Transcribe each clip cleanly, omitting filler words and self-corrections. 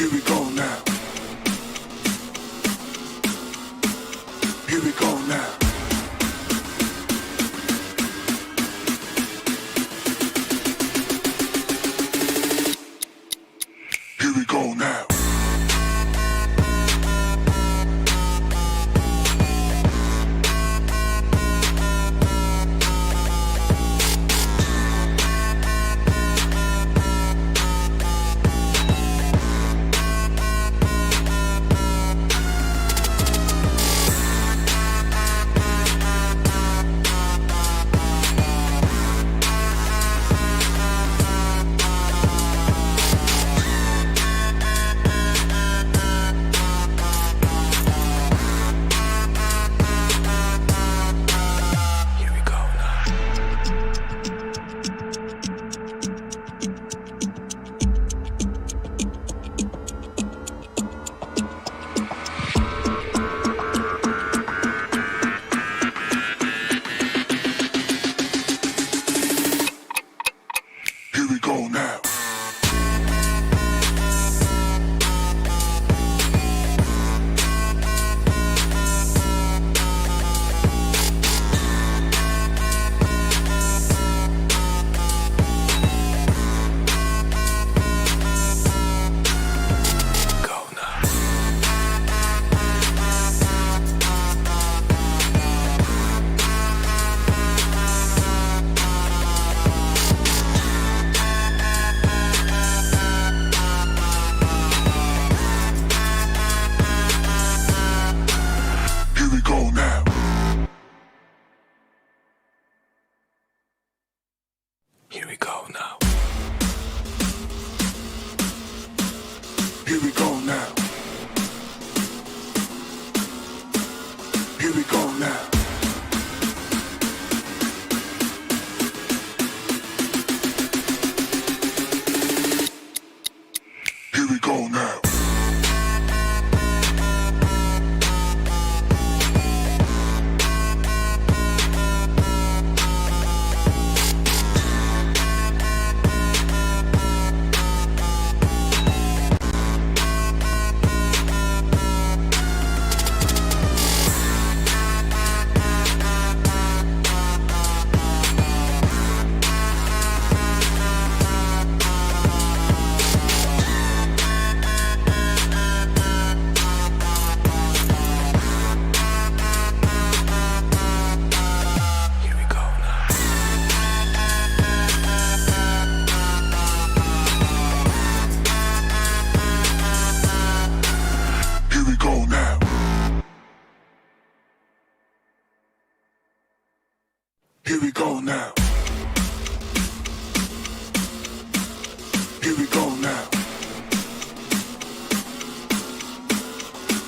Here we go now. Here we go now. Here we go now. Here we go now. Here we go now. Here we go now. Here we go now. Here we go now. Here we go now.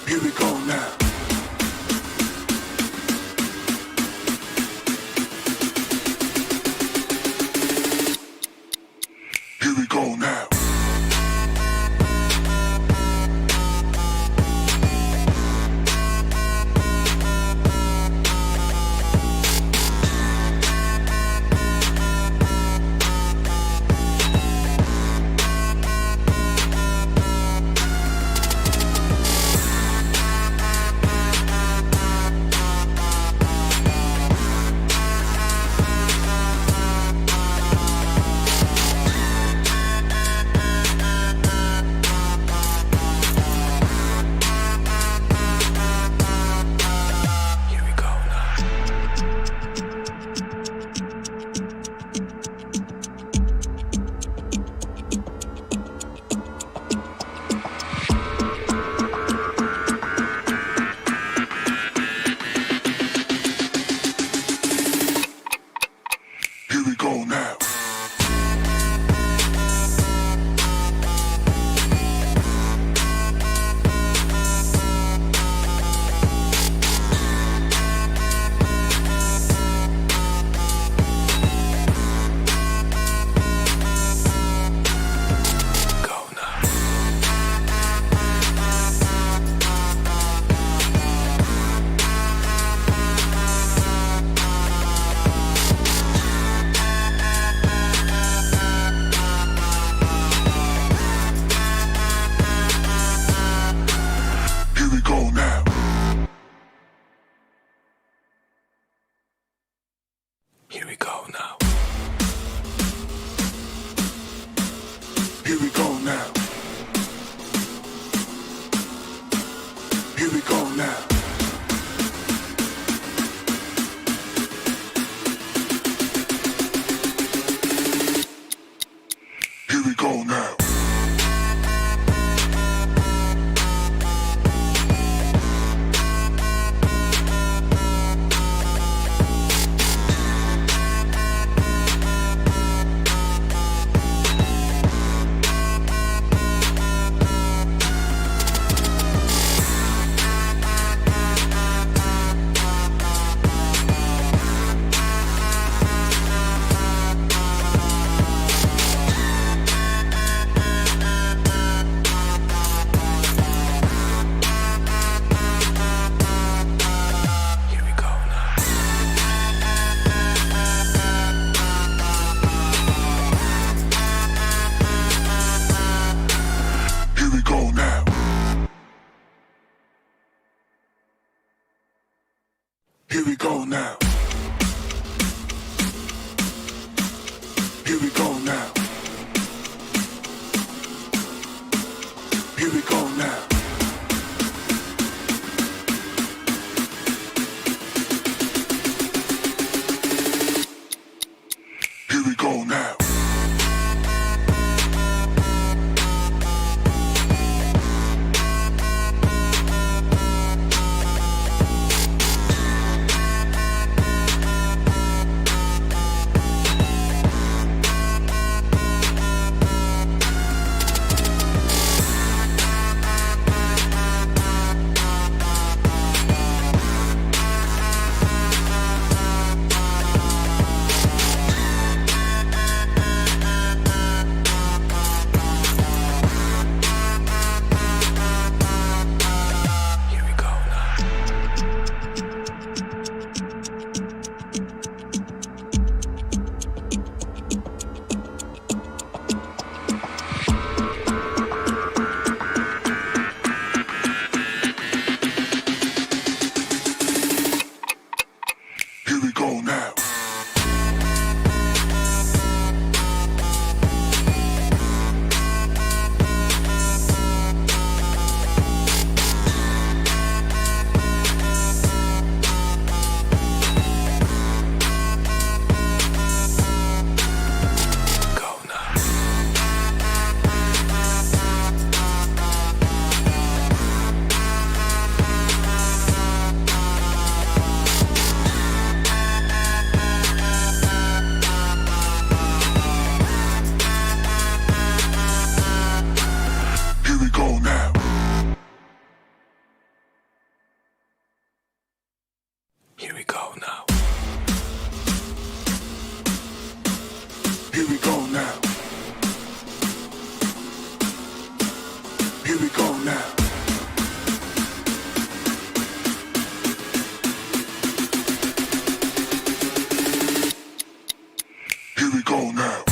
Here we go now. Here we go now. go now. Here we go now. Here we go now. Here we go now. Here we go now. Here we go now. Here we go now. Here we go now. Here we go now. Here we go now. Here we go now.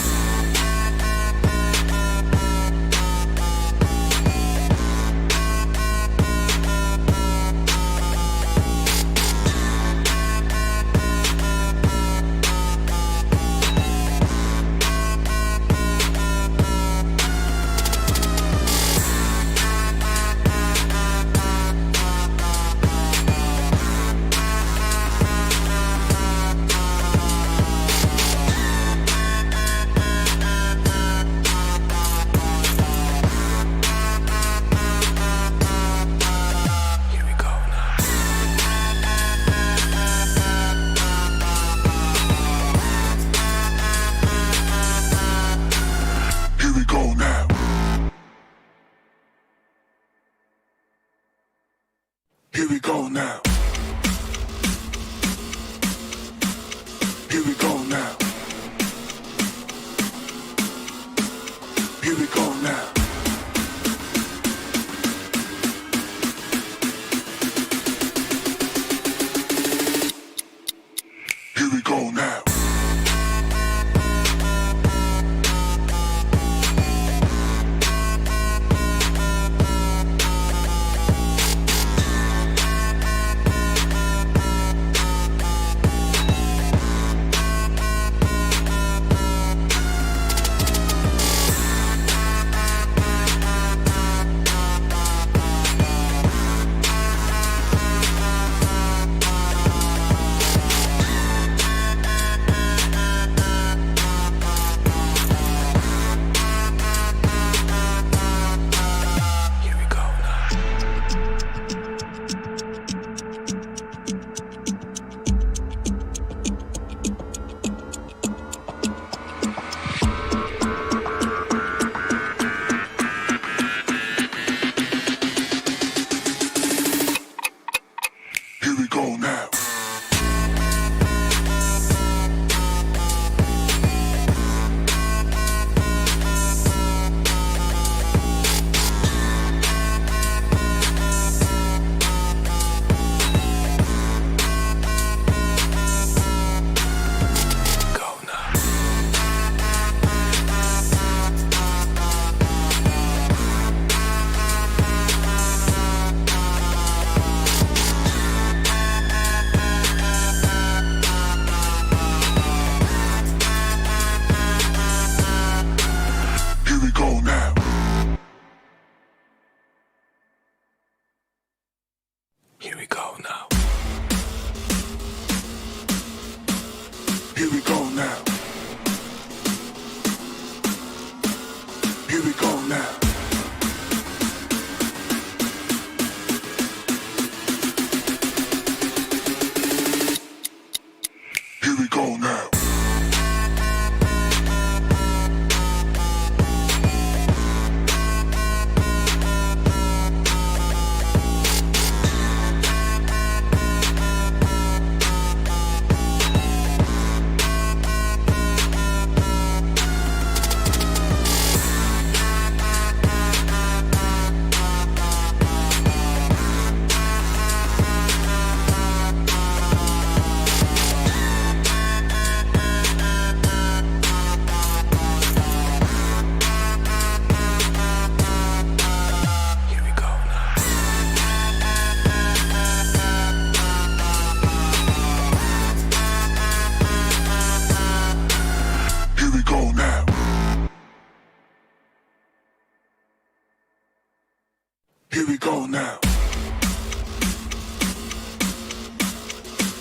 Here we go now. Here we go now. Here we go now. Here we go now. Here we go now. Here we go now. Here we go now.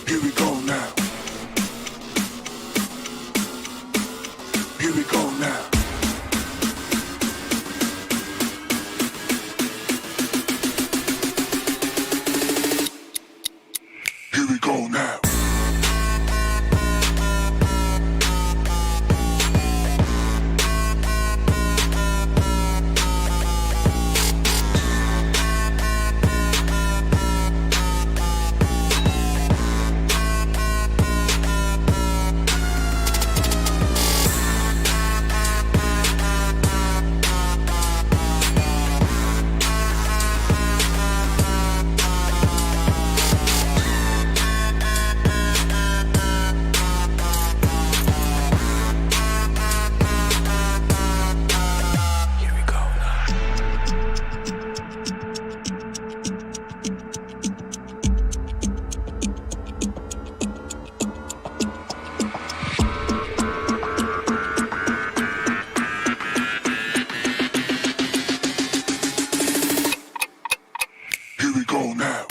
Here we go now. Here we go now. Here we go now.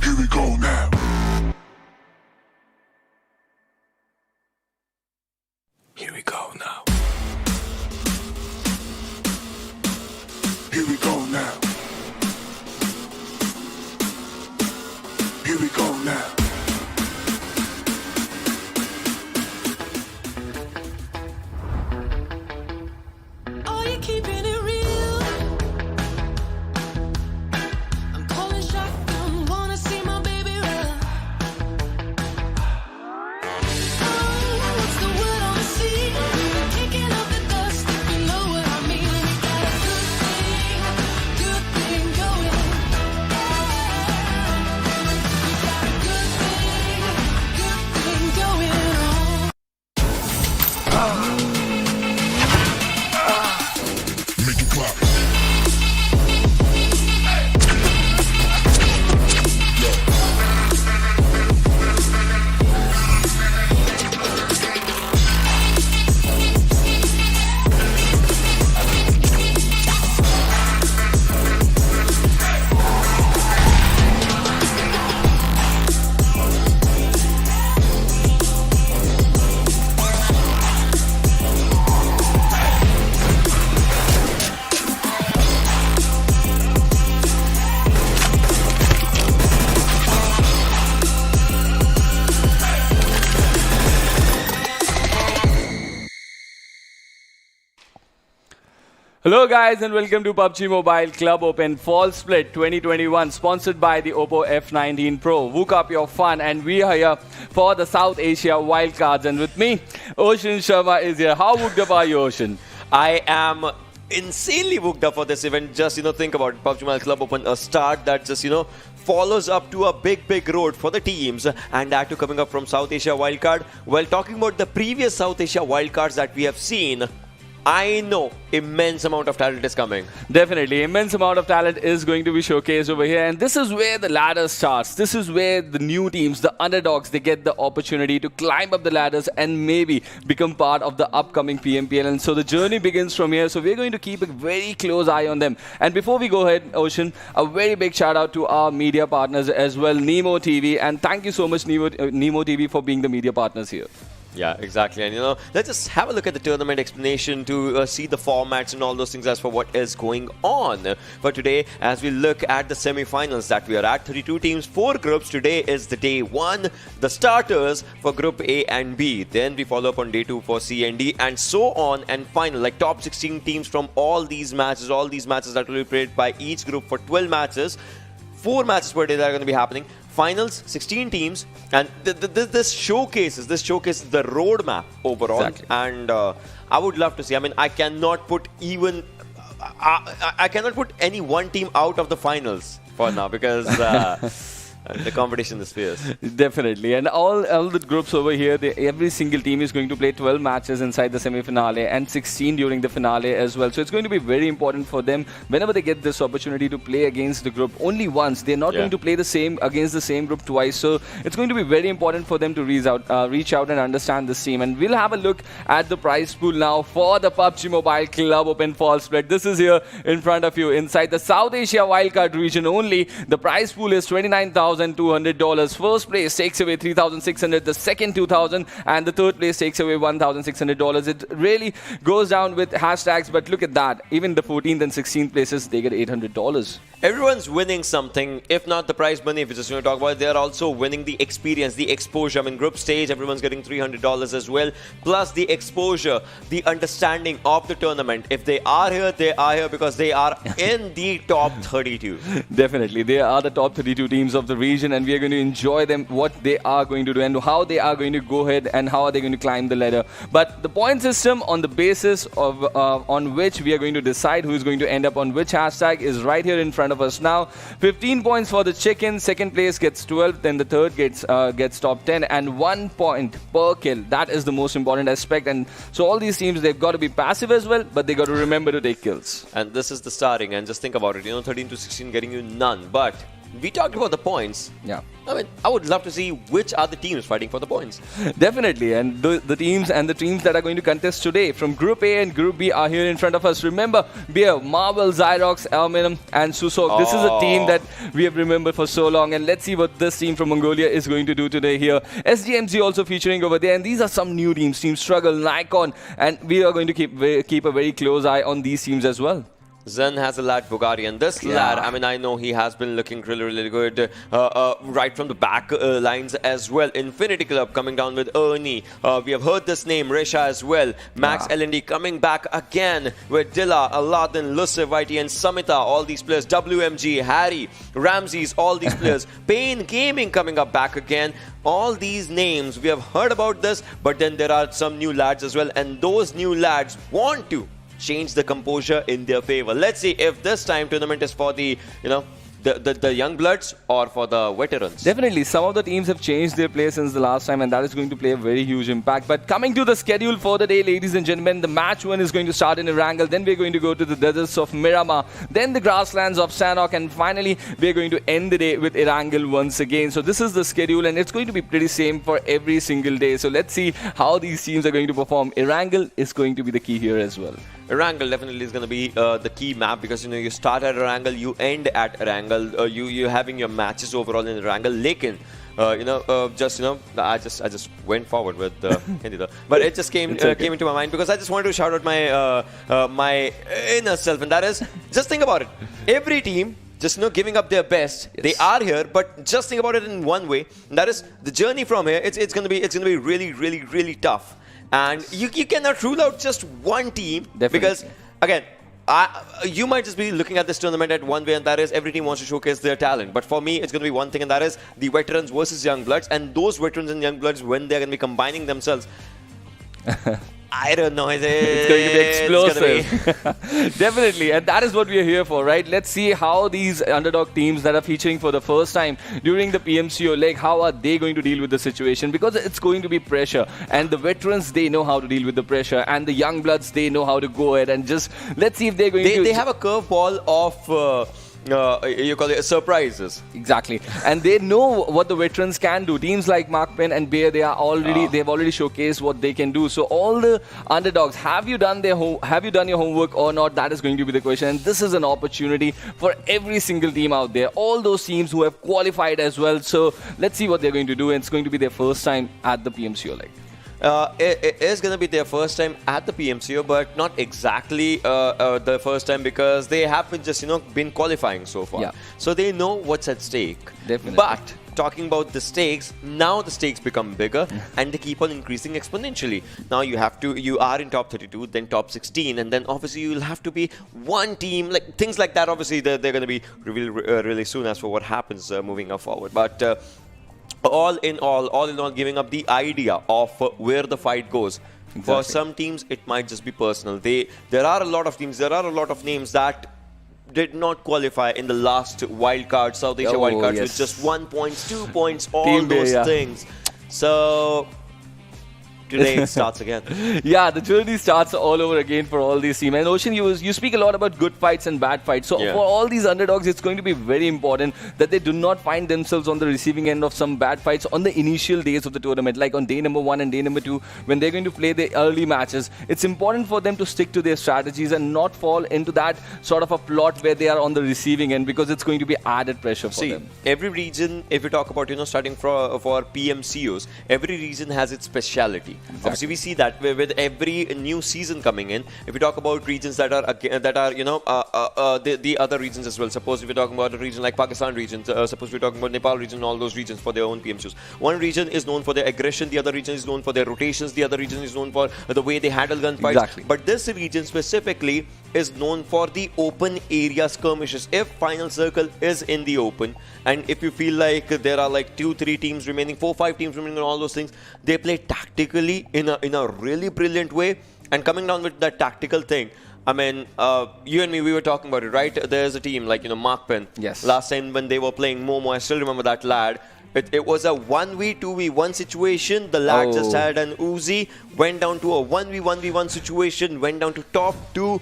Here we go now. Here we go now. Here we go now. Here we go now. Are you keeping it real? I'm calling shotgun, wanna see my baby run. What's the word on the sea? Kicking up the dust, if you know what I mean. We got a good thing going. We got a good thing going on. Make it clap. Hello guys and welcome to PUBG Mobile Club Open Fall Split 2021 sponsored by the Oppo F19 Pro. Woke up your fun and we are here for the South Asia Wildcards, and with me Ocean Sharma is here. How wooked up are you, Ocean? I am insanely booked up for this event. Just, think about it. PUBG Mobile Club Open, a start that just, follows up to a big road for the teams, and that too coming up from South Asia Wildcard. Well, talking about the previous South Asia Wildcards that we have seen, I know immense amount of talent is coming. Definitely, immense amount of talent is going to be showcased over here, and this is where the ladder starts. This is where the new teams, the underdogs, they get the opportunity to climb up the ladders and maybe become part of the upcoming PMPL. And so the journey begins from here. So we're going to keep a very close eye on them. And before we go ahead, Ocean, a very big shout out to our media partners as well, Nemo TV, and thank you so much, Nemo TV, for being the media partners here. Yeah, exactly. And let's just have a look at the tournament explanation to see the formats and all those things as for what is going on for today. As we look at the semi-finals that we are at, 32 teams, 4 groups. Today is the day 1, the starters for Group A and B. Then we follow up on day 2 for C and D, and so on. And final, like top 16 teams from all these matches that will be played by each group for 12 matches. 4 matches per day that are going to be happening. Finals, 16 teams, and this showcases the roadmap overall. Exactly. And I would love to see. I mean, I cannot put any one team out of the finals for now because the competition is fierce. Definitely, and all the groups over here, every single team is going to play 12 matches inside the semi-finale and 16 during the finale as well. So it's going to be very important for them whenever they get this opportunity to play against the group only once. They're not going to play against the same group twice. So it's going to be very important for them to reach out and understand this team. And we'll have a look at the prize pool now for the PUBG Mobile Club Open Fall Split. This is here in front of you inside the South Asia Wildcard region only. The prize pool is $29,200. First place takes away $3,600, the second $2,000, and the third place takes away $1,600. It really goes down with hashtags, but look at that. Even the 14th and 16th places, they get $800. Everyone's winning something, if not the prize money, if you just want to talk about it, they're also winning the experience, the exposure. I mean, group stage, everyone's getting $300 as well, plus the exposure, the understanding of the tournament. If they are here because they are in the top 32. Definitely, they are the top 32 teams of the region, and we are going to enjoy them, what they are going to do, and how they are going to go ahead, and how are they going to climb the ladder. But the point system on the basis of on which we are going to decide who is going to end up on which hashtag is right here in front of us now. 15 points for the chicken, second place gets 12, then the third gets top 10, and 1 point per kill. That is the most important aspect. And so all these teams, they've got to be passive as well, but they got to remember to take kills. And this is the starting, and just think about it, 13 to 16 getting you none, but we talked about the points. Yeah. I mean, I would love to see which are the teams fighting for the points. Definitely, and the teams that are going to contest today from Group A and Group B are here in front of us. Remember, Beer, Marvel, Zyrox, Alminum, and Sanhok. This is a team that we have remembered for so long, and let's see what this team from Mongolia is going to do today here. SDMZ also featuring over there, and these are some new teams. Team Struggle, NAIKON, and we are going to keep a very close eye on these teams as well. Zen has a lad Bugatti, and this lad, I mean, I know he has been looking really good right from the back lines as well. Infinity Club coming down with Ernie. We have heard this name, Resha as well. Max LND coming back again with Dilla, Aladdin, Luciv, YT, and Samita. All these players, WMG, Harry, Ramses, all these players. Pain Gaming coming up back again. All these names, we have heard about this, but then there are some new lads as well, and those new lads want to change the composure in their favor. Let's see if this time tournament is for the young bloods or for the veterans. Definitely, some of the teams have changed their play since the last time, and that is going to play a very huge impact. But coming to the schedule for the day, ladies and gentlemen, the match 1 is going to start in Erangel, then we're going to go to the deserts of Miramar, then the grasslands of Sanhok, and finally we're going to end the day with Erangel once again. So this is the schedule, and it's going to be pretty same for every single day. So let's see how these teams are going to perform. Erangel is going to be the key here as well. Erangel definitely is going to be the key map, because you start at Erangel, you end at Erangel. You're having your matches overall in Erangel. Lekin, I just went forward with Hindi, but it just came into my mind because I just wanted to shout out my inner self, and that is, just think about it. Every team just giving up their best. Yes. They are here, but just think about it in one way, and that is the journey from here. It's going to be really tough. And you cannot rule out just one team. Definitely. Because, again, you might just be looking at this tournament at one way, and that is every team wants to showcase their talent. But for me, it's going to be one thing, and that is the veterans versus young bloods. And those veterans and young bloods, when they're going to be combining themselves, iron noises. It's going to be explosive. Definitely. And that is what we are here for, right? Let's see how these underdog teams that are featuring for the first time during the PMCO leg, how are they going to deal with the situation? Because it's going to be pressure. And the veterans, they know how to deal with the pressure. And the young bloods, they know how to go ahead and just let's see if they're going to... They have a curveball of... you call it surprises. Exactly, and they know what the veterans can do. Teams like Mark Penn and Bear, they've already showcased what they can do. So all the underdogs, have you done your homework or not? That is going to be the question. And this is an opportunity for every single team out there. All those teams who have qualified as well. So let's see what they're going to do. And it's going to be their first time at the PMCO leg. It is going to be their first time at the PMCO, but not exactly the first time because they have been qualifying so far. Yeah. So they know what's at stake. Definitely. But talking about the stakes, now the stakes become bigger and they keep on increasing exponentially. Now you are in top 32, then top 16, and then obviously you'll have to be one team. Like things like that, obviously they're going to be revealed really soon as for what happens moving forward. But all in all, giving up the idea of where the fight goes. Exactly. For some teams, it might just be personal. There are a lot of teams, there are a lot of names that did not qualify in the last wildcard, South Asia wildcards, with just 1 point, 2 points, all those things. So today it starts again. Yeah, the journey starts all over again for all these teams. And Ocean, you speak a lot about good fights and bad fights. So for all these underdogs, it's going to be very important that they do not find themselves on the receiving end of some bad fights on the initial days of the tournament, like on day number 1 and day number 2, when they're going to play the early matches. It's important for them to stick to their strategies and not fall into that sort of a plot where they are on the receiving end, because it's going to be added pressure for them. Every region, if you talk about starting for PMCOs, every region has its speciality. Exactly. Obviously, we see that with every new season coming in. If we talk about regions that are the other regions as well. Suppose if we're talking about a region like Pakistan region, suppose we're talking about Nepal region, all those regions for their own PMCOs. One region is known for their aggression, the other region is known for their rotations, the other region is known for the way they handle gunfights. Exactly. But this region specifically is known for the open area skirmishes. If final circle is in the open, and if you feel like there are like 2-3 teams remaining, 4-5 teams remaining, and all those things, they play tactically in a really brilliant way. And coming down with that tactical thing, I mean, you and me, we were talking about it, right? There's a team like Mark Penn. Yes. Last time when they were playing Momo, I still remember that lad. It was a 1v2v1 situation. The lad just had an Uzi, went down to a 1v1v1 situation, went down to top 2.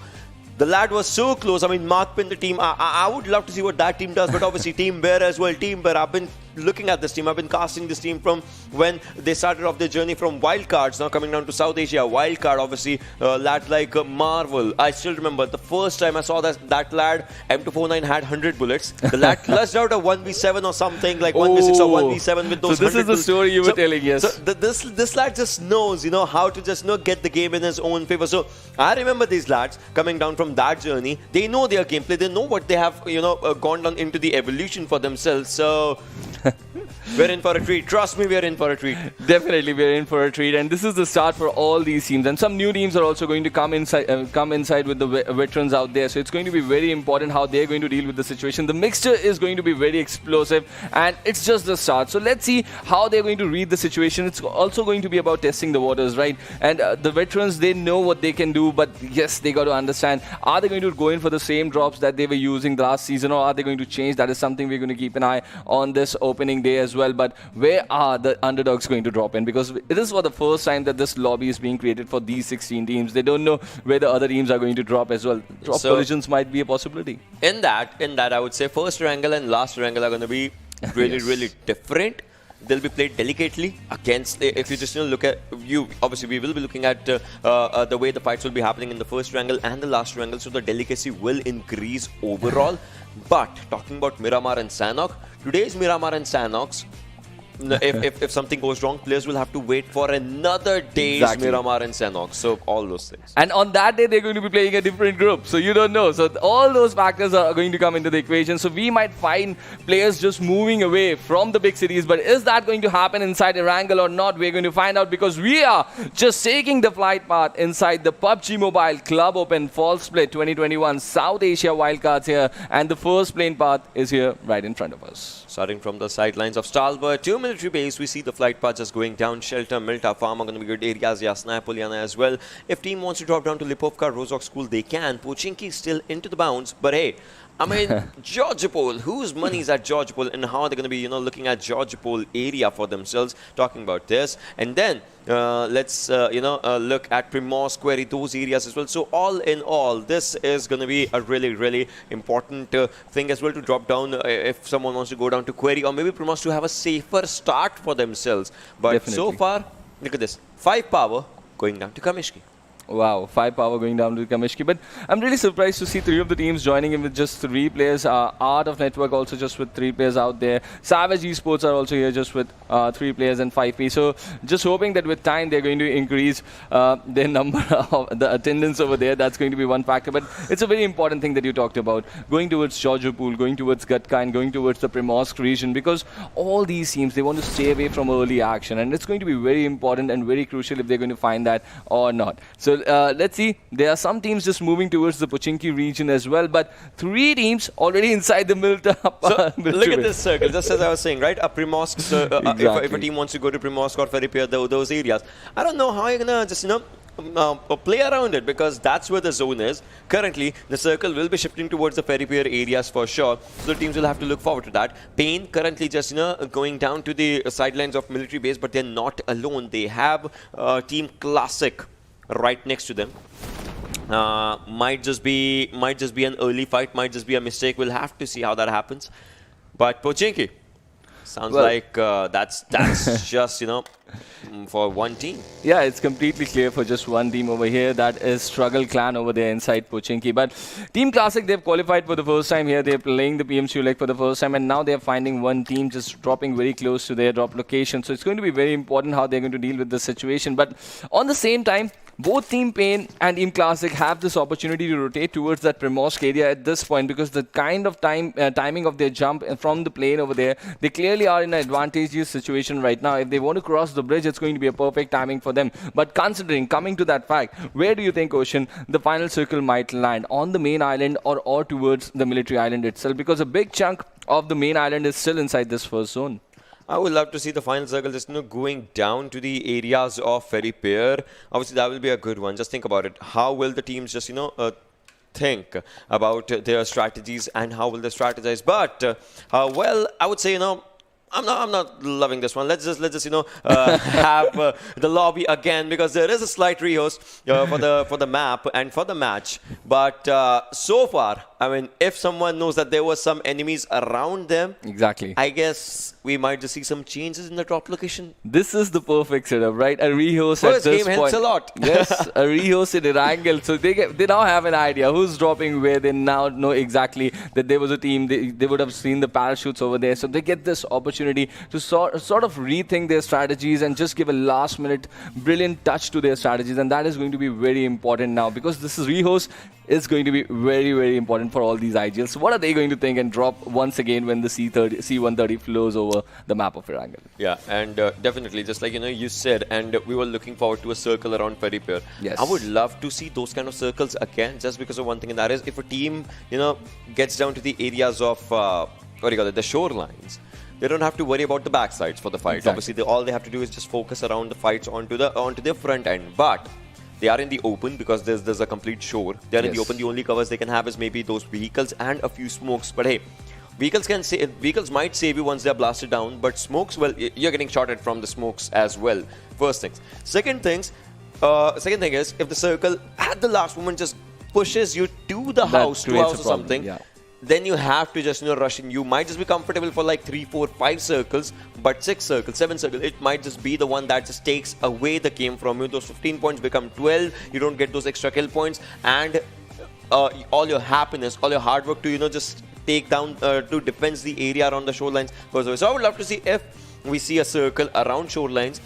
The lad was so close. I mean, Mark Penn, the team, I would love to see what that team does, but obviously Team Bear as well. Team Bear, I've been looking at this team. I've been casting this team from when they started off their journey from Wildcards, now coming down to South Asia. Wildcard, obviously, lads like Marvel. I still remember the first time I saw that lad, M249 had 100 bullets. The lad clutched out a 1v7 or something, like 1v6 or 1v7 with those 100 bullets. So this is the story you were telling, yes. So this lad just knows, how to just get the game in his own favor. So I remember these lads coming down from that journey. They know their gameplay. They know what they have, gone down into the evolution for themselves. So we're in for a treat. Trust me, we're in for a treat. Definitely, we're in for a treat, and this is the start for all these teams. And some new teams are also going to come inside with the veterans out there. So it's going to be very important how they're going to deal with the situation. The mixture is going to be very explosive, and it's just the start. So let's see how they're going to read the situation. It's also going to be about testing the waters, right? And the veterans, they know what they can do, but yes, they got to understand: are they going to go in for the same drops that they were using last season, or are they going to change? That is something we're going to keep an eye on this opening day as well. But where are the underdogs going to drop in? Because it is for the first time that this lobby is being created for these 16 teams. They don't know where the other teams are going to drop as well. Drop collisions might be a possibility. In that, I would say first Erangel and last Erangel are going to be really different. They'll be played delicately against. If you just look at obviously we will be looking at the way the fights will be happening in the first Erangel and the last Erangel, so the delicacy will increase overall. But talking about Miramar and Sanhok, today's Miramar and Sanhok's, if something goes wrong, players will have to wait for another day's Miramar and Sanhok. So all those things. And on that day, they're going to be playing a different group. So you don't know. So all those factors are going to come into the equation. So we might find players just moving away from the big cities. But is that going to happen inside Erangel or not? We're going to find out, because we are just taking the flight path inside the PUBG Mobile Club Open Fall Split 2021 South Asia Wildcards here. And the first plane path is here right in front of us. Starting from the sidelines of Stalbert, 2 military base, we see the flight path just going down. Shelter, Milta, Farm are going to be good areas. Yasnaya, Poliana as well. If team wants to drop down to Lipovka, Rozhok School, they can. Pochinki still into the bounds. But hey, I mean, Georgopol, whose money is at Georgopol and how are they going to be, looking at Georgopol area for themselves, talking about this. And then let's, look at Primorsk, Query, those areas as well. So all in all, this is going to be a really, really important thing as well to drop down if someone wants to go down to Query or maybe Primorsk to have a safer start for themselves. But Definitely. so far, look at this, 5 power going down to Kamishki. Wow, 5 power going down to Kamishki. But I'm really surprised to see 3 of the teams joining in with just 3 players. Art of Network also just with 3 players out there. Savage eSports are also here just with 3 players and 5P. So just hoping that with time they're going to increase their number of the attendance over there. That's going to be one factor. But it's a very important thing that you talked about. Going towards Georgopol, going towards Gatka and going towards the Primorsk region. Because all these teams, they want to stay away from early action. And it's going to be very important and very crucial if they're going to find that or not. So let's see. There are some teams just moving towards the Pochinki region as well, but 3 teams already inside the Milta. So look at this circle, just as I was saying, right? A Primorsk, if a team wants to go to Primorsk or Feripir, those areas, I don't know how you're gonna just play around it because that's where the zone is. Currently, the circle will be shifting towards the Feripir areas for sure. So the teams will have to look forward to that. Pain currently just going down to the sidelines of military base, but they're not alone. They have Team Classic right next to them. Might just be an early fight, might just be a mistake. We'll have to see how that happens. But Pochinki sounds like that's just for one team. Yeah, it's completely clear for just one team over here. That is Struggle Clan over there inside Pochinki. But Team Classic, they've qualified for the first time here. They're playing the PMCO leg for the first time, and now they're finding one team just dropping very close to their drop location. So it's going to be very important how they're going to deal with the situation. But on the same time, both Team Pain and Team Classic have this opportunity to rotate towards that Primorsk area at this point because the kind of timing of their jump from the plane over there, they clearly are in an advantageous situation right now. If they want to cross the bridge, it's going to be a perfect timing for them. But considering, coming to that fact, where do you think, Ocean, the final circle might land? On the main island or towards the military island itself? Because a big chunk of the main island is still inside this first zone. I would love to see the final circle just going down to the areas of Feripir. Obviously, that will be a good one. Just think about it. How will the teams just think about their strategies and how will they strategize? But well, I would say I'm not loving this one. Let's just have the lobby again because there is a slight rehost for the map and for the match. But so far, I mean, if someone knows that there were some enemies around them, exactly, I guess we might just see some changes in the drop location. This is the perfect setup, right? A rehost First at this game point. helps a lot. Yes, a rehost in Erangel. So they now have an idea who's dropping where. They now know exactly that there was a team. They would have seen the parachutes over there. So they get this opportunity to sort of rethink their strategies and just give a last minute brilliant touch to their strategies. And that is going to be very important now because this is rehost is going to be very, very important for all these IGLs. So what are they going to think and drop once again when the C130 flows over the map of Erangel? Yeah, and definitely, just like you said, and we were looking forward to a circle around Feripir. Yes. I would love to see those kind of circles again, just because of one thing, and that is if a team, gets down to the areas of the shorelines, they don't have to worry about the backsides for the fight. Exactly. Obviously, all they have to do is just focus around the fights onto their front end. But they are in the open because there's a complete shore. They are in the open. The only covers they can have is maybe those vehicles and a few smokes. But hey, vehicles might save you once they're blasted down. But smokes, well, you're getting shot at from the smokes as well. First things. Second thing is, if the circle at the last moment just pushes you to the house, 2 house or something, then you have to just rush in. You might just be comfortable for like 3, 4, 5 circles, but 6 circles, 7 circles, it might just be the one that just takes away the game from you. Those 15 points become 12. You don't get those extra kill points, and all your happiness, all your hard work to just take down to defend the area around the shorelines goes away. So I would love to see if we see a circle around shorelines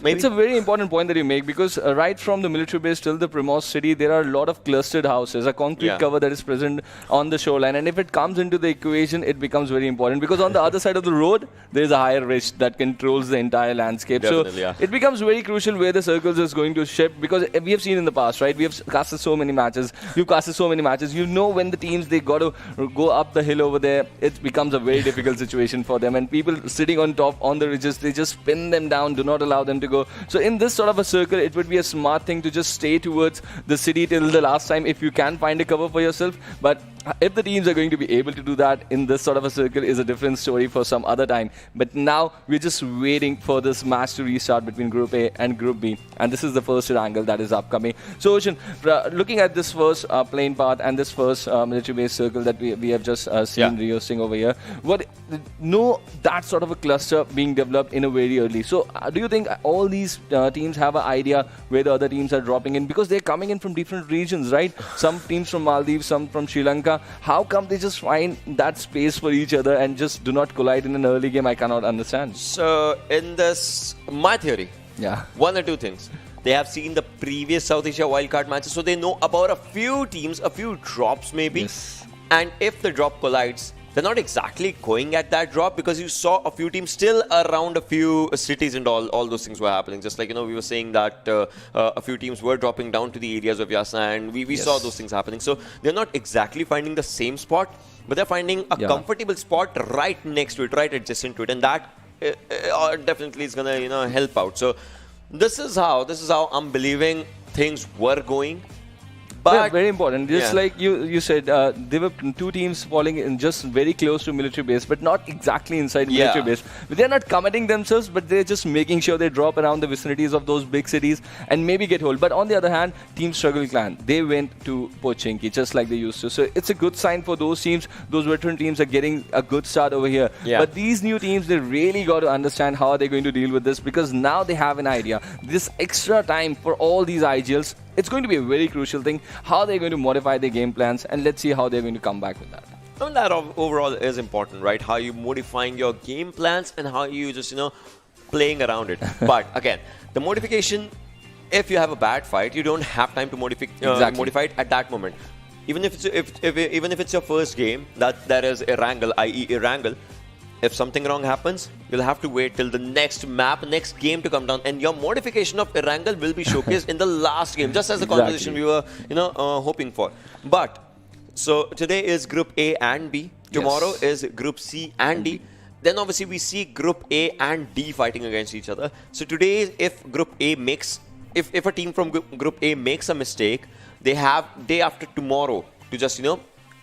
Maybe. It's a very important point that you make because right from the military base till the Primos city, there are a lot of clustered houses, a concrete Yeah. cover that is present on the shoreline. And if it comes into the equation, it becomes very important because on the other side of the road, there is a higher ridge that controls the entire landscape. Definitely, so yeah. it becomes very crucial where the circles is going to shift because we have seen in the past, right? We have casted so many matches. You've casted so many matches. You know when the teams, they got to go up the hill over there, it becomes a very difficult situation for them. And people sitting on top, on the ridges, they just pin them down, do not allow them to go. So in this sort of a circle, it would be a smart thing to just stay towards the city till the last time if you can find a cover for yourself. But if the teams are going to be able to do that in this sort of a circle is a different story for some other time. But now we're just waiting for this match to restart between Group A and Group B. And this is the first Erangel that is upcoming. So Ocean, looking at this first playing path and this first military base circle that we have just seen rehearsing over here, that sort of a cluster being developed in a very early. So do you think all these teams have an idea where the other teams are dropping in? Because they're coming in from different regions, right? Some teams from Maldives, some from Sri Lanka. How come they just find that space for each other and just do not collide in an early game? I cannot understand. So in this, my theory, one or two things. They have seen the previous South Asia wildcard matches, so they know about a few teams, a few drops maybe. Yes. And if the drop collides, they're not exactly going at that drop because you saw a few teams still around a few cities and all those things were happening. Just like, we were saying that a few teams were dropping down to the areas of Yasna and we saw those things happening. So they're not exactly finding the same spot, but they're finding a comfortable spot right next to it, right adjacent to it. And that definitely is going to, help out. So this is how I'm believing things were going. But very important. Just like you said, there were two teams falling in just very close to military base, but not exactly inside military base. But they're not committing themselves, but they're just making sure they drop around the vicinities of those big cities and maybe get hold. But on the other hand, Team Struggle Clan, they went to Pochinki just like they used to. So it's a good sign for those teams. Those veteran teams are getting a good start over here. But these new teams, they really got to understand how they're going to deal with this because now they have an idea. This extra time for all these IGLs, it's going to be a very crucial thing, how they're going to modify their game plans, and let's see how they're going to come back with that. I mean, that overall is important, right? How you modifying your game plans and how you just, playing around it. But again, the modification, if you have a bad fight, you don't have time to modify it at that moment. Even if it's your first game, that is Erangel, i.e. Erangel, if something wrong happens, you'll have to wait till the next next game to come down, and your modification of Erangel will be showcased in the last game, just as the conversation we were, hoping for. But so today is Group A and B. Tomorrow is Group C and D. Then obviously we see Group A and D fighting against each other. So today, if Group A if a team from Group A makes a mistake, they have day after tomorrow to just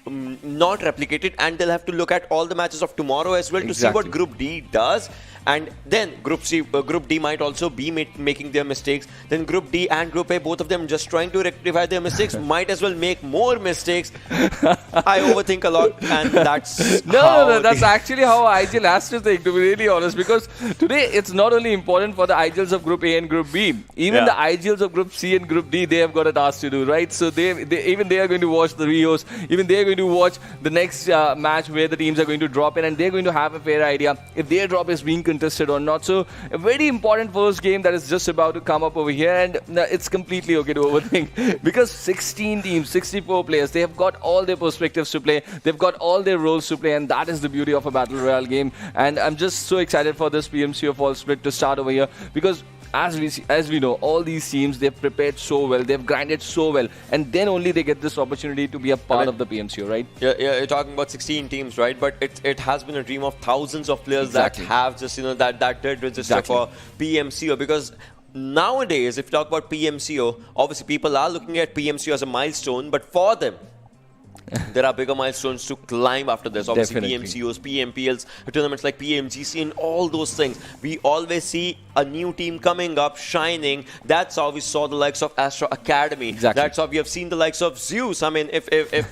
not replicate it, and they'll have to look at all the matches of tomorrow as well to see what Group D does. And then Group D might also be making their mistakes. Then Group D and Group A, both of them just trying to rectify their mistakes, might as well make more mistakes. I overthink a lot, and that's No, that's actually how IGL has to think, to be really honest, because today it's not only important for the IGLs of Group A and Group B, even the IGLs of Group C and Group D, they have got a task to do, right? So they are going to watch the Rios, even they are going to watch the next match where the teams are going to drop in, and they're going to have a fair idea if their drop is being contested or not. So a very important first game that is just about to come up over here, and it's completely okay to overthink because 16 teams, 64 players, they have got all their perspectives to play, they've got all their roles to play, and that is the beauty of a battle royale game. And I'm just so excited for this PMCO Fall Split to start over here because as we know, all these teams, they've prepared so well, they've grinded so well, and then only they get this opportunity to be a part of the PMCO, right? Yeah, you're talking about 16 teams, right? But it has been a dream of thousands of players that have just, that did register for PMCO, because nowadays, if you talk about PMCO, obviously people are looking at PMCO as a milestone, but for them, there are bigger milestones to climb after this. Obviously, PMCOs, PMPLs, tournaments like PMGC and all those things. We always see a new team coming up, shining. That's how we saw the likes of Astro Academy. That's how we have seen the likes of Zeus. I mean, if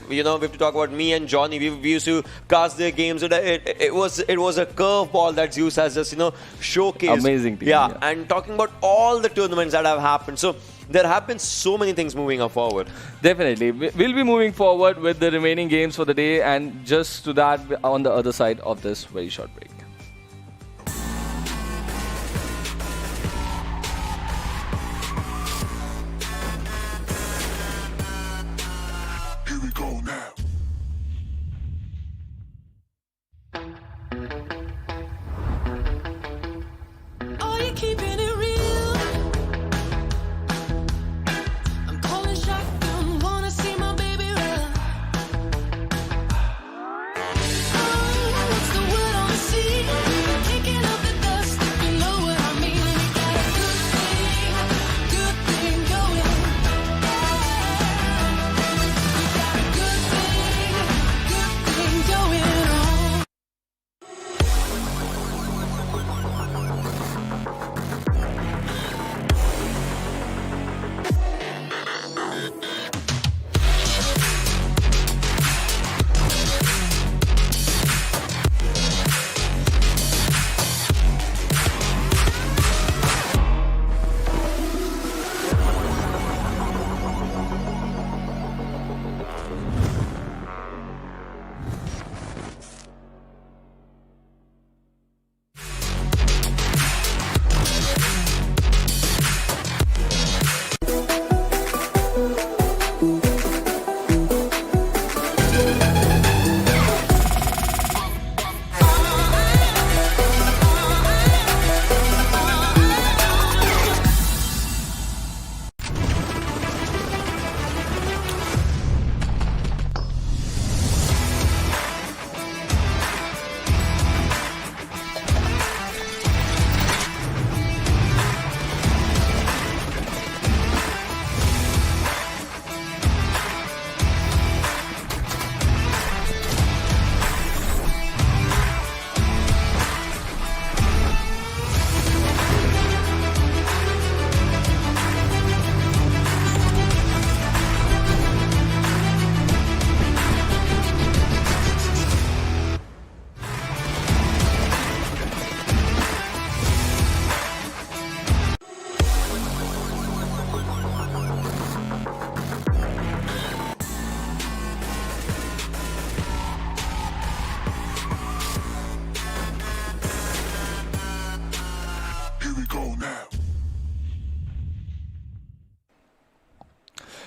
we have to talk about me and Johnny, we used to cast their games. It was a curveball that Zeus has just showcased. Amazing team. Yeah, and talking about all the tournaments that have happened. So there have been so many things moving up forward. Definitely. We'll be moving forward with the remaining games for the day, and just to that on the other side of this very short break.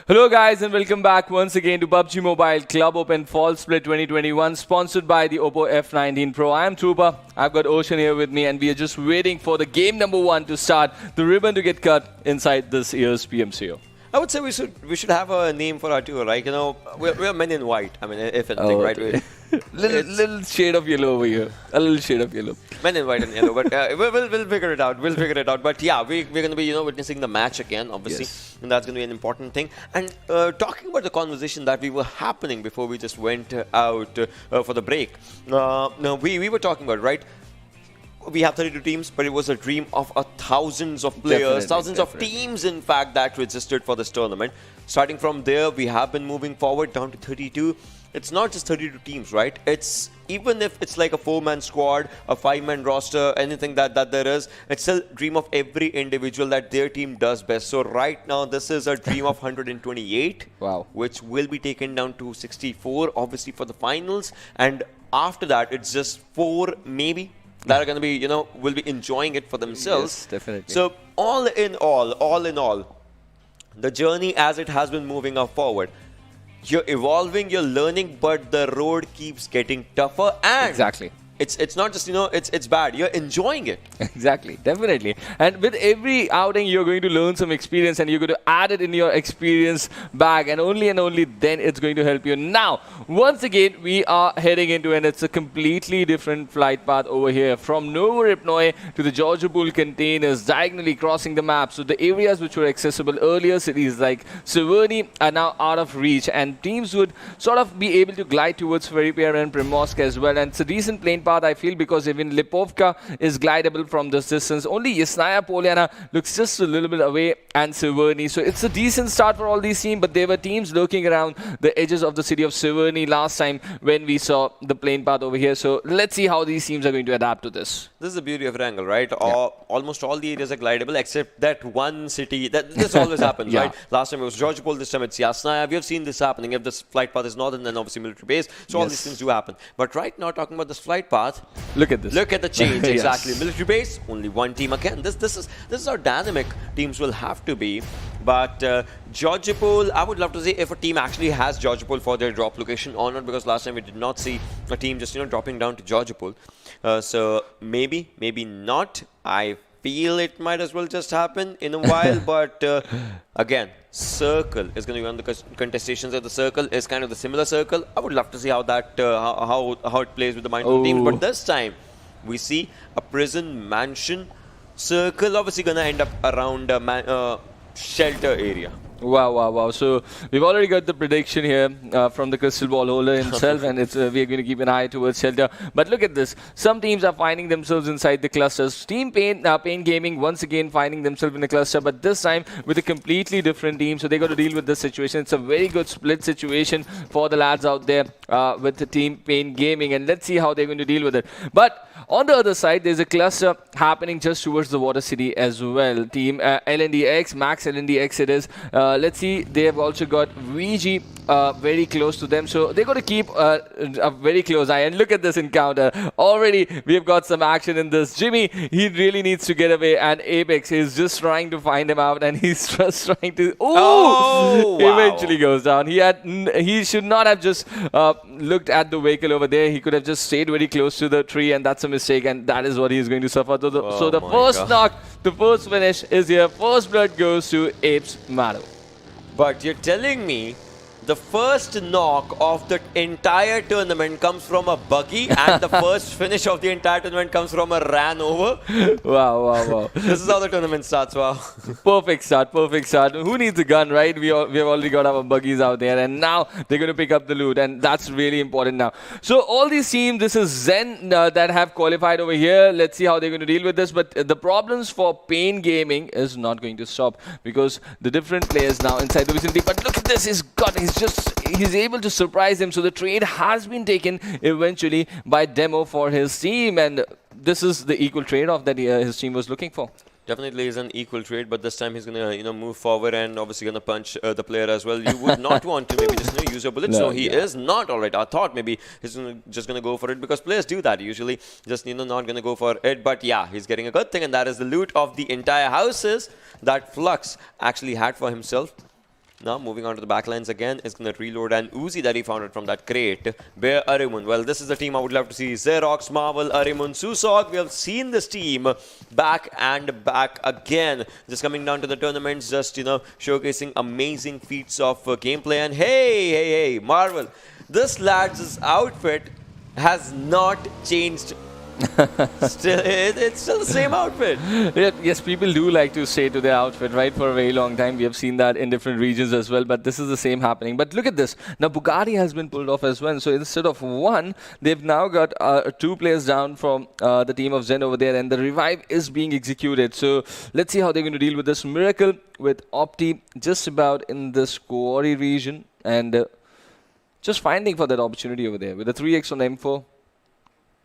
Hello guys and welcome back once again to PUBG Mobile Club Open Fall Split 2021 sponsored by the Oppo F19 Pro. I am Trooper. I've got Ocean here with me and we are just waiting for the game number 1 to start, the ribbon to get cut inside this year's PMCO. I would say we should have a name for our tour, right? You know, we're men in white. I mean, if anything, right? Little shade of yellow over here. A little shade of yellow. Men in white and yellow, but we'll figure it out. We'll figure it out. But yeah, we're going to be witnessing the match again, obviously, Yes. and that's going to be an important thing. And talking about the conversation that we were happening before we just went out for the break. No, we were talking about, right? We have 32 teams, but it was a dream of thousands of players, Definitely, thousands of teams, in fact, that registered for this tournament. Starting from there, we have been moving forward down to 32. It's not just 32 teams, right? It's even if it's like a 4-man squad, a 5-man roster, anything that there is, it's still dream of every individual that their team does best. So right now, this is a dream of 128, Wow. which will be taken down to 64, obviously for the finals. And after that, it's just 4 maybe that are going to be, will be enjoying it for themselves. Yes, definitely. So all in all, the journey as it has been moving up forward, you're evolving, you're learning, but the road keeps getting tougher. And Exactly. it's not just, it's bad. You're enjoying it. Exactly, definitely. And with every outing, you're going to learn some experience and you're going to add it in your experience bag, and only then it's going to help you. Now, once again, we are heading into, and it's a completely different flight path over here from Novoripnoi to the Georgiopol containers, diagonally crossing the map. So the areas which were accessible earlier, cities like Severny, are now out of reach, and teams would sort of be able to glide towards Ferrypier and Primorsk as well. And it's a decent plane path, I feel, because even Lipovka is glidable from this distance. Only Yasnaya Poliana looks just a little bit away, and Severny. So it's a decent start for all these teams, but there were teams lurking around the edges of the city of Severny last time when we saw the plane path over here. So let's see how these teams are going to adapt to this. This is the beauty of Erangel, right? Almost all the areas are glidable except that one city. This always happens, Yeah. right? Last time it was Georgiopol, this time it's Yasnaya. We have seen this happening. If this flight path is northern, then obviously military base. So all Yes. these things do happen. But right now, talking about this flight path, Look at this. look at the change. Yes. Exactly. Military base, only one team again. This is how dynamic teams will have to be. But Georgiopol, I would love to see if a team actually has Georgiopol for their drop location or not, because last time we did not see a team just dropping down to Georgiopol. So maybe not. I feel it might as well just happen in a while. But again, circle is going to be on the contestations. Of the circle is kind of the similar circle. I would love to see how that how it plays with the mindful teams. But this time we see a prison mansion circle, obviously going to end up around a shelter area. Wow. So we've already got the prediction here from the crystal ball holder himself, and it's we're going to keep an eye towards shelter. But look at this. Some teams are finding themselves inside the clusters. Team Pain Gaming once again finding themselves in a cluster, but this time with a completely different team. So they got to deal with this situation. It's a very good split situation for the lads out there with the Team Pain Gaming, and let's see how they're going to deal with it. But on the other side, there's a cluster happening just towards the water city as well. Team LNDX, Max LNDX it is. Let's see, they have also got VG very close to them. So they're going to keep a very close eye. And look at this encounter. Already, we have got some action in this. Jimmy, he really needs to get away. And Apex is just trying to find him out. And he's just trying to... Oh, wow. Eventually goes down. He should not have just looked at the vehicle over there. He could have just stayed very close to the tree. And that's a mistake. And that is what he's going to suffer. So the my first God. knock, the first finish is here. First blood goes to Apes Mado. But you're telling me the first knock of the entire tournament comes from a buggy and the first finish of the entire tournament comes from a ran over? Wow. This is how the tournament starts, wow. Perfect start. Who needs a gun, right? We have already got our buggies out there, and now they're going to pick up the loot, and that's really important now. So all these teams, this is Zen that have qualified over here. Let's see how they're going to deal with this. But the problems for Pain Gaming is not going to stop, because the different players now inside the vicinity. But look at this, he's able to surprise him. So the trade has been taken eventually by Demo for his team, and this is the equal trade-off that his team was looking for. Definitely is an equal trade, but this time he's gonna move forward and obviously gonna punch the player as well. You would not want to maybe just use your bullets. No, he is not. All right, I thought maybe he's just gonna go for it, because players do that usually. Just not gonna go for it. But yeah, he's getting a good thing, and that is the loot of the entire houses that Flux actually had for himself. Now moving on to the backlines again, is going to reload an Uzi that he found it from that crate. Bear Arimun. Well, this is the team I would love to see. Xerox, Marvel, Arimun, Susok. We have seen this team back and back again. Just coming down to the tournaments, just, showcasing amazing feats of gameplay. And hey, Marvel, this lad's outfit has not changed. It's still the same outfit. Yes, people do like to stay to their outfit, right, for a very long time. We have seen that in different regions as well, but this is the same happening. But look at this. Now, Bugatti has been pulled off as well. So instead of one, they've now got 2 players down from the team of Zen over there, and the revive is being executed. So let's see how they're going to deal with this. Miracle with Opti just about in this quarry region, and just finding for that opportunity over there with a 3x on M4.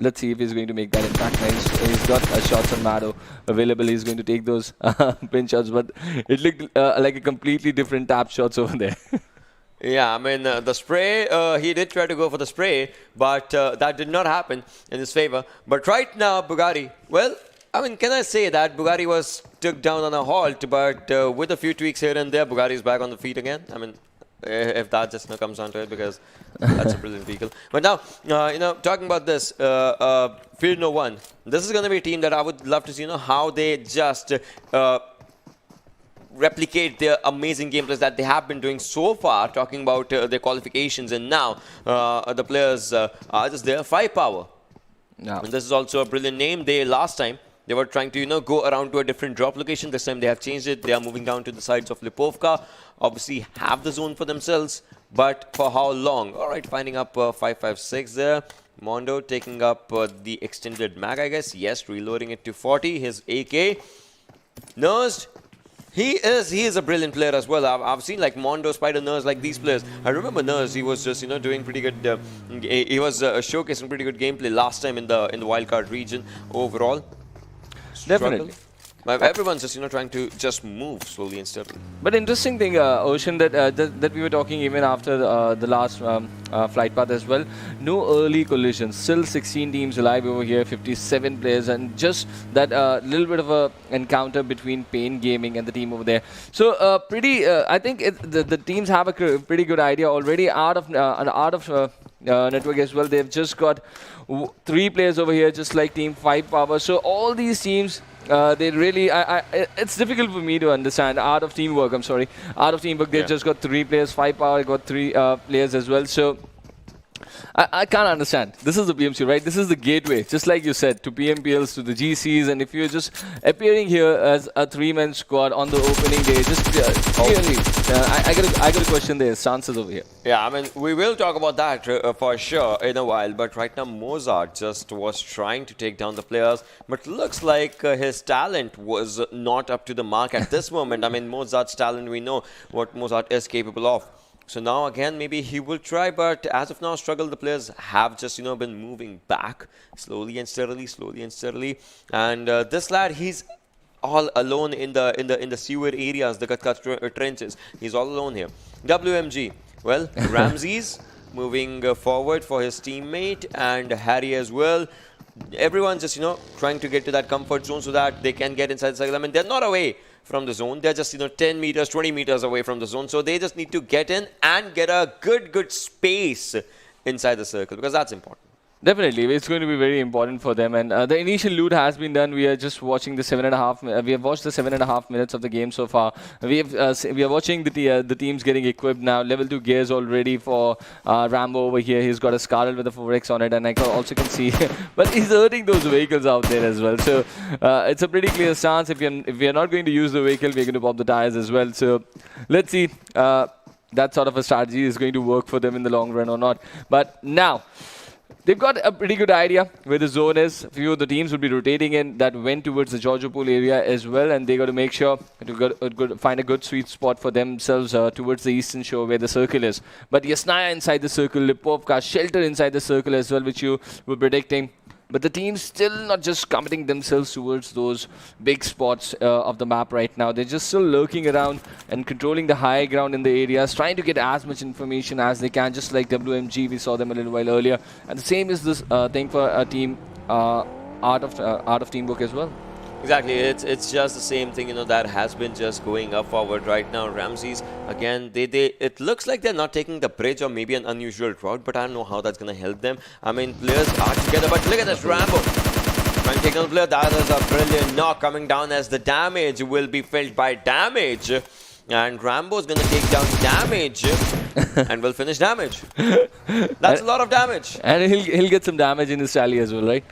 Let's see if he's going to make that impact. Nice. He's got shots on Mado available. He's going to take those pin shots, but it looked like a completely different tap shots over there. Yeah, I mean, the spray, he did try to go for the spray, but that did not happen in his favor. But right now, Bugatti, well, I mean, can I say that Bugatti was took down on a halt, but with a few tweaks here and there, Bugatti is back on the feet again. I mean, if that just comes down to it, because that's a brilliant vehicle. But now, talking about this, Field No 1, this is going to be a team that I would love to see, how they just replicate their amazing gameplays that they have been doing so far, talking about their qualifications, and now the players are just there, firepower. Yeah. And this is also a brilliant name. Last time, they were trying to, go around to a different drop location. This time they have changed it. They are moving down to the sides of Lipovka. Obviously have the zone for themselves, but for how long? All right, finding up 556 there. Mondo taking up the extended mag, I guess. Yes, reloading it to 40. His AK. Nursed. He is a brilliant player as well. I've seen like Mondo, Spider, Nurse, like these players. I remember Nurse. He was just doing pretty good. He was showcasing pretty good gameplay last time in the wildcard region overall. Definitely. Everyone's just trying to just move slowly and steadily. But interesting thing, Ocean, that we were talking even after the last flight path as well. No early collisions. Still 16 teams alive over here, 57 players, and just that little bit of a encounter between Pain Gaming and the team over there. So I think the teams have a pretty good idea already out of network as well. They've just got 3 players over here, just like Team 5 Power. So all these teams. They really, it's difficult for me to understand. Art of teamwork, they've just got 3 players. 5 Power got 3 players as well. So I can't understand. This is the PMC, right? This is the gateway, just like you said, to PMPLs, to the GCs. And if you're just appearing here as a 3-man squad on the opening day, just clearly, I got a question there. Chances over here. Yeah, I mean, we will talk about that for sure in a while. But right now, Mozart just was trying to take down the players. But looks like his talent was not up to the mark at this moment. I mean, Mozart's talent, we know what Mozart is capable of. So now again, maybe he will try, but as of now, struggle. The players have just been moving back slowly and steadily. And this lad, he's all alone in the sewer areas, the cut trenches. He's all alone here. WMG, well, Ramses moving forward for his teammate, and Harry as well. Everyone's just trying to get to that comfort zone so that they can get inside the circle. I mean, they're not away from the zone. They're just 10 meters, 20 meters away from the zone. So they just need to get in and get a good space inside the circle, because that's important. Definitely, it's going to be very important for them. And the initial loot has been done. We are just watching the 7.5. We have watched the 7.5 minutes of the game so far. We are watching the teams getting equipped now. Level 2 gears already for Rambo over here. He's got a Scarlet with a 4x on it, and I also can see, but he's hurting those vehicles out there as well. So it's a pretty clear stance. If we are not going to use the vehicle, we're going to pop the tires as well. So let's see. That sort of a strategy is going to work for them in the long run or not. But now, they've got a pretty good idea where the zone is. A few of the teams will be rotating in that went towards the Georgiopol area as well, and they got to make sure to find a good sweet spot for themselves towards the eastern shore where the circle is. But Yasnaya inside the circle, Lipovka shelter inside the circle as well, which you were predicting. But the team's still not just committing themselves towards those big spots of the map right now. They're just still lurking around and controlling the high ground in the areas, trying to get as much information as they can, just like WMG. We saw them a little while earlier. And the same is this thing for a team, art of teamwork as well. Exactly, it's just the same thing, that has been just going up forward right now. Ramses, again, they it looks like they're not taking the bridge or maybe an unusual route, but I don't know how that's gonna help them. I mean, players are together, but look at this Rambo. Trying to take down the player, that is a brilliant knock coming down as the damage will be felt by damage. And Rambo's gonna take down damage and will finish damage. That's a lot of damage. And he'll get some damage in his tally as well, right?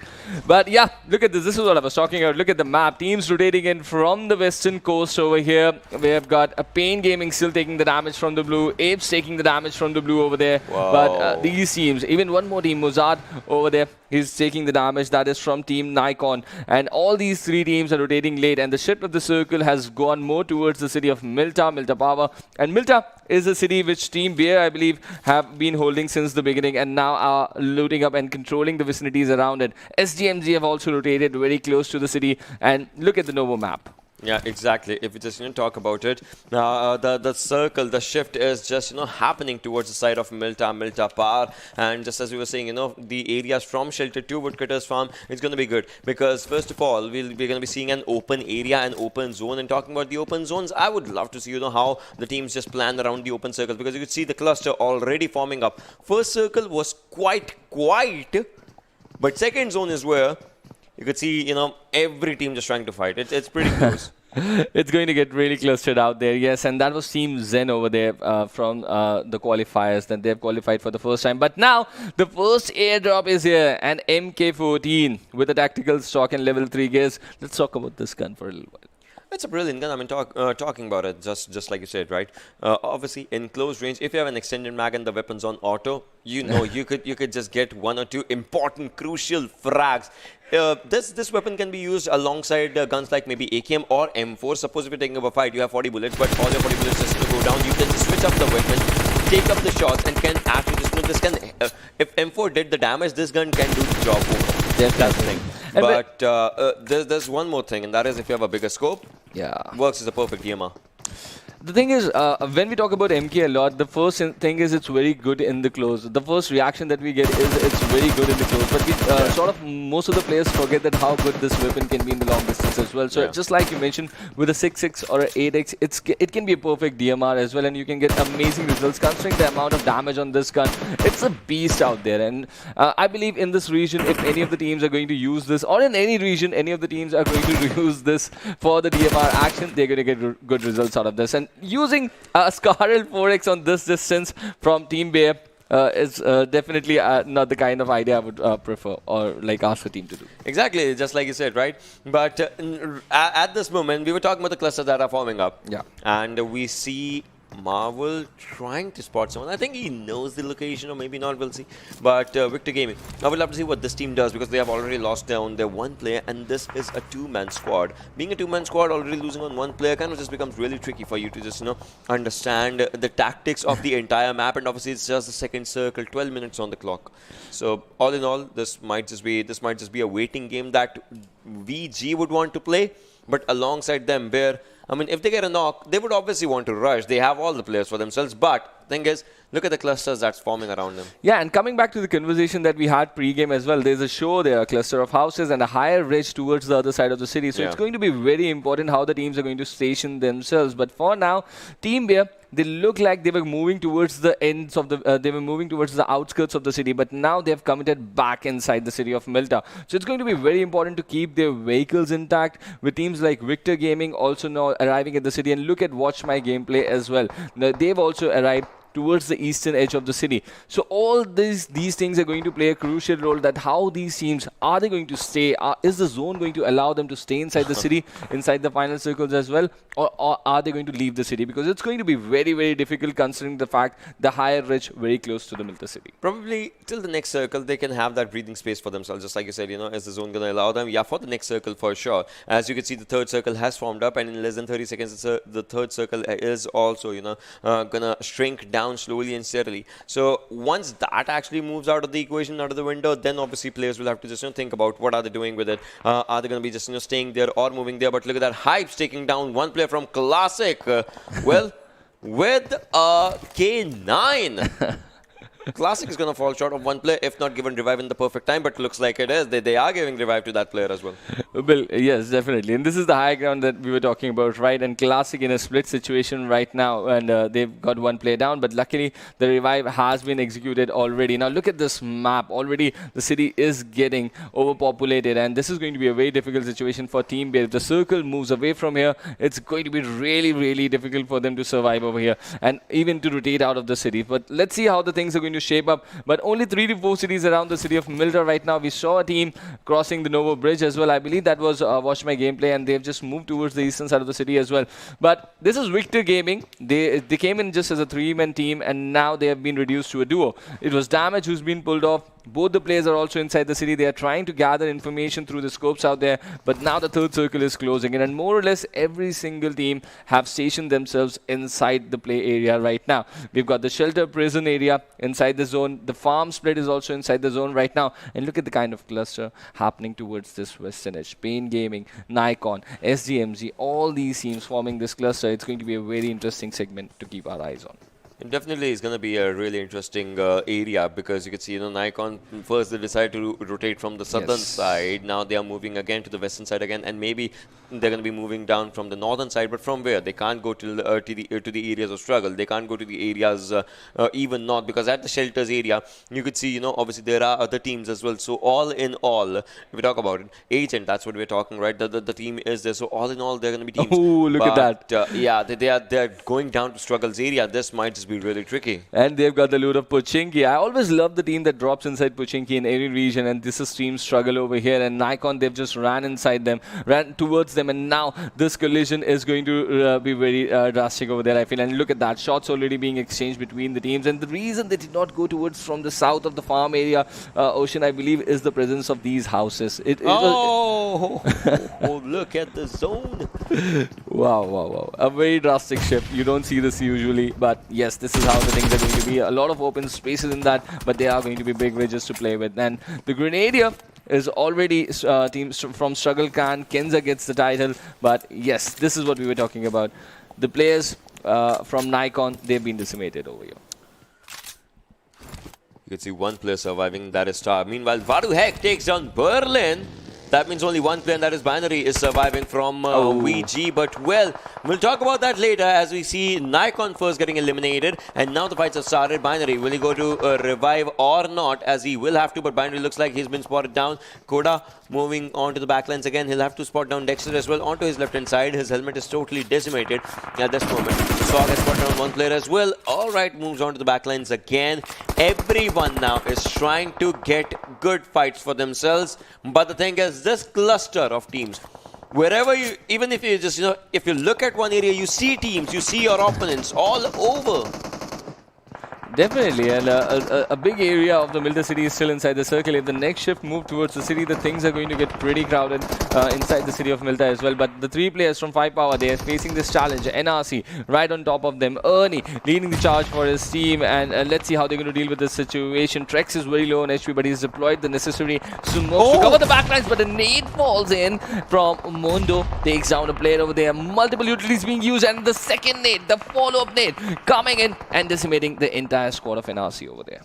But yeah, look at this. This is what I was talking about. Look at the map. Teams rotating in from the western coast over here. We have got a Pain Gaming still taking the damage from the blue. Apes taking the damage from the blue over there. Wow. But these teams, even one more team, Mozart over there, he's taking the damage. That is from Team NAIKON. And all these three teams are rotating late. And the shift of the circle has gone more towards the city of Milta Power. And Milta is a city which Team Bear, I believe, have been holding since the beginning and now are looting up and controlling the vicinities around it. SDMZ have also rotated very close to the city. And look at the Novo map. Yeah, exactly. If we just talk about it, the circle, the shift is just happening towards the side of Milta Par, and just as we were saying, the areas from Shelter to Woodcutter's Farm, it's going to be good because first of all, we're going to be seeing an open area, an open zone. And talking about the open zones, I would love to see how the teams just plan around the open circles, because you could see the cluster already forming up. First circle was quite quiet, but second zone is where you could see, every team just trying to fight. It's pretty close. It's going to get really clustered out there, yes. And that was Team Zen over there from the qualifiers that they've qualified for the first time. But now, the first airdrop is here. An MK14 with a tactical stock and level 3 gears. Let's talk about this gun for a little while. It's a brilliant gun. I mean, talking about it, just like you said, right? Obviously, in close range, if you have an extended mag and the weapon's on auto, you could just get one or two important, crucial frags. This weapon can be used alongside guns like maybe AKM or M4. Suppose if you're taking up a fight, you have 40 bullets, but all your 40 bullets just go down. You can just switch up the weapon, take up the shots, and can actually this can. If M4 did the damage, this gun can do the job over. That's the thing. But there's one more thing, and that is if you have a bigger scope, works as a perfect DMR. The thing is, when we talk about MK a lot, the first thing is it's very good in the close. The first reaction that we get is it's very good in the close. But we most of the players forget that how good this weapon can be in the long distance as well. So just like you mentioned, with a 6.6 or an 8x, it can be a perfect DMR as well. And you can get amazing results considering the amount of damage on this gun. It's a beast out there. And I believe in this region, if any of the teams are going to use this, or in any region, any of the teams are going to use this for the DMR action, they're going to get good results out of this. And using a Scarl 4x on this distance from Team Bear is definitely not the kind of idea I would prefer or ask the team to do. Exactly, just like you said, right? But at this moment, we were talking about the clusters that are forming up. Yeah. And we see Marvel trying to spot someone. I think he knows the location, or maybe not, we'll see. But Victor Gaming, I would love to see what this team does, because they have already lost down their one player, and this is a two-man squad. Being a two-man squad, already losing on one player kind of just becomes really tricky for you to just, understand the tactics of the entire map. And obviously, it's just the second circle, 12 minutes on the clock. So all in all, this might just be a waiting game that VG would want to play, but alongside them, where if they get a knock, they would obviously want to rush. They have all the players for themselves. But thing is, look at the clusters that's forming around them. Yeah, and coming back to the conversation that we had pre-game as well, there's a show there, a cluster of houses and a higher ridge towards the other side of the city. So it's going to be very important how the teams are going to station themselves. But for now, Team Bear, they look like they were moving towards the ends of the, they were moving towards the outskirts of the city, but now they've committed back inside the city of Milta. So it's going to be very important to keep their vehicles intact, with teams like Victor Gaming also now arriving at the city. And look at Watch My Gameplay as well. Now, they've also arrived towards the eastern edge of the city. So all these things are going to play a crucial role, that how these teams, are they going to stay? Is the zone going to allow them to stay inside the city, inside the final circles as well? Or are they going to leave the city? Because it's going to be very, very difficult considering the fact the higher ridge very close to the Milta city. Probably till the next circle, they can have that breathing space for themselves. Just like you said, is the zone going to allow them? Yeah, for the next circle for sure. As you can see, the third circle has formed up, and in less than 30 seconds, the third circle is also, going to shrink down slowly and steadily. So once that actually moves out of the equation, out of the window, then obviously players will have to just think about what are they doing with it. Are they going to be just staying there or moving there? But look at that, Hype's taking down one player from Classic. Well, with a K9. Classic is going to fall short of one player, if not given revive in the perfect time, but looks like it is. They are giving revive to that player as well. Well, yes, definitely. And this is the high ground that we were talking about, right? And Classic in a split situation right now, and they've got one player down, but luckily the revive has been executed already. Now look at this map. Already the city is getting overpopulated, and this is going to be a very difficult situation for Team Bear. If the circle moves away from here, it's going to be really, really difficult for them to survive over here and even to rotate out of the city. But let's see how the things are going to shape up. But only 3 to 4 cities around the city of Milta right now. We saw a team crossing the Novo Bridge as well. I believe that was Watch My Gameplay, and they've just moved towards the eastern side of the city as well. But this is Victor Gaming. They came in just as a 3-man team, and now they have been reduced to a duo. It was Damage who's been pulled off. Both the players are also inside the city. They are trying to gather information through the scopes out there, but now the third circle is closing in, and more or less every single team have stationed themselves inside the play area right now. We've got the shelter prison area inside the zone. The farm split is also inside the zone right now, and look at the kind of cluster happening towards this western edge. Pain Gaming, NAIKON, SDMZ, all these teams forming this cluster. It's going to be a very interesting segment to keep our eyes on. It definitely is going to be a really interesting area, because you can see, Nikon first they decided to rotate from the southern side. Now they are moving again to the western side again, and maybe they're going to be moving down from the northern side. But from where? They can't go to the areas of struggle. They can't go to the areas even north, because at the shelters area, you could see, obviously there are other teams as well. So all in all, if we talk about it, Agent, that's what we're talking, right? The team is there. So all in all, they're going to be teams. Oh, look at that. Yeah, they're going down to struggles area. This might just be really tricky. And they've got the loot of Pochinki. I always love the team that drops inside Pochinki in any region, and this is team struggle over here. And Nikon, they've just ran inside them, ran towards them, and now this collision is going to be very drastic over there, I feel. And look at that, shots already being exchanged between the teams. And the reason they did not go towards from the south of the farm area, Ocean, I believe, is the presence of these houses. Oh, look at the zone. Wow. A very drastic shift. You don't see this usually, but yes, this is how the things are going to be. A lot of open spaces in that, but they are going to be big ridges to play with. And the Grenadier is already teams from Struggle Clan. Kenza gets the title, but yes, this is what we were talking about. The players from Nikon, they've been decimated over here. You can see one player surviving, that is Star. Meanwhile, Vadu Heck takes down Berlin. That means only one player, and that is Binary, is surviving from VG. But, well, we'll talk about that later as we see Nikon first getting eliminated. And now the fights have started. Binary, will he go to revive or not? As he will have to, but Binary looks like he's been spotted down. Koda moving on to the backlines again. He'll have to spot down Dexter as well onto his left-hand side. His helmet is totally decimated at this moment. Sog has spotted down one player as well. All right, moves on to the backlines again. Everyone now is trying to get good fights for themselves. But the thing is, this cluster of teams, wherever you, even if you just, if you look at one area, you see teams, you see your opponents all over. Definitely, and a big area of the Milta city is still inside the circle. If the next shift move towards the city, the things are going to get pretty crowded inside the city of Milta as well. But the 3 players from 5 Power, they are facing this challenge. NRC right on top of them. Ernie leading the charge for his team, and let's see how they're going to deal with this situation. Trex is very low on HP, but he's deployed the necessary smokes to cover the backlines, but a nade falls in from Mondo. Takes down a player over there. Multiple utilities being used, and the second nade, the follow-up nade, coming in and decimating the entire squad of NRC over there.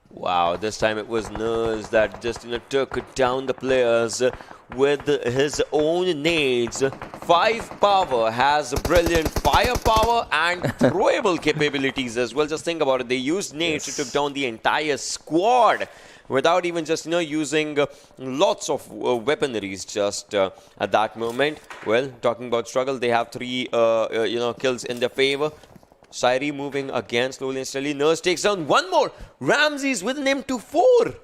Wow, this time it was Nurs that just took down the players with his own nades. 5 Power has brilliant firepower and throwable capabilities as well. Just think about it. They used nades to took down the entire squad without even just using lots of weaponaries just at that moment. Well, talking about struggle, they have 3 kills in their favor. Sairi moving again slowly and steadily. Nurse takes down one more. Ramses with an M24.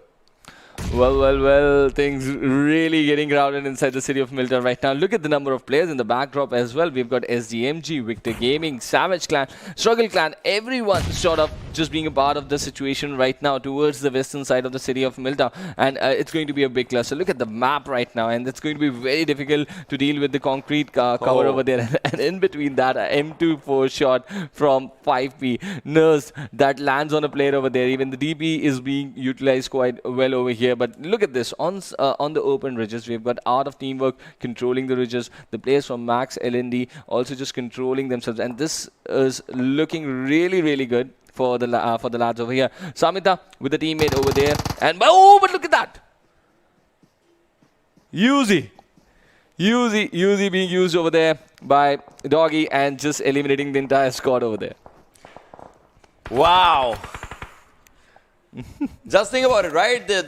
Well, things really getting crowded inside the city of Milta right now. Look at the number of players in the backdrop as well. We've got SDMG, Victor Gaming, Savage Clan, Struggle Clan, everyone sort of just being a part of the situation right now towards the western side of the city of Milta. And it's going to be a big cluster. Look at the map right now, and it's going to be very difficult to deal with the concrete cover over there. And in between that, M24 shot from 5P. Nurse that lands on a player over there. Even the DP is being utilized quite well over here. But look at this, on the open ridges, we've got Art of Teamwork controlling the ridges, the players from Max LND also just controlling themselves, and this is looking really good for the lads over here. Samita with the teammate over there, and oh, but look at that! Yuzi being used over there by Doggy and just eliminating the entire squad over there. Wow. Just think about it, right? They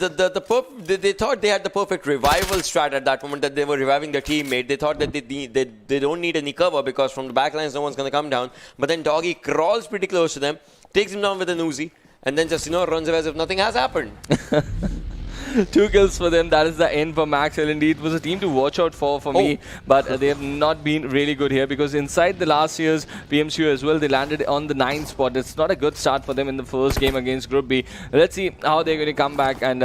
thought they had the perfect revival strat at that moment, that they were reviving their teammate. They thought that they don't need any cover because from the backlines no one's going to come down. But then Doggy crawls pretty close to them, takes him down with an Uzi, and then just, runs away as if nothing has happened. 2 kills for them. That is the end for Max LND. It was a team to watch out for me, but they have not been really good here because inside the last year's PMCO as well, they landed on the 9th spot. It's not a good start for them in the first game against Group B. Let's see how they're going to come back. And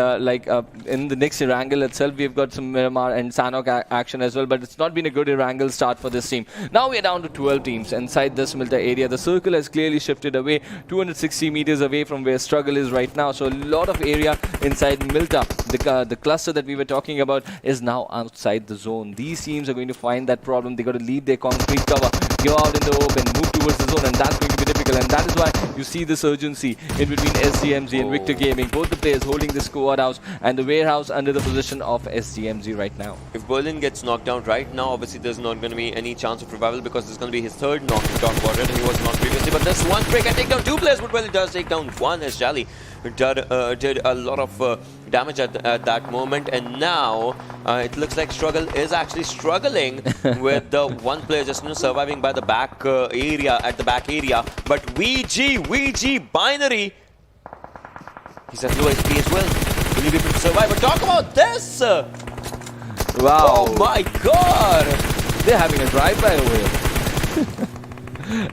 in the next Erangel itself, we've got some Miramar and Sanhok action as well, but it's not been a good Erangel start for this team. Now we're down to 12 teams inside this Milta area. The circle has clearly shifted away, 260 meters away from where struggle is right now. So a lot of area inside Milta. The cluster that we were talking about is now outside the zone. These teams are going to find that problem. They got to leave their concrete cover, go out in the open, move towards the zone, and that's going to be difficult. And that is why you see this urgency in between SDMZ and Victor Gaming. Both the players holding the squad house and the warehouse under the position of SDMZ right now. If Berlin gets knocked down right now, obviously there's not going to be any chance of revival because there's going to be his third knockdown quarter. He was not previously, but this one break can take down 2 players, but well, it does take down 1 as Jali did a lot of damage at that moment, and now it looks like Struggle is actually struggling with the 1 player just surviving by the back area, but VG Binary, he's at low HP as well. Will he be able to survive? But talk about this! Wow. Oh my god! They're having a drive-by over here.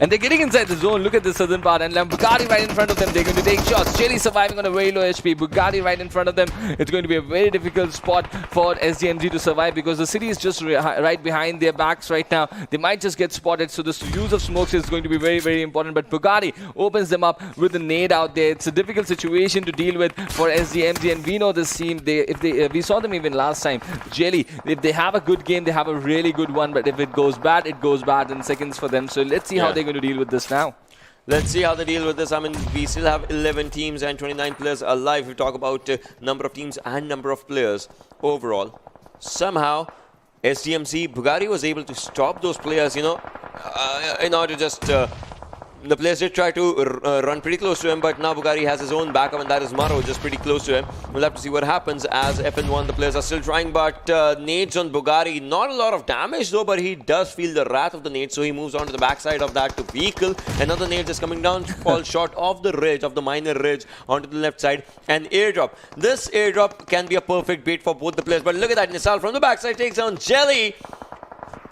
And they're getting inside the zone. Look at the southern part. And Bugatti right in front of them. They're going to take shots. Jelly surviving on a very low HP. Bugatti right in front of them. It's going to be a very difficult spot for SDMZ to survive because the city is just right behind their backs right now. They might just get spotted. So the use of smokes is going to be very, very important. But Bugatti opens them up with a nade out there. It's a difficult situation to deal with for SDMZ. And we know this team. We saw them even last time. Jelly, if they have a good game, they have a really good one. But if it goes bad in seconds for them. So let's see how they're going to deal with this now. Let's see how they deal with this. I mean, we still have 11 teams and 29 players alive. We talk about number of teams and number of players overall. Somehow, SDMZ, Bugatti was able to stop those players, in order to just... the players did try to run pretty close to him, but now Bugatti has his own backup, and that is Maro, just pretty close to him. We'll have to see what happens as FN1. The players are still trying, but nades on Bugatti. Not a lot of damage though, but he does feel the wrath of the nade, so he moves on to the backside of that to vehicle. Another nade just coming down, falls short of the ridge, of the minor ridge, onto the left side. And airdrop. This airdrop can be a perfect bait for both the players, but look at that. Nisal from the backside takes down Jelly,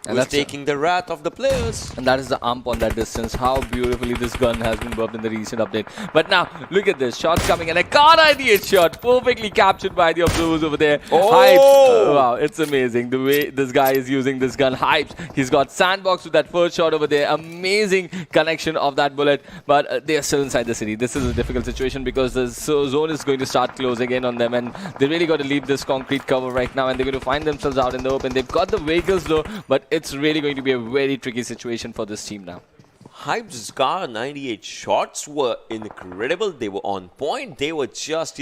who's taking the wrath of the players. And that is the ump on that distance. How beautifully this gun has been buffed in the recent update. But now, look at this. Shots coming, and a card ID shot. Perfectly captured by the observers over there. Oh! Hypes. Wow, it's amazing the way this guy is using this gun. Hypes. He's got sandbox with that first shot over there. Amazing connection of that bullet. But they are still inside the city. This is a difficult situation because the zone is going to start closing in on them. And they really got to leave this concrete cover right now. And they're going to find themselves out in the open. They've got the vehicles though, but it's really going to be a very tricky situation for this team now. Hype's Scar 98 shots were incredible. They were on point. They were just,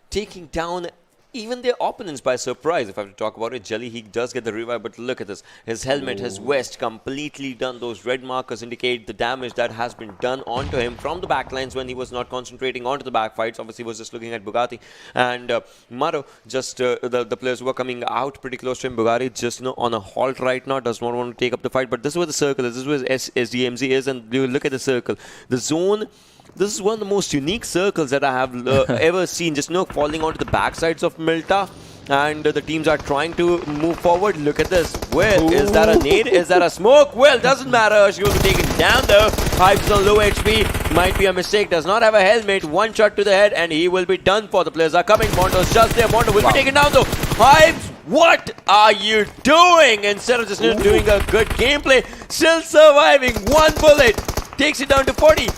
taking down even their opponents by surprise. If I have to talk about it, Jelly, he does get the revive, but look at this. His helmet, his vest, completely done. Those red markers indicate the damage that has been done onto him from the backlines when he was not concentrating onto the backfights. Obviously, he was just looking at Bugatti. And Maro, just the players who are coming out pretty close to him. Bugatti just, on a halt right now, does not want to take up the fight. But this is where the circle is. This is where SDMZ is. And you look at the circle. The zone... This is one of the most unique circles that I have ever seen. Just falling onto the backsides of Milta, and the teams are trying to move forward. Look at this. Well, is that a nade? Is that a smoke? Well, doesn't matter. She will be taken down though. Hype's on low HP. Might be a mistake. Does not have a helmet. One shot to the head, and he will be done for. The players are coming. Mondo's just there. Mondo will be taken down though. Hypes, what are you doing? Instead of just doing a good gameplay, still surviving. One bullet takes it down to 40.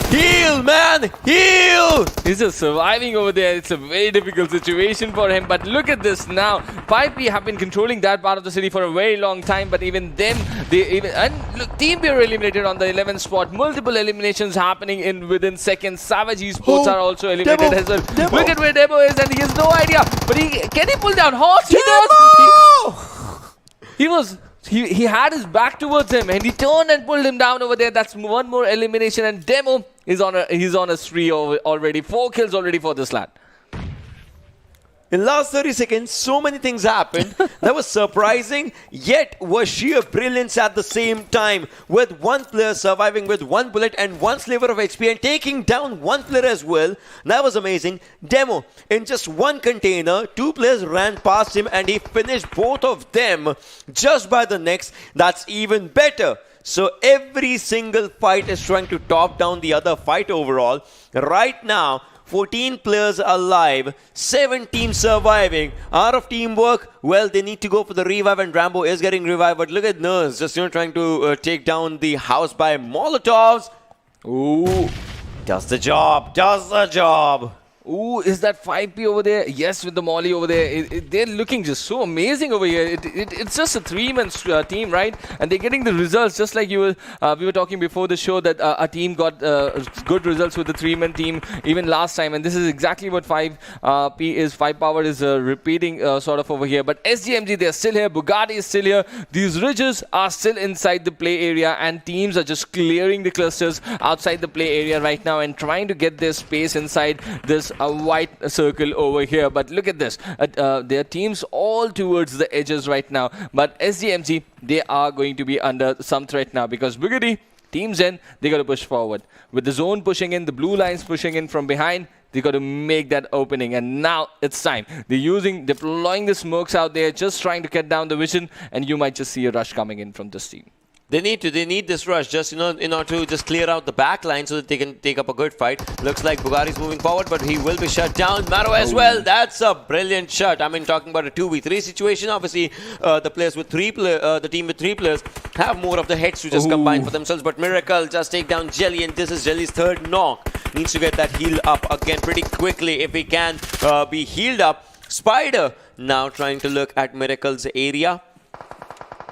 Heal, man! Heal! He's just surviving over there. It's a very difficult situation for him. But look at this now. 5P have been controlling that part of the city for a very long time. But even them, and look, Team B are eliminated on the 11th spot. Multiple eliminations happening in within seconds. Savage eSports are also eliminated as well. Look at where Demo is, and he has no idea. But can he pull down Horse? He does. He had his back towards him, and he turned and pulled him down over there. That's one more elimination, and Demo is he's on a spree already. 4 kills already for this lad. In the last 30 seconds, so many things happened. That was surprising, yet was sheer brilliance at the same time. With one player surviving with 1 bullet and 1 sliver of HP and taking down 1 player as well. That was amazing. Demo, in just 1 container, 2 players ran past him and he finished both of them just by the next. That's even better. So every single fight is trying to top down the other fight overall. Right now, 14 players alive, 7 teams surviving. Out of teamwork, well, they need to go for the revive, and Rambo is getting revived. But look at Nurse, just trying to take down the house by Molotovs. Ooh, does the job, does the job. Ooh, is that 5P over there? Yes, with the Molly over there. They're looking just so amazing over here. It's just a 3-man team, right? And they're getting the results, just like we were talking before the show that a team got good results with the 3-man team even last time. And this is exactly what 5P is. 5 Power is repeating sort of over here. But SDMZ, they're still here. Bugatti is still here. These ridges are still inside the play area, and teams are just clearing the clusters outside the play area right now and trying to get their space inside this a white circle over here. But look at this. There are teams all towards the edges right now. But SDMZ, they are going to be under some threat now because Bugatti, Team Zen, they got to push forward. With the zone pushing in, the blue lines pushing in from behind, they got to make that opening. And now it's time. They're deploying the smokes out there, just trying to cut down the vision. And you might just see a rush coming in from this team. They need this rush just, in order to just clear out the back line so that they can take up a good fight. Looks like Bugatti's moving forward, but he will be shut down. Maro as well. That's a brilliant shot. I mean, talking about a 2v3 situation, obviously, the team with 3 players have more of the heads to just combine for themselves. But Miracle just take down Jelly, and this is Jelly's 3rd knock. Needs to get that heal up again pretty quickly if he can be healed up. Spider now trying to look at Miracle's area.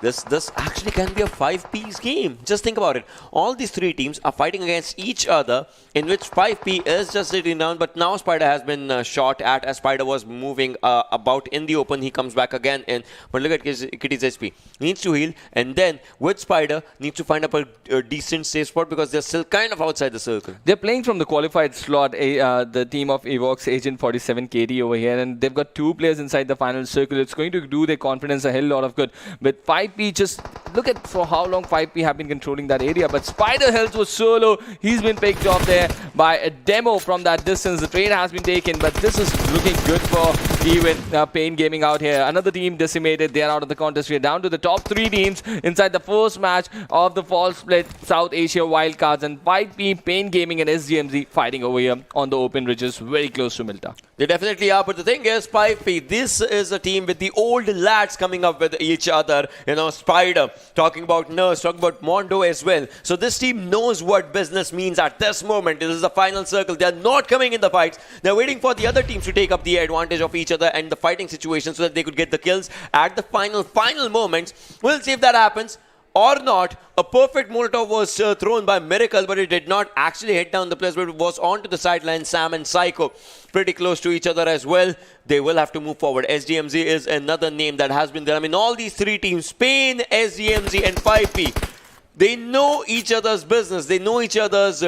This actually can be a 5P's game. Just think about it. All these 3 teams are fighting against each other, in which 5P is just sitting down, but now Spider has been shot at as Spider was moving about in the open. He comes back again in. But look at Kitty's HP. Needs to heal, and then with Spider, needs to find up a decent safe spot because they're still kind of outside the circle. They're playing from the qualified slot, the team of EvoX, Agent 47 KD over here, and they've got 2 players inside the final circle. It's going to do their confidence a hell lot of good. But 5P, just look at for how long 5P have been controlling that area. But Spider health was so low. He's been picked off there by a Demo from that distance. The trade has been taken, but this is looking good for even Pain Gaming out here. Another team decimated. They are out of the contest. We are down to the top 3 teams inside the first match of the fall split South Asia Wildcards, and 5P, Pain Gaming and SDMZ fighting over here on the open ridges very close to Milta. They definitely are, but the thing is, 5P, this is a team with the old lads coming up with each other. You know, Spider, talking about Nurse, talking about Mondo as well. So this team knows what business means at this moment. This is the final circle. They are not coming in the fights. They're waiting for the other teams to take up the advantage of each other and the fighting situation so that they could get the kills at the final moments. We'll see if that happens or not. A perfect Molotov was thrown by Miracle, but it did not actually hit down the players, but it was onto the sideline. Sam and Psycho pretty close to each other as well. They will have to move forward. SDMZ is another name that has been there. I mean, all these 3 teams, Spain, SDMZ and 5P, they know each other's business. They know each other's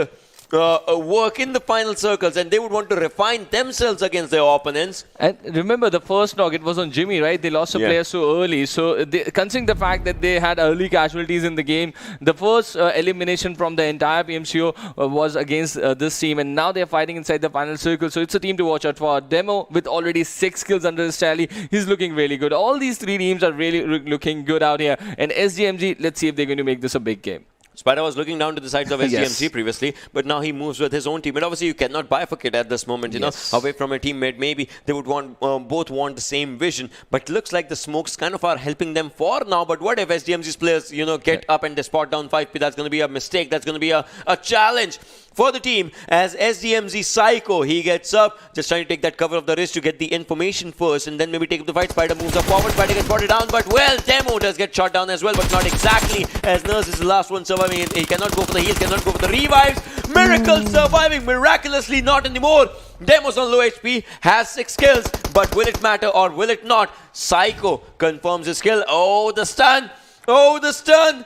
work in the final circles, and they would want to refine themselves against their opponents. And remember the first knock, it was on Jimmy, right? They lost a player so early. So considering the fact that they had early casualties in the game, the first elimination from the entire PMCO was against this team, and now they're fighting inside the final circle. So it's a team to watch out for. Demo with already 6 kills under his tally. He's looking really good. All these 3 teams are really looking good out here. And SDMG, let's see if they're going to make this a big game. Spider was looking down to the sides of SDMC previously, but now he moves with his own team. And obviously, you cannot bifurcate at this moment, you know, away from a teammate. Maybe they would want both want the same vision, but looks like the smokes kind of are helping them for now. But what if SDMC's players, you know, get up and they spot down 5P? That's going to be a mistake. That's going to be a challenge for the team as SDMZ Psycho. He gets up, just trying to take that cover of the wrist to get the information first and then maybe take up the fight. Spider moves up forward, Spider gets brought down, but well, Demo does get shot down as well, but not exactly, as Nurse is the last one surviving. He cannot go for the heals, cannot go for the revives. Miracle surviving, miraculously not anymore. Demo's on low HP, has 6 kills, but will it matter or will it not? Psycho confirms his kill. Oh, the stun! Oh, the stun!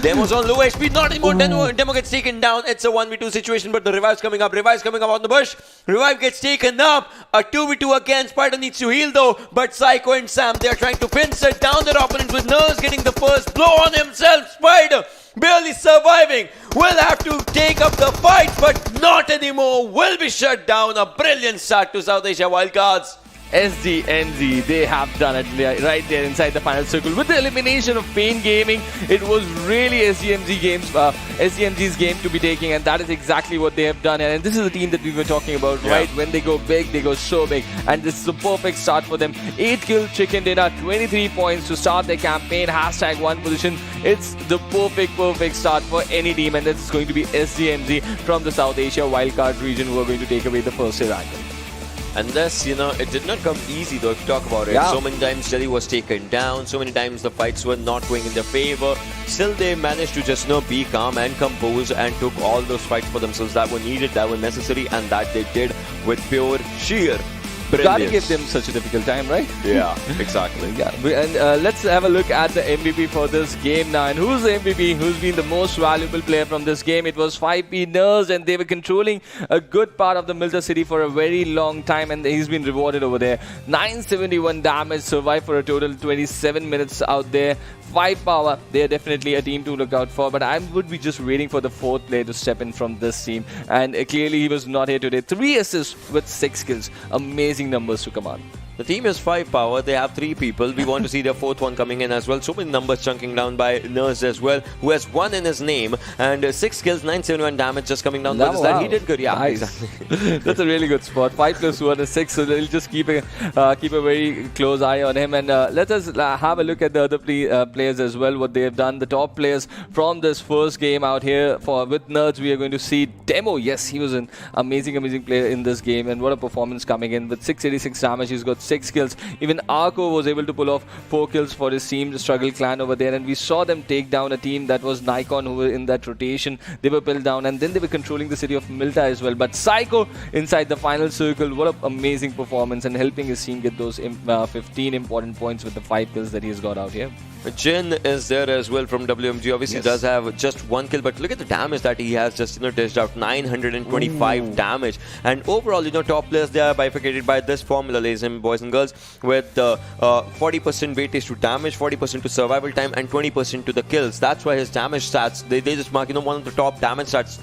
Demo's on low HP, not anymore. Demo gets taken down. It's a 1v2 situation, but the revive's coming up. Revive's coming up on the bush. Revive gets taken up. A 2v2 again. Spider needs to heal though, but Psycho and Sam, they are trying to pinch it down their opponent with Nurse getting the first blow on himself. Spider barely surviving. Will have to take up the fight, but not anymore. Will be shut down. A brilliant start to South Asia Wildcards. SDMZ, they have done it right there inside the final circle with the elimination of Pain Gaming. It was really SDMZ's game to be taking, and that is exactly what they have done. And this is the team that we were talking about, right? When they go big, they go so big, and this is a perfect start for them. 8 kill chicken dinner, 23 points to start their campaign. # 1 position. It's the perfect start for any team, and that's going to be SDMZ from the South Asia Wildcard region who are going to take away the first Erangel. And this, it did not come easy though, if you talk about it. Yeah. So many times Delhi was taken down, so many times the fights were not going in their favor. Still they managed to just, be calm and composed and took all those fights for themselves that were needed, that were necessary, and that they did with pure sheer brilliance. Gotta give them such a difficult time, right? Yeah, exactly. Yeah, and let's have a look at the MVP for this game now. And who's the MVP? Who's been the most valuable player from this game? It was 5P Nurse, and they were controlling a good part of the Milta City for a very long time, and he's been rewarded over there. 971 damage, survived for a total 27 minutes out there. 5 power, they're definitely a team to look out for, but I would be just waiting for the 4th player to step in from this team, and clearly he was not here today. 3 assists with 6 kills. Amazing numbers to command. The team is 5 power. They have 3 people. We want to see their 4th one coming in as well. So many numbers chunking down by Nurse as well, who has 1 in his name and 6 kills, 971 damage just coming down. Wow. He did good. Yeah, nice. exactly. That's a really good spot. 5 + 1 is 6, so they'll just keep a very close eye on him. And let us have a look at the other players as well, what they have done. The top players from this first game out here with Nerds, we are going to see Demo. Yes, he was an amazing player in this game, and what a performance coming in with 686 damage. He's got 6 kills. Even Arco was able to pull off 4 kills for his team, the Struggle Clan over there, and we saw them take down a team that was NAIKON, who were in that rotation. They were pulled down, and then they were controlling the city of Milta as well. But Psycho inside the final circle, what an amazing performance, and helping his team get those 15 important points with the 5 kills that he's got out here. Jin is there as well from WMG. Obviously, does have just 1 kill, but look at the damage that he has just dished out. 925 damage. And overall, top players, they are bifurcated by this formula, ladies and boys and girls, with 40% weightage to damage, 40% to survival time, and 20% to the kills. That's why his damage stats, they just mark one of the top damage stats,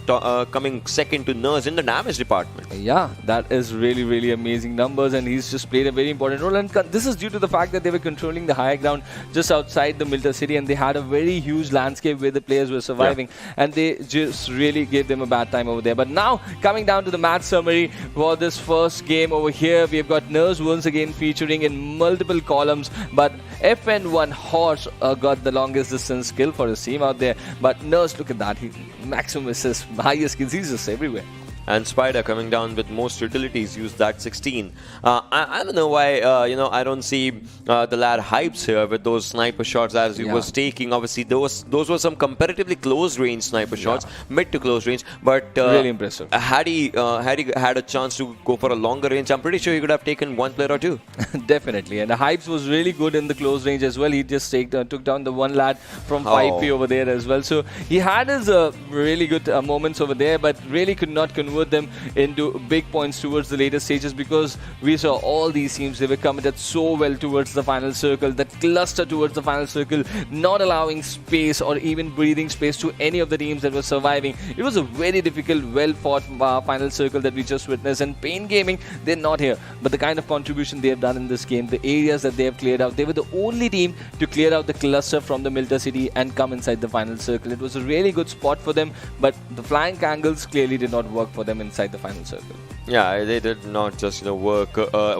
coming second to Nurse in the damage department. Yeah, that is really amazing numbers, and he's just played a very important role. And this is due to the fact that they were controlling the high ground just outside the Milta City, and they had a very huge landscape where the players were surviving, and they just really gave them a bad time over there. But now, coming down to the match summary for this first game over here, we've got Nurse once again featuring in multiple columns, but FN1 Horse got the longest distance kill for his team out there. But Nurse, look at that, he maximum assists, highest kills, he's just everywhere. And Spider coming down with most utilities, used that 16. I don't know why, I don't see the lad Hypes here with those sniper shots as he was taking. Obviously, those were some comparatively close range sniper shots, mid to close range. But really impressive. Had he had a chance to go for a longer range, I'm pretty sure he could have taken 1 player or 2. Definitely. And the Hypes was really good in the close range as well. He just took down the one lad from 5P over there as well. So he had his really good moments over there, but really could not convert them into big points towards the later stages, because we saw all these teams, they were committed so well towards the final circle, that cluster towards the final circle, not allowing space or even breathing space to any of the teams that were surviving. It was a very difficult, well-fought final circle that we just witnessed. And Pain Gaming, they're not here, but the kind of contribution they have done in this game, the areas that they have cleared out, they were the only team to clear out the cluster from the Milta City and come inside the final circle. It was a really good spot for them, but the flank angles clearly did not work for them inside the final circle. Yeah, they did not just work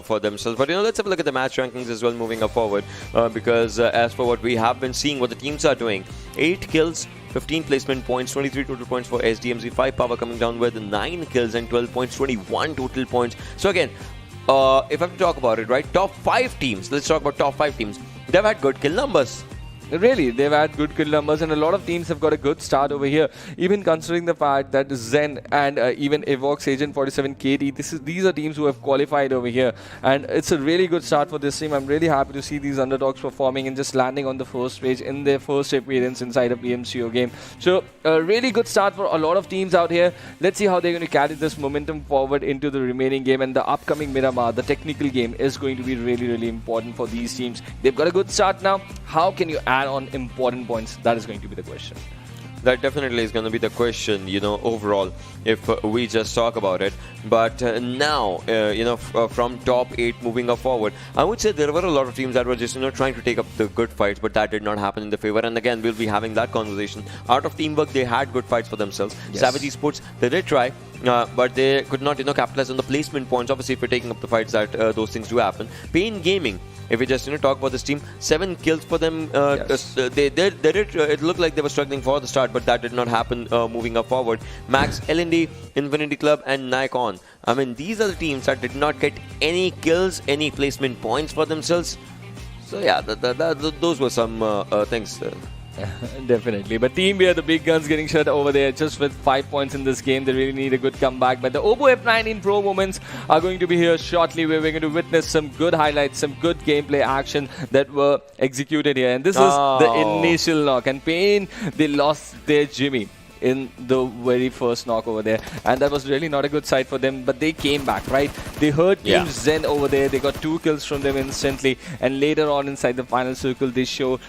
for themselves. But let's have a look at the match rankings as well moving up forward, because as for what we have been seeing, what the teams are doing, 8 kills, 15 placement points, 23 total points for SDMZ, 5 power coming down with 9 kills and 12 points, 21 total points. So again, if I have to talk about it, right, top 5 teams, let's talk about top 5 teams. They've had good kill numbers. Really, they've had good kill numbers, and a lot of teams have got a good start over here. Even considering the fact that Zen and even EvoX, Agent 47, KD, these are teams who have qualified over here, and it's a really good start for this team. I'm really happy to see these underdogs performing and just landing on the first page in their first appearance inside a PMCO game. So a really good start for a lot of teams out here. Let's see how they're going to carry this momentum forward into the remaining game, and the upcoming Miramar, the technical game, is going to be really, really important for these teams. They've got a good start now. How can you add on important points? That is going to be the question. That definitely is going to be the question, overall, if we just talk about it. But now, from top 8 moving up forward, I would say there were a lot of teams that were just, trying to take up the good fights, but that did not happen in their favor. And again, we'll be having that conversation. Out of teamwork, they had good fights for themselves. Yes. Savage eSports, they did try, but they could not, capitalize on the placement points. Obviously, if you're taking up the fights, that those things do happen. Pain Gaming, if we just talk about this team, 7 kills for them. Yes. They did. It looked like they were struggling for the start, but that did not happen moving up forward. Max, L&D, Infinity Club, and NAIKON. I mean, these are the teams that did not get any kills, any placement points for themselves. So yeah, those were some things. Definitely. But Team Beer, the big guns getting shut over there just with 5 points in this game. They really need a good comeback. But the Oppo F19 Pro moments are going to be here shortly, where we're going to witness some good highlights, some good gameplay action that were executed here. And this is the initial knock. And Pain, they lost their Jimmy in the very first knock over there, and that was really not a good sight for them, but they came back, right? They hurt Team Zen over there. They got 2 kills from them instantly, and later on inside the final circle, they showed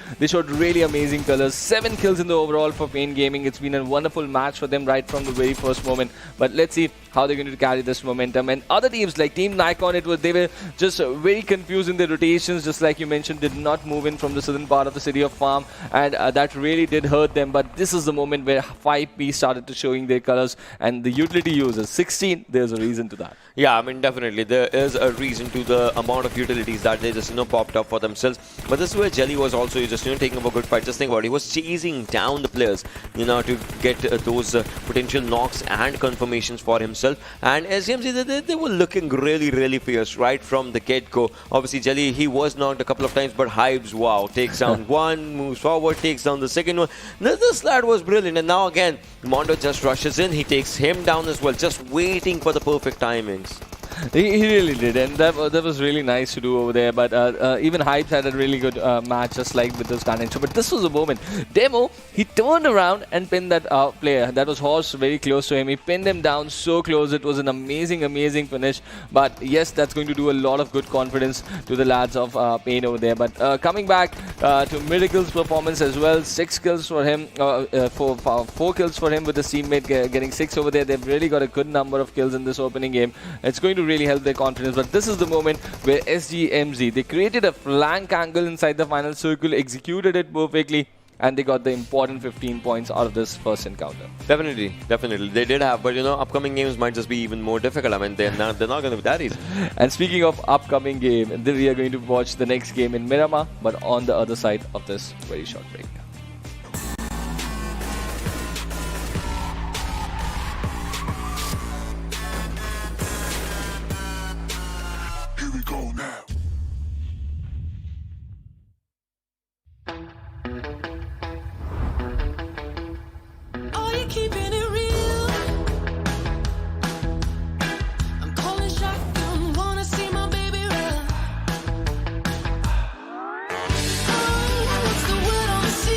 really amazing colors. 7 kills in the overall for Pain Gaming. It's been a wonderful match for them right from the very first moment, but let's see how they're going to carry this momentum. And other teams like Team NAIKON, they were just very confused in their rotations, just like you mentioned, did not move in from the southern part of the city of Farm, and that really did hurt them. But this is the moment where 5P started to showing their colors, and the utility users, 16, there's a reason to that. Yeah, I mean, definitely there is a reason to the amount of utilities that they just popped up for themselves. But this is where Jelly was also just taking up a good fight. Just think about it, he was chasing down the players to get those potential knocks and confirmations for himself. And SDMZ, they were looking really, really fierce right from the get-go. Obviously, Jelly, he was knocked a couple of times, but Hypes, wow, takes down one, moves forward, takes down the second one. This lad was brilliant. And now again, Mondo just rushes in. He takes him down as well, just waiting for the perfect timings. He really did, and that was really nice to do over there. But even Hypes had a really good match, just like with this Ganesh. But this was a moment. Demo, he turned around and pinned that player. That was Horse very close to him. He pinned him down so close. It was an amazing, amazing finish. But yes, that's going to do a lot of good confidence to the lads of Pain over there. But coming back to Miracle's performance as well, 6 kills for him, 4 kills for him with his teammate getting 6 over there. They've really got a good number of kills in this opening game. It's going to really help their confidence. But this is the moment where SDMZ, they created a flank angle inside the final circle, executed it perfectly, and they got the important 15 points out of this first encounter. Definitely they did have, but upcoming games might just be even more difficult. I mean, they're not going to be that easy. And speaking of upcoming game, we are going to watch the next game in Miramar, but on the other side of this very short break. Here we go now. Oh, you're keeping it real. I'm calling shotgun, wanna see my baby run. Oh, what's the word on the sea?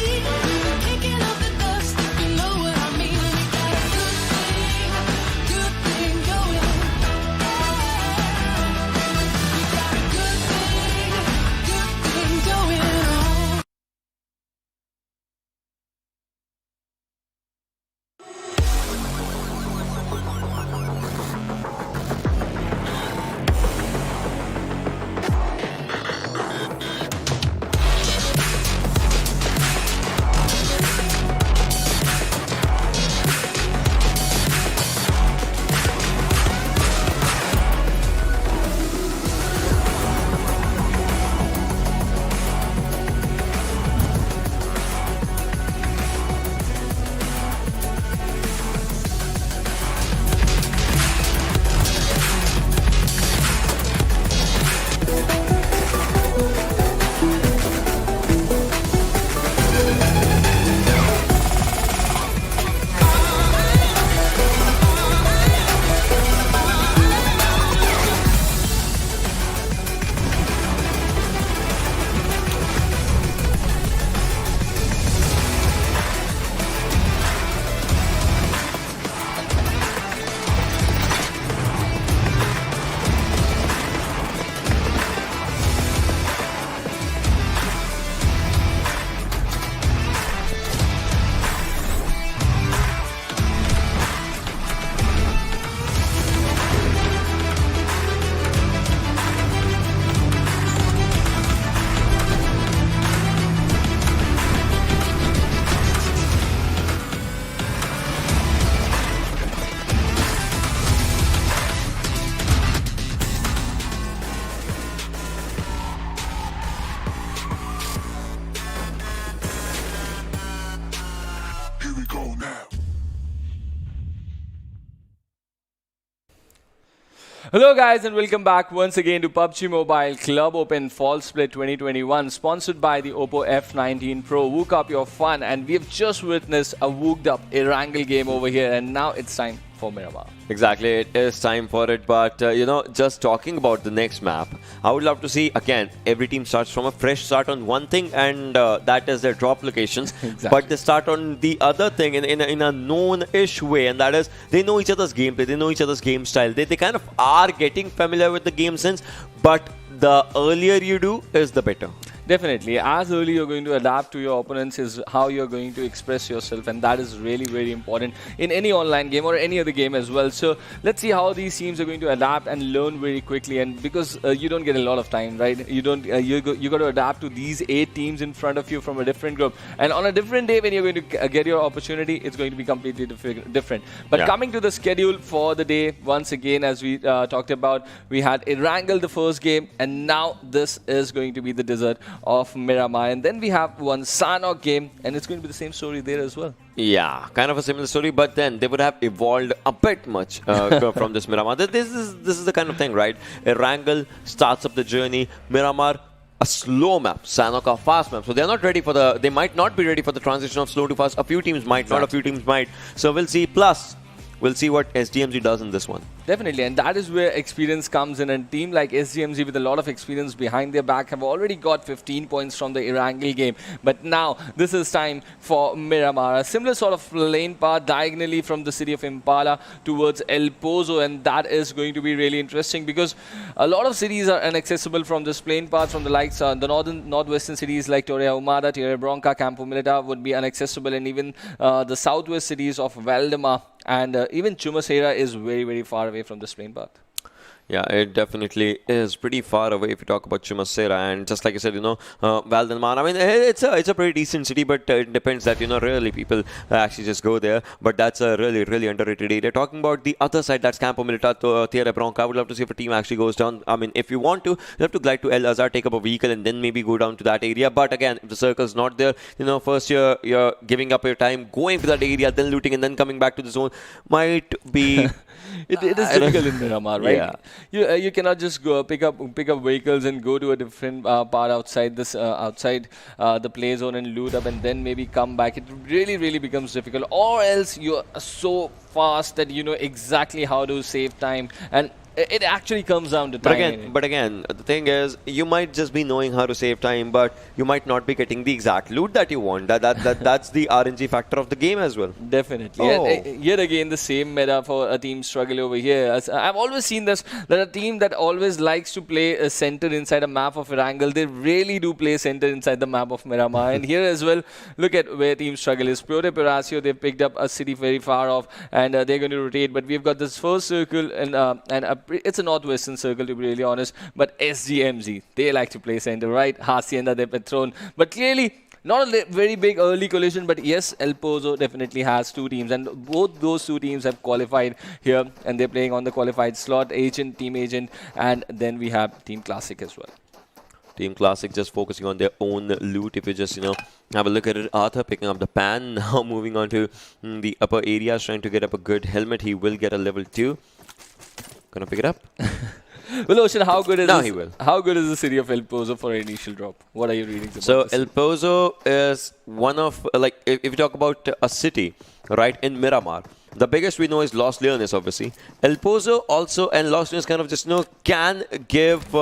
Hello guys and welcome back once again to PUBG Mobile Club Open Fall Split 2021 sponsored by the Oppo F19 Pro. Wook up your fun, and we have just witnessed a wooked up Erangel game over here, and now it's time for Miramar. Exactly, it is time for it. But just talking about the next map, I would love to see again every team starts from a fresh start on one thing, and that is their drop locations. Exactly. But they start on the other thing in a known-ish way, and that is they know each other's gameplay, they know each other's game style. They kind of are getting familiar with the game sense, but the earlier you do is the better. Definitely, as early you're going to adapt to your opponents is how you're going to express yourself, and that is really very important in any online game or any other game as well. So let's see how these teams are going to adapt and learn very quickly, and because you don't get a lot of time, right? You don't you got to adapt to these 8 teams in front of you from a different group, and on a different day when you're going to get your opportunity, it's going to be completely different. But coming to the schedule for the day, once again, as we talked about, we had Erangel the first game, and now this is going to be the dessert of Miramar, and then we have one Sanhok game, and it's going to be the same story there as well. Yeah, kind of a similar story, but then they would have evolved a bit much from this Miramar. This is the kind of thing, right? Erangel starts up the journey. Miramar, a slow map. Sanhok, a fast map. So they're not ready for they might not be ready for the transition of slow to fast. A few teams might, not a few teams might. So we'll see. Plus, we'll see what SDMZ does in this one. Definitely, and that is where experience comes in. And a team like SDMZ with a lot of experience behind their back have already got 15 points from the Erangel game. But now, this is time for Miramar. A similar sort of lane path diagonally from the city of Impala towards El Pozo, and that is going to be really interesting because a lot of cities are inaccessible from this plane path, from the likes the northwestern cities like Torre Ahumada, Tierra Bronca, Campo Militar would be inaccessible, and even the southwest cities of Valdemar and even Chumacera is very, very far away from this plane path. Yeah, it definitely is pretty far away if you talk about Chumacera, and just like you said, Valdemar. I mean, it's a pretty decent city, but it depends that really people actually just go there. But that's a really, really underrated area. Talking about the other side, that's Campo Militar to Tierra Bronca. I would love to see if a team actually goes down. I mean, if you want to, you have to glide to El Azhar, take up a vehicle, and then maybe go down to that area. But again, if the circle's not there, first you're giving up your time going to that area, then looting, and then coming back to the zone might be. It is difficult in Miramar, right? Yeah. You cannot just go pick up vehicles and go to a different part outside the play zone and loot up and then maybe come back. It really becomes difficult. Or else you are so fast that you know exactly how to save time, and it actually comes down to time. But again, the thing is, you might just be knowing how to save time, but you might not be getting the exact loot that you want. That's the RNG factor of the game as well. Definitely. Oh. And, yet again, the same meta for a team struggle over here. I've always seen this, that a team that always likes to play a center inside a map of Erangel, they really do play center inside the map of Miramar. And here as well, look at where team struggle is. Pure Peracio, they've picked up a city very far off, and they're going to rotate. But we've got this first circle, and it's a northwestern circle to be really honest, but SDMZ, they like to play center, right? Hacienda de Petron, but clearly not a very big early collision, but yes, El Pozo definitely has 2 teams, and both those 2 teams have qualified here, and they're playing on the qualified slot, Agent, Team Agent, and then we have Team Classic as well. Team Classic just focusing on their own loot. If you just, have a look at it, Arthur picking up the pan, now moving on to the upper areas, trying to get up a good helmet. He will get a level 2. Gonna pick it up. Well, Ocean, how good is he will. How good is the city of El Pozo for an initial drop? What are you reading about? So this? El Pozo is one of if you talk about a city, right, in Miramar, the biggest we know is Los Leones, obviously. El Pozo also, and Los Leones kind of just can give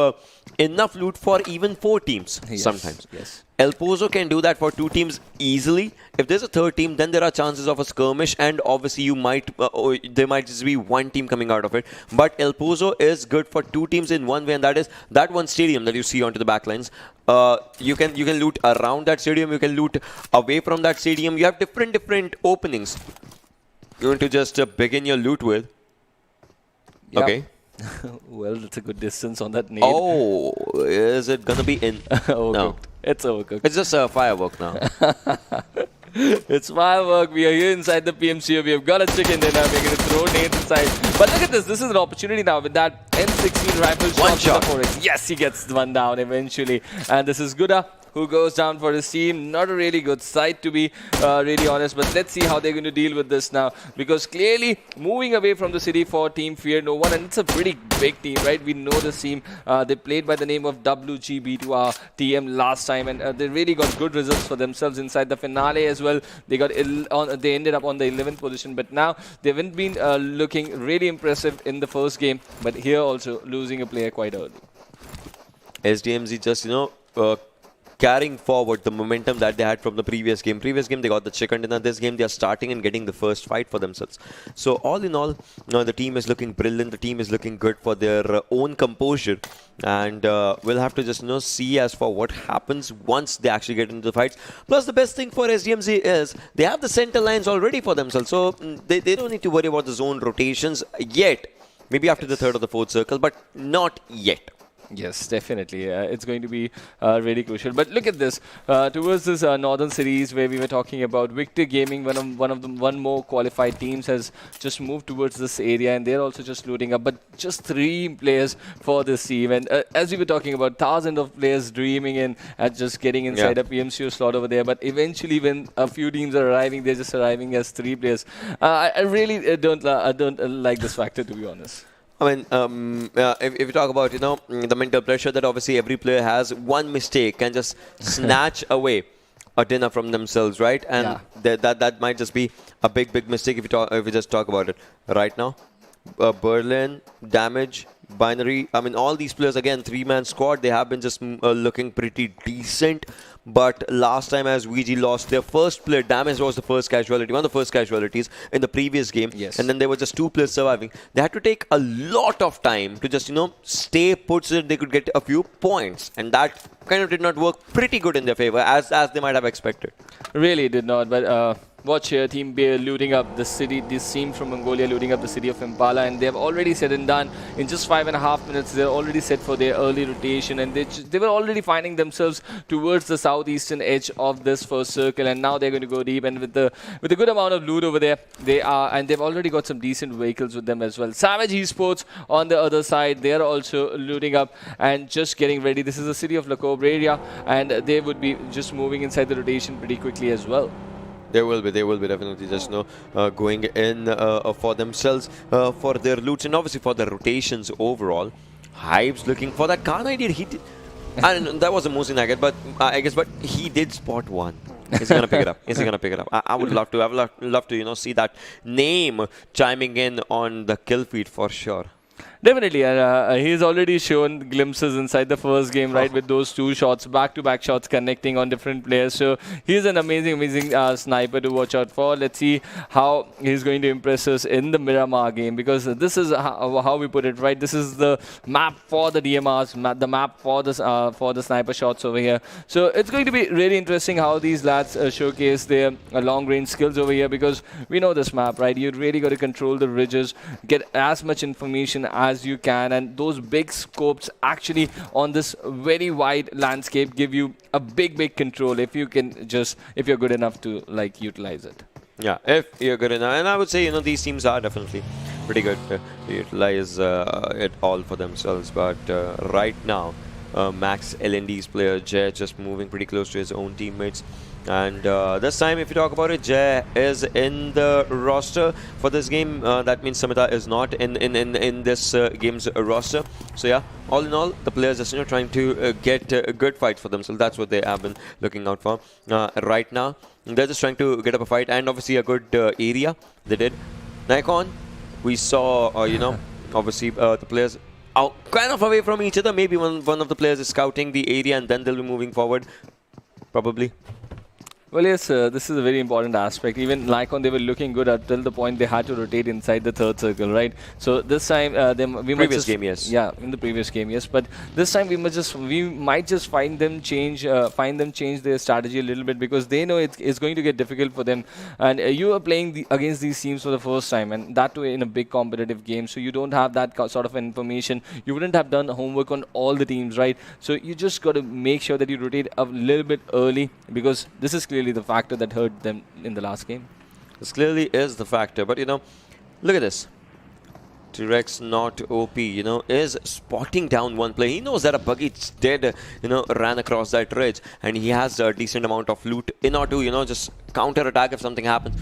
enough loot for even 4 teams sometimes. Yes. El Pozo can do that for 2 teams easily. If there's a 3rd team, then there are chances of a skirmish, and obviously you might there might just be 1 team coming out of it. But El Pozo is good for 2 teams in one way, and that is that one stadium that you see onto the backlines. You can loot around that stadium. You can loot away from that stadium. You have different openings. You're going to just begin your loot with. Yep. Okay. Well, that's a good distance on that nade. Oh, is it gonna be in? No. It's overcooked. It's just a firework now. It's firework. We are here inside the PMCO. We have got a chicken dinner. We're going to throw nades inside. But look at this. This is an opportunity now with that M16 rifle. One shot. Yes, he gets one down eventually. And this is Guda who goes down for his team. Not a really good sight, to be really honest, but let's see how they're going to deal with this now, because clearly moving away from the city for Team Fear No One, and it's a pretty big team, right? We know this team. They played by the name of WGB2R TM last time, and they really got good results for themselves inside the finale as well. They ended up on the 11th position, but now they haven't been looking really impressive in the first game, but here also losing a player quite early. SDMZ just, carrying forward the momentum that they had from the previous game. Previous game, they got the chicken dinner. This game, they are starting and getting the first fight for themselves. So all in all, the team is looking brilliant. The team is looking good for their own composure. And we'll have to just, see as for what happens once they actually get into the fights. Plus, the best thing for SDMZ is they have the center lines already for themselves. So they don't need to worry about the zone rotations yet. Maybe after the third or the fourth circle, but not yet. Yes, definitely. It's going to be really crucial. But look at this. Towards this northern series where we were talking about, Victor Gaming, one more qualified teams, has just moved towards this area, and they're also just loading up. But just 3 players for this team. And as we were talking about, thousands of players dreaming in at just getting inside a PMCO slot over there. But eventually, when a few teams are arriving, they're just arriving as 3 players. I really don't like this factor, to be honest. I mean, if you talk about, the mental pressure that obviously every player has, one mistake can just snatch away a dinner from themselves, right? And that might just be a big mistake if you just talk about it right now. Berlin, Damage, Binary. I mean, all these players, again, 3-man squad, they have been just looking pretty decent. But last time, as VG lost their first player, Damage was the first casualty, one of the first casualties in the previous game. Yes. And then there were just 2 players surviving. They had to take a lot of time to just, stay put so that they could get a few points. And that kind of did not work pretty good in their favor, as they might have expected. Really did not, but watch here, Team Bear looting up the city, this team from Mongolia looting up the city of Impala, and they have already said and done. In just 5.5 minutes, they're already set for their early rotation, and they were already finding themselves towards the southeastern edge of this first circle, and now they're going to go deep, and with a good amount of loot over there, and they've already got some decent vehicles with them as well. Savage eSports on the other side, they're also looting up and just getting ready. This is the city of La Cobre area, and they would be just moving inside the rotation pretty quickly as well. They will be definitely just going in for themselves, for their loots, and obviously for their rotations overall. Hype's looking for that Khan idea. He did, I don't know, that was the most thing I get, but I guess, but he did spot one. Is he gonna pick it up? Is he gonna pick it up? I would love to. I would love to, see that name chiming in on the kill feed for sure. Definitely, he's already shown glimpses inside the first game, right, with those 2 shots, back-to-back shots connecting on different players. So he's an amazing sniper to watch out for. Let's see how he's going to impress us in the Miramar game, because this is how we put it, right? This is the map for the DMRs, the map for the sniper shots over here. So it's going to be really interesting how these lads showcase their long-range skills over here, because we know this map, right? You really got to control the ridges, get as much information as you can, and those big scopes actually on this very wide landscape give you a big control if you're good enough to utilize it. Yeah, if you're good enough. And I would say, these teams are definitely pretty good to utilize it all for themselves. But right now, Max L&D's player Jay just moving pretty close to his own teammates. And this time, if you talk about it, Jay is in the roster for this game. That means Samita is not in this game's roster. So yeah, all in all, the players are trying to get good fights for themselves. That's what they have been looking out for right now. They're just trying to get up a fight, and obviously a good area they did. NAIKON, we saw, obviously the players out kind of away from each other. Maybe one of the players is scouting the area, and then they'll be moving forward, probably. Well, yes, this is a very important aspect. Even NAIKON, they were looking good until the point they had to rotate inside the third circle, right? So this time, previous game, yes. Yeah, in the previous game, yes. But this time, we might just find them change their strategy a little bit, because they know it's going to get difficult for them. And you are playing against these teams for the first time, and that too in a big competitive game. So you don't have that sort of information. You wouldn't have done homework on all the teams, right? So you just got to make sure that you rotate a little bit early, because this is clearly the factor that hurt them in the last game. This clearly is the factor, but look at this. T-Rex not OP, is spotting down one player. He knows that a buggy dead, ran across that ridge, and he has a decent amount of loot in order to, just counter attack if something happens.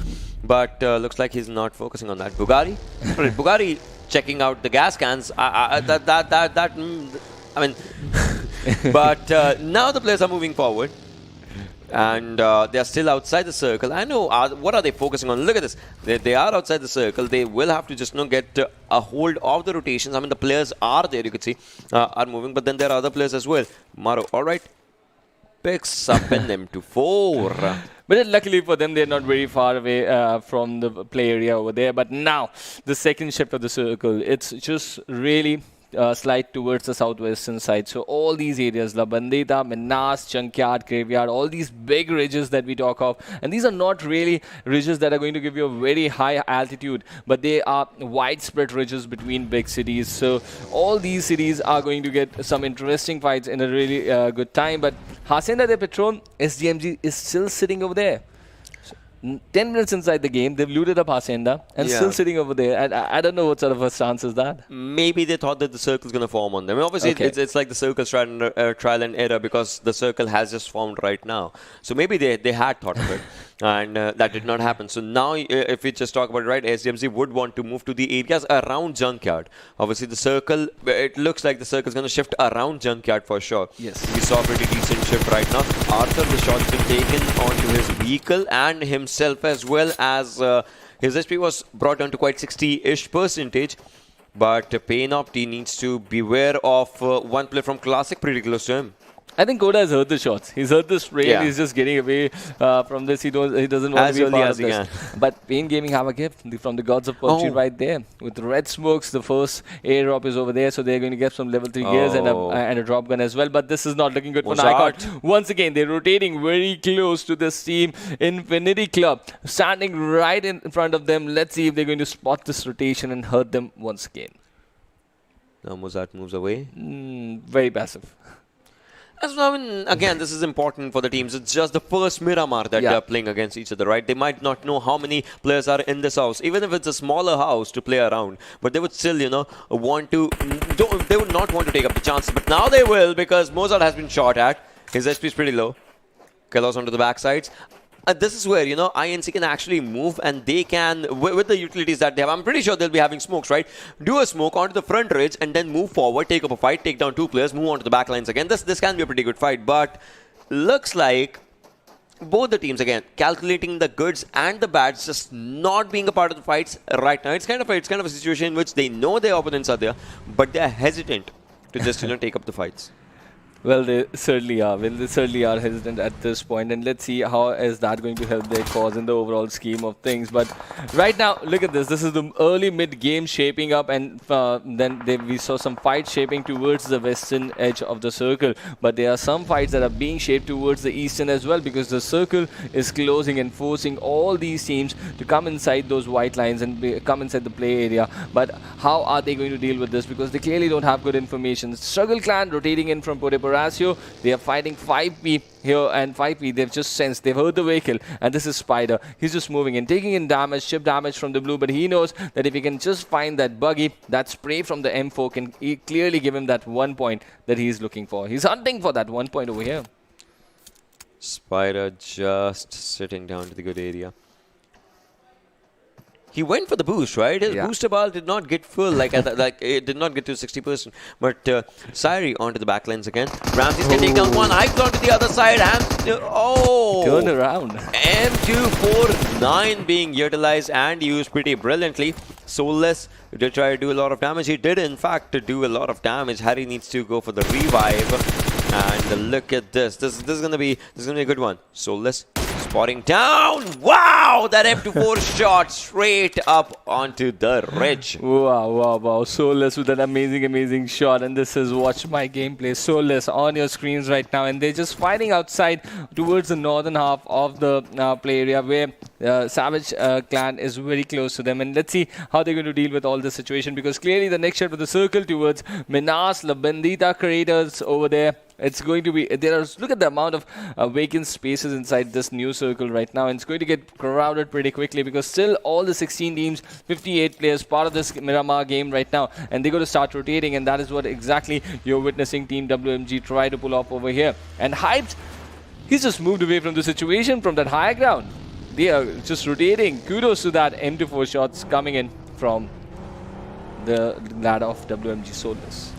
But looks like he's not focusing on that. Bugari, Bugari checking out the gas cans. I mean, but now the players are moving forward. And they are still outside the circle. I know, what are they focusing on? Look at this. They are outside the circle. They will have to just get a hold of the rotations. I mean, the players are there, you could see, are moving. But then there are other players as well. Maro, all right. Picks up an M24. But luckily for them, they're not very far away from the play area over there. But now, the second shift of the circle, it's just really slide towards the southwestern side. So all these areas, La Bandita, Minas, Junkyard, Graveyard, all these big ridges that we talk of. And these are not really ridges that are going to give you a very high altitude, but they are widespread ridges between big cities. So all these cities are going to get some interesting fights in a really good time. But Hacienda de Petron, SDMZ is still sitting over there. 10 minutes inside the game, they've looted up Hacienda and still sitting over there. I don't know what sort of a stance is that. Maybe they thought that the circle's going to form on them. I mean, obviously, it's like the circle's trial and error because the circle has just formed right now. So maybe they had thought of it. And that did not happen. So now, if we just talk about it, right, SDMZ would want to move to the areas around Junkyard. Obviously, the circle, it looks like the circle is going to shift around Junkyard for sure. Yes. We saw a pretty decent shift right now. Arthur, the shot's been taken onto his vehicle and himself as well as his HP was brought down to quite 60-ish percentage. But Painopti needs to beware of one player from Classic pretty close to him. I think Koda has heard the shots. He's heard the spray. Yeah. He's just getting away from this. He doesn't want As to be a early part as of he this. But Pain Gaming have a gift from the gods of PUBG right there. With red smokes, the first airdrop is over there. So they're going to get some level 3 gears and a drop gun as well. But this is not looking good for NAIKON. Once again, they're rotating very close to this team. Infinity Club standing right in front of them. Let's see if they're going to spot this rotation and hurt them once again. Now Mozart moves away. Very passive. I mean, again, this is important for the teams. It's just the first Miramar that they're playing against each other, right? They might not know how many players are in this house, even if it's a smaller house to play around. But they would still, want to... They would not want to take up the chances. But now they will because Mozart has been shot at. His HP is pretty low. Kalos onto the backsides. This is where, INC can actually move and they can, with the utilities that they have, I'm pretty sure they'll be having smokes, right? Do a smoke onto the front ridge and then move forward, take up a fight, take down 2 players, move on to the back lines again. This can be a pretty good fight, but looks like both the teams, again, calculating the goods and the bads, just not being a part of the fights right now. It's kind of a situation in which they know their opponents are there, but they're hesitant to just, take up the fights. Well, they certainly are. Well, they certainly are hesitant at this point, and let's see how is that going to help their cause in the overall scheme of things. But right now, look at this. This is the early mid-game shaping up, and then we saw some fights shaping towards the western edge of the circle. But there are some fights that are being shaped towards the eastern as well, because the circle is closing and forcing all these teams to come inside those white lines and come inside the play area. But how are they going to deal with this? Because they clearly don't have good information. Struggle Clan rotating in from Pore Ratio. They are fighting 5P here, and 5P, they've just sensed, they've heard the vehicle, and this is Spider. He's just moving in, taking in damage, chip damage from the blue, but he knows that if he can just find that buggy, that spray from the M4 can clearly give him that 1 point that he's looking for. He's hunting for that 1 point over here. Spider just sitting down to the good area. He went for the boost, right? His booster bar did not get full, it did not get to 60%. But Syri onto the backlines again. Ramses can take down one. Ike onto the other side. And turn around. M249 being utilized and used pretty brilliantly. Soulless did try to do a lot of damage. He did, in fact, do a lot of damage. Harry needs to go for the revive. And look at this. This is gonna be a good one. Soulless spotting down. Wow, that M24 shot straight up onto the ridge. Wow. Soulless with an amazing shot. And this is Watch My Gameplay. Soulless on your screens right now. And they're just fighting outside towards the northern half of the play area where Savage Clan is very close to them. And let's see how they're going to deal with all this situation, because clearly the next shot of the circle towards Minas, La Bandita creators over there. It's going to be, look at the amount of vacant spaces inside this new circle right now, and it's going to get crowded pretty quickly because still all the 16 teams, 58 players, part of this Miramar game right now, and they're going to start rotating, and that is what exactly you're witnessing Team WMG try to pull off over here. And Hyped, he's just moved away from the situation, from that higher ground. They are just rotating. Kudos to that M24 shots coming in from the lad of WMG Solus.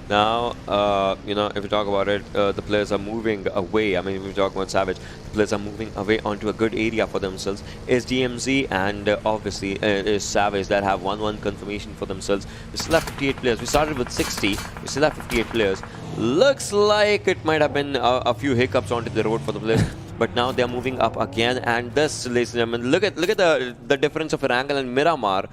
Now, if you talk about it, the players are moving away. I mean, if we talk about Savage, the players are moving away onto a good area for themselves. SDMZ and obviously is Savage that have 1-1 confirmation for themselves. We still have 58 players. We started with 60. We still have 58 players. Looks like it might have been a few hiccups onto the road for the players. But now they're moving up again. And this, ladies and gentlemen, look at the difference of Erangel and Miramar.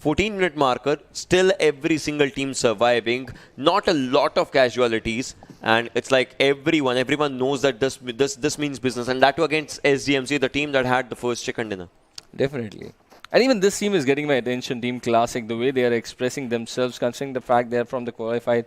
14-minute marker, still every single team surviving, not a lot of casualties, and it's like everyone knows that this means business, and that too against SDMZ, the team that had the first chicken dinner. Definitely. And even this team is getting my attention, Team Classic, the way they are expressing themselves, considering the fact they're from the qualified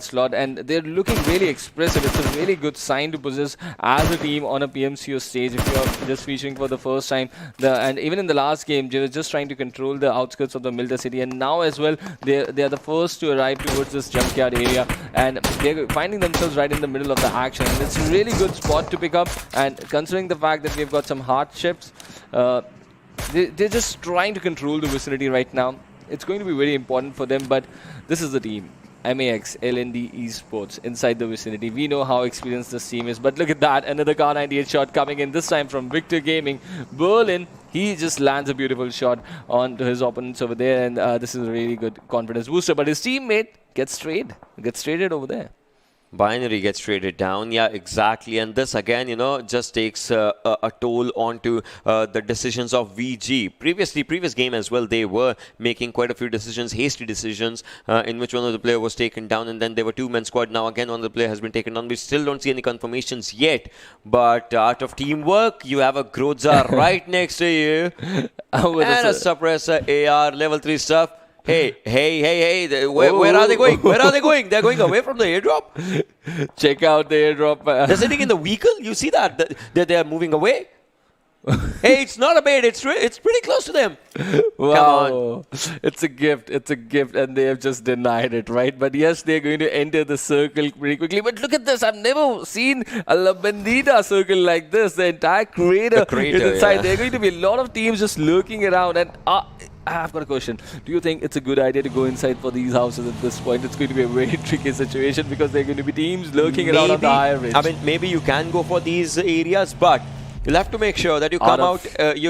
slot, and they're looking really expressive. It's a really good sign to possess as a team on a PMCO stage if you're just featuring for the first time. And even in the last game, they were just trying to control the outskirts of the Milda city, and now as well, they are the first to arrive towards this junkyard area, and they're finding themselves right in the middle of the action. And it's a really good spot to pick up, and considering the fact that we've got some hardships, they're just trying to control the vicinity right now. It's going to be very important for them, but this is the team. MAX, LND, eSports inside the vicinity. We know how experienced this team is, but look at that. Another Car 98 shot coming in, this time from Victor Gaming. Berlin, he just lands a beautiful shot onto his opponents over there, and this is a really good confidence booster. But his teammate gets traded over there. Binary gets traded down. Yeah, exactly. And this again, just takes a toll onto the decisions of VG. Previous game as well, they were making quite a few decisions, hasty decisions, in which one of the player was taken down, and then they were two-man squad. Now again, one of the player has been taken down. We still don't see any confirmations yet. But out of teamwork, you have a Groza right next to you. And a suppressor AR level 3 stuff. Hey, where are they going? Where are they going? They're going away from the airdrop. Check out the airdrop. They're sitting in the vehicle. You see that? They're moving away. Hey, it's not a bait. It's pretty close to them. Wow. Come on. It's a gift, and they have just denied it, right? But yes, they're going to enter the circle pretty quickly. But look at this. I've never seen a La Bendita circle like this. The entire crater is inside. Yeah. There are going to be a lot of teams just lurking around, and I've got a question. Do you think it's a good idea to go inside for these houses at this point? It's going to be a very tricky situation because there are going to be teams lurking around on the higher ridge. I mean, maybe you can go for these areas, but you'll have to make sure that you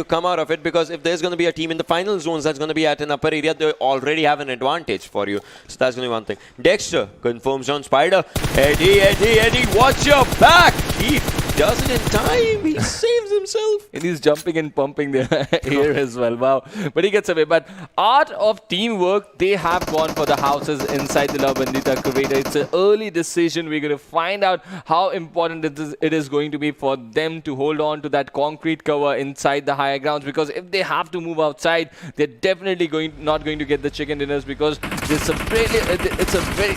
come out of it, because if there's going to be a team in the final zones that's going to be at an upper area, they already have an advantage for you. So that's going to be one thing. Dexter confirms on Spider. Eddie, watch your back. He does it in time. He saves himself. And he's jumping and pumping the air as well. Wow. But he gets away. But art of teamwork, they have gone for the houses inside the La Bendita crater. It's an early decision. We're going to find out how important it is going to be for them to hold on to that concrete cover inside the higher grounds, because if they have to move outside, they're definitely not going to get the chicken dinners, because it's a very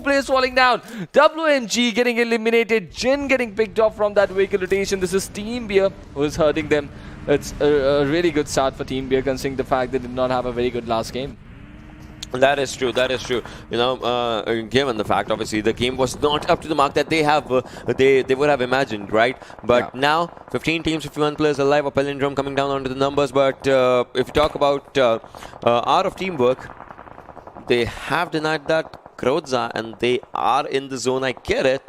place falling down. WMG getting eliminated. Jin getting picked off from that vehicle rotation. This is Team Beer who is hurting them. It's a really good start for Team Beer, considering the fact they did not have a very good last game. That is true. Given the fact, obviously, the game was not up to the mark that they would have imagined, right? But now, 15 teams, 51 players alive, a palindrome coming down onto the numbers. But if you talk about art of teamwork, they have denied that Groza, and they are in the zone. I get it.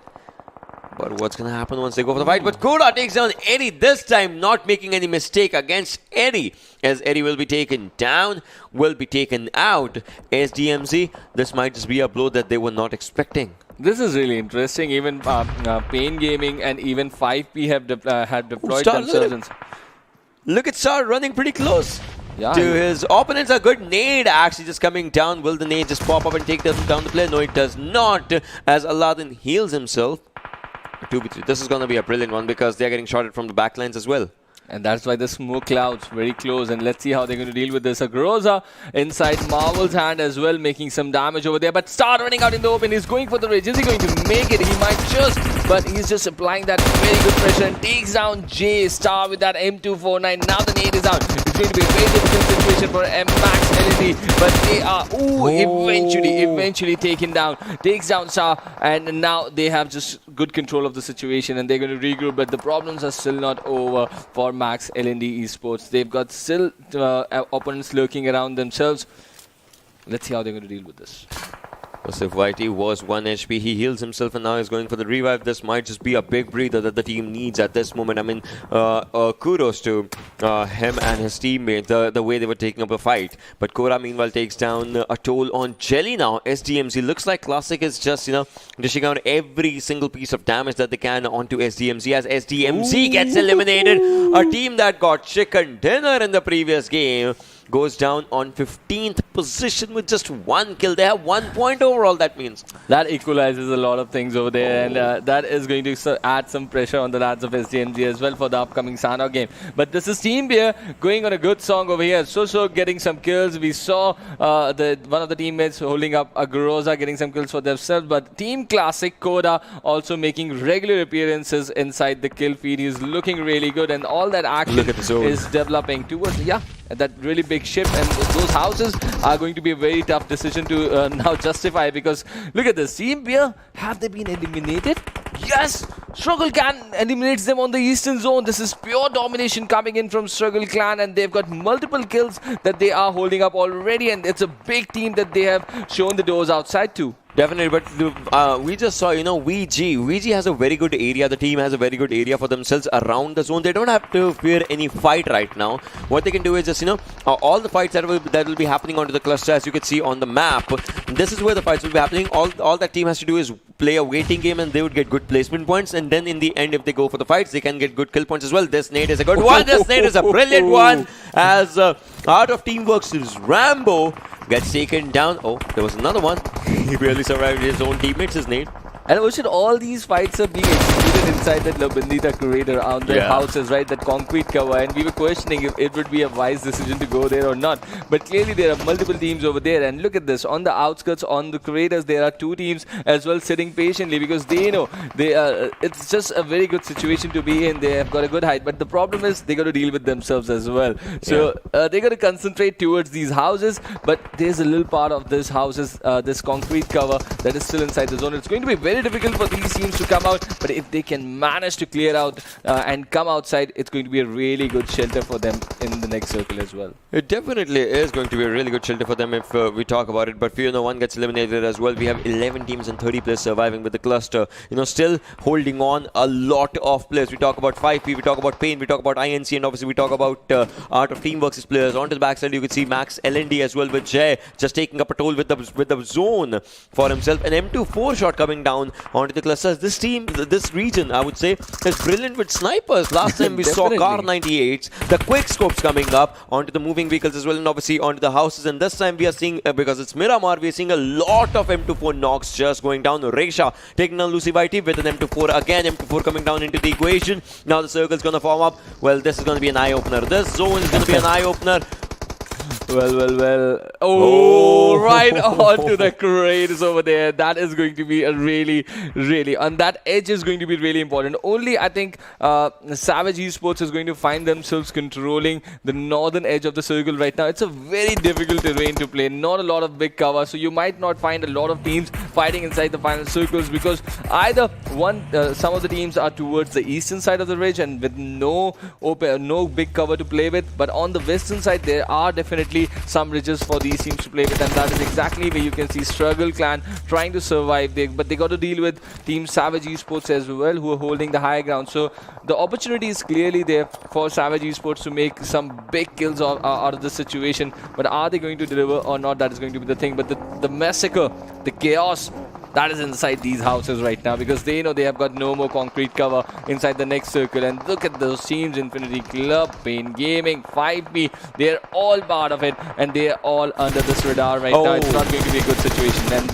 But what's going to happen once they go for the fight? But Koda takes down Eddie, this time not making any mistake against Eddie, as Eddie will be taken down, will be taken out. SDMZ, this might just be a blow that they were not expecting. This is really interesting. Even Pain Gaming and even 5P have deployed themselves. Look at Star running pretty close to his opponents. A good nade actually just coming down. Will the nade just pop up and take them down the player? No, it does not, as Aladdin heals himself. 2v3. This is going to be a brilliant one, because they're getting shotted from the backlines as well. And that's why the smoke clouds very close. And let's see how they're going to deal with this. Agroza inside Marvel's hand as well, making some damage over there. But Star running out in the open. He's going for the ridge. Is he going to make it? He might just, but he's just applying that very good pressure and takes down J. Star with that M249. Now the nade is out. It's going to be a very difficult situation for Max LED. But they are, eventually taken down. Takes down Star. And now they have just good control of the situation and they're going to regroup. But the problems are still not over for Max L&D Esports. They've got still opponents lurking around themselves. Let's see how they're going to deal with this. So if YT was 1 HP, he heals himself and now he's going for the revive. This might just be a big breather that the team needs at this moment. I mean, kudos to him and his teammate, the way they were taking up the fight. But Kora meanwhile takes down a toll on Jelly now. SDMZ looks like Classic is just, dishing out every single piece of damage that they can onto SDMZ as SDMZ gets eliminated. A team that got chicken dinner in the previous game goes down on 15th position with just 1 kill. They have 1 point overall, that means. That equalizes a lot of things over there, and that is going to add some pressure on the lads of SDMZ as well for the upcoming Sanhok game. But this is Team Beer going on a good song over here. So getting some kills. We saw one of the teammates holding up Agroza getting some kills for themselves, but Team Classic Koda also making regular appearances inside the kill feed. He's looking really good, and all that action is developing towards that really big ship, and those houses are going to be a very tough decision to now justify, because look at this. Team Beer, have they been eliminated? Yes! Struggle Clan eliminates them on the eastern zone. This is pure domination coming in from Struggle Clan, and they've got multiple kills that they are holding up already, and it's a big team that they have shown the doors outside to. Definitely, but we just saw, VG has a very good area. The team has a very good area for themselves around the zone. They don't have to fear any fight right now. What they can do is just, all the fights that will be happening onto the cluster, as you can see on the map. This is where the fights will be happening. All that team has to do is play a waiting game, and they would get good placement points. And then in the end, if they go for the fights, they can get good kill points as well. This nade is a good one. This nade is a brilliant one. As Art of Teamwork's Rambo gets taken down. Oh, there was another one. He barely survived his own teammates, his nade. And Ocean, all these fights are being executed inside that Labandita crater on the houses, right? That concrete cover. And we were questioning if it would be a wise decision to go there or not. But clearly there are multiple teams over there. And look at this. On the outskirts, on the craters, there are 2 teams as well sitting patiently, because they know it's just a very good situation to be in. They have got a good height. But the problem is they got to deal with themselves as well. So they got to concentrate towards these houses. But there's a little part of this houses, this concrete cover that is still inside the zone. It's going to be very difficult for these teams to come out, but if they can manage to clear out and come outside, it's going to be a really good shelter for them in the next circle as well. It definitely is going to be a really good shelter for them if we talk about it, but Fear No One gets eliminated as well. We have 11 teams and 30 players surviving with the cluster, still holding on a lot of players. We talk about 5P, we talk about Pain, we talk about INC, and obviously we talk about Art of Teamworks' players. Onto the backside, you can see Max LND as well, with Jay just taking up a toll with the zone for himself. An M24 shot coming down onto the clusters. This team, this region, I would say, is brilliant with snipers. Last time we saw Car 98s, the quick scopes coming up onto the moving vehicles as well, and obviously onto the houses. And this time we are seeing, because it's Miramar, we are seeing a lot of M24 knocks just going down. Resha taking down Lucy Whitey with an M24. Again, M24 coming down into the equation. Now the circle's going to form up. Well, this is going to be an eye-opener. This zone is going to be an eye-opener. Well. Oh, right onto the craters over there. That is going to be a really, and that edge is going to be really important. Only, I think, Savage Esports is going to find themselves controlling the northern edge of the circle right now. It's a very difficult terrain to play. Not a lot of big cover, so you might not find a lot of teams fighting inside the final circles, because either some of the teams are towards the eastern side of the ridge and with no big cover to play with, but on the western side there are definitely some ridges for these teams to play with, and that is exactly where you can see Struggle Clan trying to survive. But they got to deal with Team Savage Esports as well, who are holding the high ground. So the opportunity is clearly there for Savage Esports to make some big kills out of this situation. But are they going to deliver or not? That is going to be the thing. But the massacre, the chaos, that is inside these houses right now, because they know they have got no more concrete cover inside the next circle. And look at those teams: Infinity Club, Pain Gaming, 5P. They're all part of it, and they're all under this radar right now. It's not going to be a good situation, and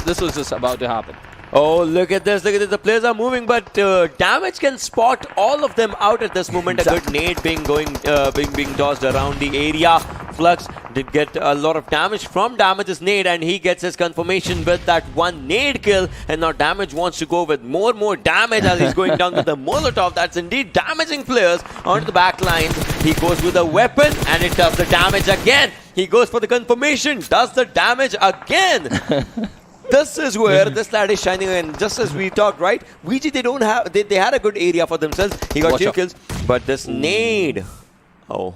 this was just about to happen. Oh, look at this. Look at this. The players are moving, but Damage can spot all of them out at this moment. A good nade being tossed around the area. Flux did get a lot of damage from Damage's nade, and he gets his confirmation with that one nade kill. And now Damage wants to go with more damage as he's going down with the Molotov. That's indeed damaging players onto the back lines. He goes with a weapon, and it does the damage again. He goes for the confirmation, does the damage again. This is where this lad is shining, and just as we talked, right? VG, they had a good area for themselves. He got 2 kills, but this nade. Oh.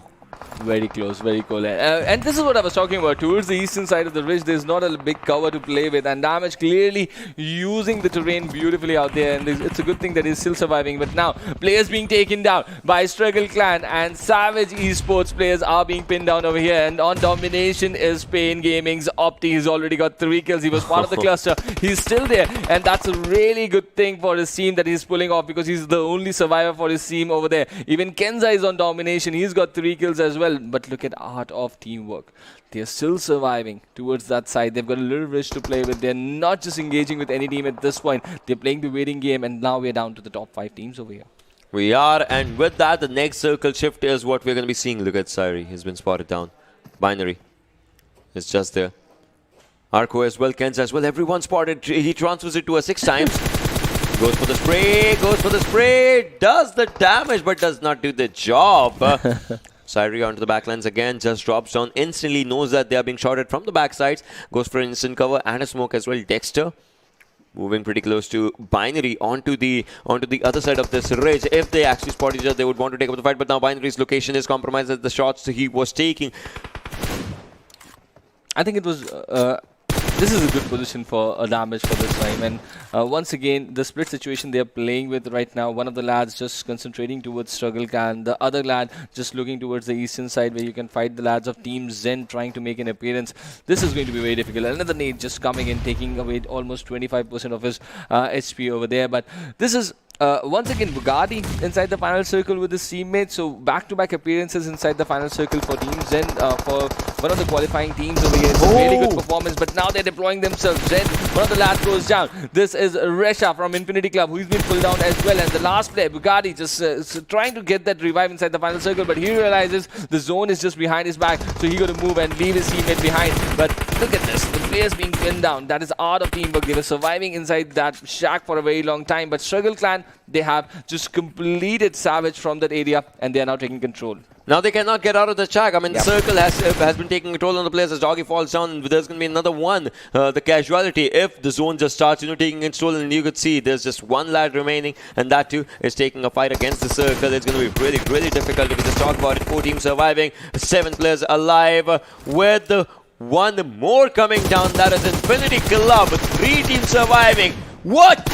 Very close, very cool. And this is what I was talking about. Towards the eastern side of the ridge, there's not a big cover to play with, and Damage clearly using the terrain beautifully out there, and it's a good thing that he's still surviving. But now, players being taken down by Struggle Clan, and Savage eSports players are being pinned down over here. And on domination is Pain Gaming's Opti. He's already got 3 kills. He was part of the cluster. He's still there, and that's a really good thing for his team that he's pulling off, because he's the only survivor for his team over there. Even Kenza is on domination. He's got 3 kills as well. But look at art of teamwork. They're still surviving towards that side. They've got a little ridge to play with. They're not just engaging with any team at this point. They're playing the waiting game, and now we're down to the top 5 teams over here. We are, and with that, the next circle shift is what we're going to be seeing. Look at Syri. He's been spotted down. Binary is just there. Arco as well, Kenz as well. Everyone spotted. He transfers it to a 6 times. Goes for the spray, does the damage, but does not do the job. Syri onto the backlines again, just drops down instantly, knows that they are being shot at from the backsides. Goes for an instant cover and a smoke as well. Dexter moving pretty close to Binary onto the other side of this ridge. If they actually spot each other, they would want to take up the fight, but now Binary's location is compromised as the shots he was taking. I think it was... this is a good position for Damage for this time, and once again the split situation they are playing with right now. One of the lads just concentrating towards Struggle Clan, the other lad just looking towards the eastern side where you can fight the lads of Team Zen trying to make an appearance. This is going to be very difficult. Another nade just coming in, taking away almost 25% of his HP over there, but this is once again Bugatti inside the final circle with his teammates. So back-to-back appearances inside the final circle for Team Zen, for one of the qualifying teams over here. It's a really good performance, but now they're deploying themselves. Zen, one of the lads goes down. This is Resha from Infinity Club, who's been pulled down as well. And the last player, Bugatti, just trying to get that revive inside the final circle, but he realizes the zone is just behind his back, so he got to move and leave his teammate behind. But look at this, the players being pinned down. That is art of teamwork. They were surviving inside that shack for a very long time, but Struggle Clan, they have just completed Savage from that area, and they are now taking control. Now they cannot get out of the shack. I mean, the circle has been taking control on the players as Doggy falls down. There's going to be another one. The casualty, if the zone just starts, taking control, and you could see there's just one lad remaining, and that too is taking a fight against the circle. It's going to be really, really difficult. If we just talk about it, 4 teams surviving, 7 players alive, with one more coming down. That is Infinity Club, 3 teams surviving. What?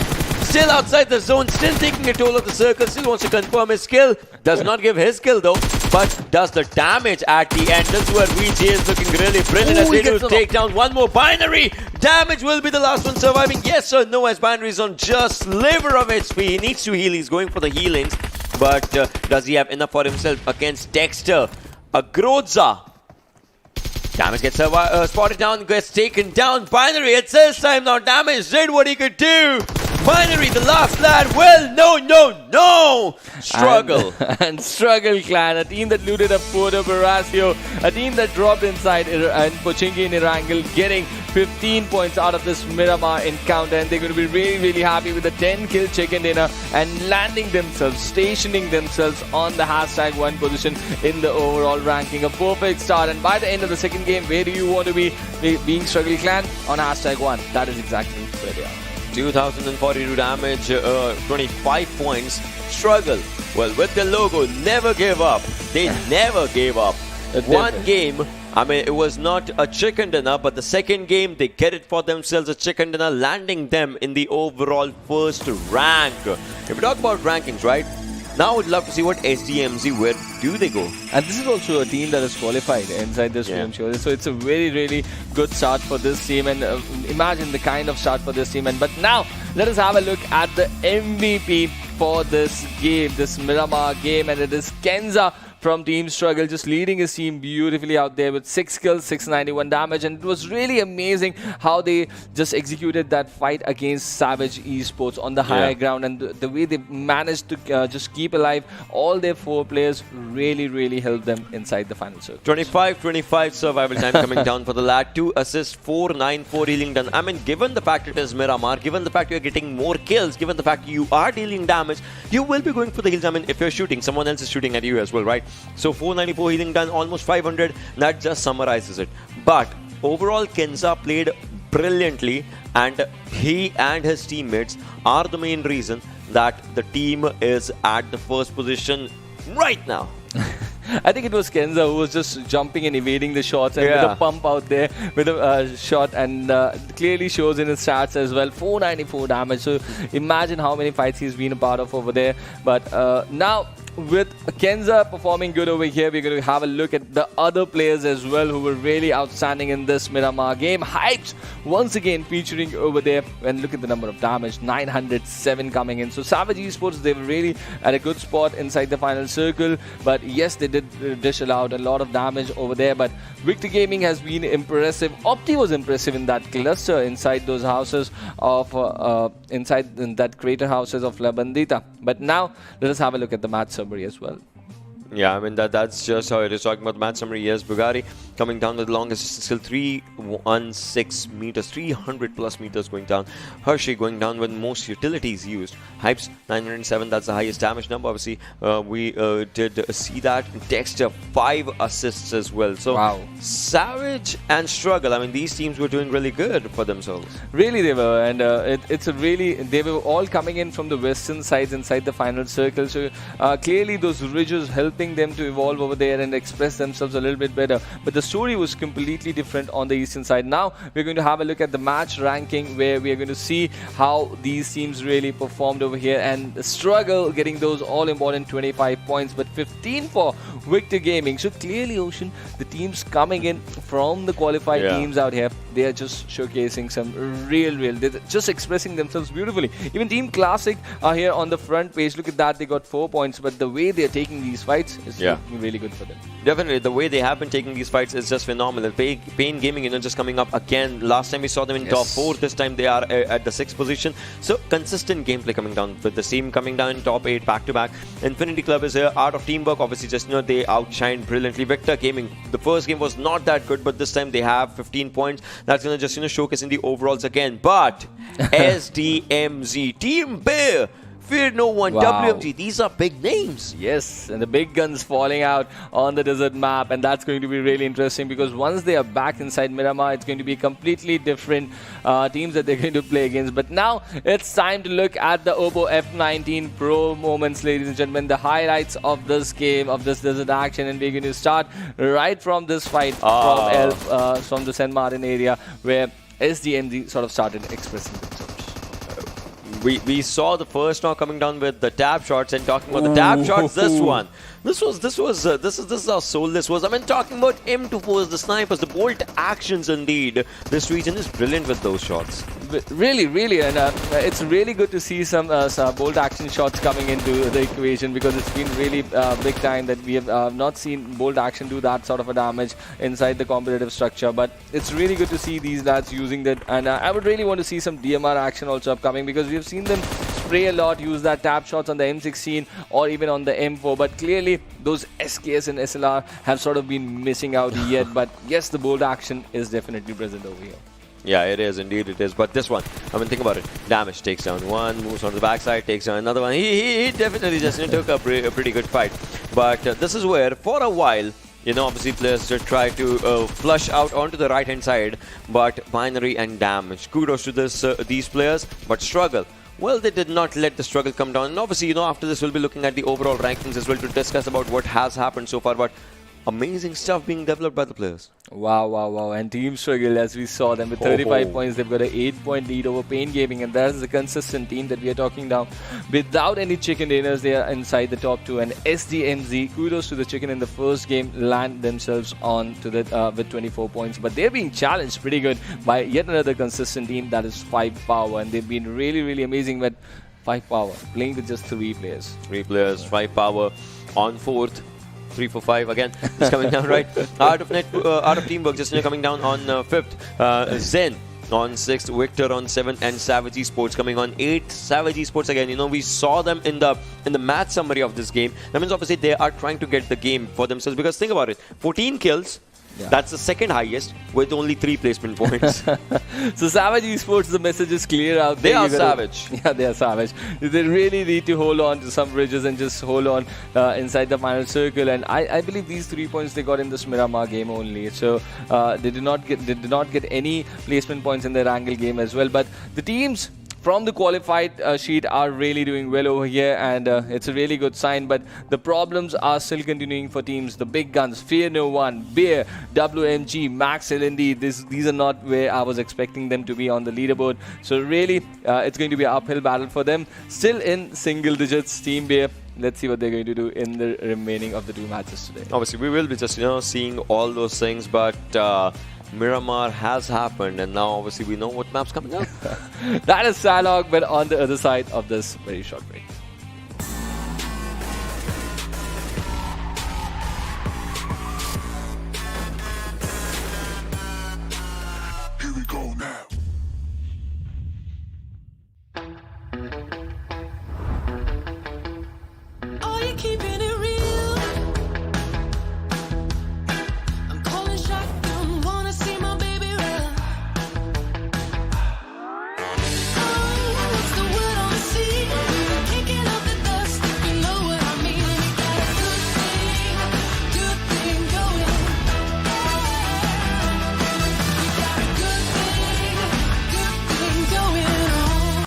Still outside the zone, still taking a toll of the circle, still wants to confirm his skill. Does not give his skill though, but does the damage at the end. This is where VG is looking really brilliant as they do take down one more. Binary! Damage will be the last one surviving. Yes or no, as Binary is on just sliver of HP. He needs to heal, he's going for the healings. But does he have enough for himself against Dexter? A Grodza. Damage gets spotted down, gets taken down. Binary, it's his time now. Damage did what he could do. Binary, the last lad. Well, no. Struggle. And Struggle Clan, a team that looted up Porto Barasio, a team that dropped inside and Pochinki and Erangel, getting 15 points out of this Miramar encounter, and they're going to be really, really happy with the 10-kill chicken dinner and landing themselves, stationing themselves on the #1 position in the overall ranking. A perfect start, and by the end of the second game, where do you want to be being Struggle Clan? On #1. That is exactly where they are. 2042 damage, 25 points. Struggle. Well, with the logo, never gave up. They never gave up. One game, I mean, it was not a chicken dinner, but the second game, they get it for themselves, a chicken dinner, landing them in the overall first rank. If we talk about rankings, right? Now we'd love to see what SDMZ, where do they go? And this is also a team that is qualified inside this PMCO. So it's a very, really good start for this team, and imagine the kind of start for this team. But now let us have a look at the MVP for this game, this Miramar game, and it is Kenza from Team Struggle, just leading his team beautifully out there with 6 kills, 691 damage, and it was really amazing how they just executed that fight against Savage Esports on the higher ground, and the way they managed to just keep alive all their 4 players really helped them inside the final circle. 25 survival time coming down for the lad. 2 assists, 494 healing done. I mean, given the fact it is Miramar, given the fact you're getting more kills, given the fact you are dealing damage, you will be going for the heals. I mean, if you're shooting, someone else is shooting at you as well, right? So 494 healing done, almost 500. That just summarizes it. But overall, Kenza played brilliantly, and he and his teammates are the main reason that the team is at the first position right now. I think it was Kenza who was just jumping and evading the shots, and with a pump out there with a shot, and clearly shows in his stats as well. 494 damage. So imagine how many fights he's been a part of over there. But now, with Kenza performing good over here, we're going to have a look at the other players as well who were really outstanding in this Miramar game. Hypes once again featuring over there, and look at the number of damage, 907 coming in. So Savage Esports, they were really at a good spot inside the final circle, but yes, they did dish out a lot of damage over there. But Victor Gaming has been impressive. Opti was impressive in that cluster inside those houses of inside that crater houses of La Bandita. But now let us have a look at the match summary as well. Yeah, I mean, that's just how it is. Talking about the match summary, yes, Bugari coming down with the longest distance skill, 316 meters, 300 plus meters going down. Hershey going down with most utilities used. Hypes, 907, that's the highest damage number. Obviously, we did see that. Dexter, 5 assists as well. So, wow. Savage and Struggle, I mean, these teams were doing really good for themselves. Really, they were. And it's a really, they were all coming in from the western sides inside the final circle. So, clearly, those ridges helping them to evolve over there and express themselves a little bit better. But the story was completely different on the eastern side. Now we're going to have a look at the match ranking, where we are going to see how these teams really performed over here, and Struggle getting those all important 25 points, but 15 for Victor Gaming. So clearly, Ocean, the teams coming in from the qualified teams out here, they are just showcasing some real, they're just expressing themselves beautifully. Even Team Classic are here on the front page. Look at that, they got 4 points, but the way they're taking these fights is really good for them. Definitely, the way they have been taking these fights is just phenomenal. Pain Gaming, just coming up again. Last time we saw them in top 4. This time they are at the 6th position. So consistent gameplay coming down, with the team coming down in top 8 back to back. Infinity Club is here. Art of Teamwork, obviously, just they outshined brilliantly. Victor Gaming, the first game was not that good, but this time they have 15 points. That's gonna just showcase in the overalls again. But SDMZ, Team Bear, Fear No One, WMG, these are big names. Yes, and the big guns falling out on the desert map, and that's going to be really interesting, because once they are back inside Miramar, it's going to be completely different teams that they're going to play against. But now it's time to look at the Oppo F19 Pro moments, ladies and gentlemen, the highlights of this game, of this desert action, and we're going to start right from this fight from the San Martin area, where SDMZ sort of started expressing themselves. We saw the first knock coming down with the tap shots, and talking about the tap shots, this is how soulless was. I mean, talking about M24s, the snipers, the bolt actions indeed. This region is brilliant with those shots. Really, and it's really good to see some bolt action shots coming into the equation, because it's been really big time that we have not seen bolt action do that sort of a damage inside the competitive structure. But it's really good to see these lads using that, and I would really want to see some DMR action also upcoming, because we have seen them spray a lot, use that tap shots on the M16 or even on the M4, but clearly those SKS and SLR have sort of been missing out yet. But yes, the bolt action is definitely present over here. Yeah, it is, indeed it is. But this one, I mean, think about it. Damage takes down one, moves on the backside, takes down another one. He definitely just took a pretty good fight. But this is where, for a while, obviously players just try to flush out onto the right-hand side, but binary and damage. Kudos to these players, but Struggle, well, they did not let the Struggle come down. And obviously, after this, we'll be looking at the overall rankings as well to discuss about what has happened so far. But amazing stuff being developed by the players. Wow. And Team Struggle, as we saw them with 35 points, they've got an 8-point lead over Pain Gaming, and that's the consistent team that we are talking now. Without any chicken dinners, they are inside the top 2, and SDMZ, kudos to the chicken in the first game, land themselves on to the with 24 points. But they're being challenged pretty good by yet another consistent team, that is 5 Power, and they've been really amazing with 5 Power, playing with just 3 players. 3 players, 5 Power on 4th. 3 for 5 again. It's coming down, right? Art of Teamwork just coming down on 5th. Zen on 6th, Victor on 7th, and Savage Esports coming on 8th. Savage Esports again, we saw them in the match summary of this game. That means obviously they are trying to get the game for themselves, because think about it, 14 kills. Yeah. That's the second highest with only 3 placement points. So Savage Esports, the message is clear out there. They are savage. Yeah, they are savage. They really need to hold on to some bridges and just hold on inside the final circle. And I believe these 3 points they got in this Miramar game only. So they did not get any placement points in the Erangel game as well. But the teams from the qualified sheet are really doing well over here, and it's a really good sign. But the problems are still continuing for teams. The big guns, Fear No One, Beer, WMG, Max LND, these are not where I was expecting them to be on the leaderboard. So really, it's going to be an uphill battle for them. Still in single digits, Team Beer. Let's see what they're going to do in the remaining of the 2 matches today. Obviously, we will be just seeing all those things, but Miramar has happened, and now obviously we know what map's coming up. That is Sanhok, but on the other side of this very short break. Here we go now. Are you keeping it real? I'm calling shotgun, wanna see my baby run. Oh, what's the word on the sea? Kicking up the dust, if you know what I mean. We got a good thing going. We got a good thing going on.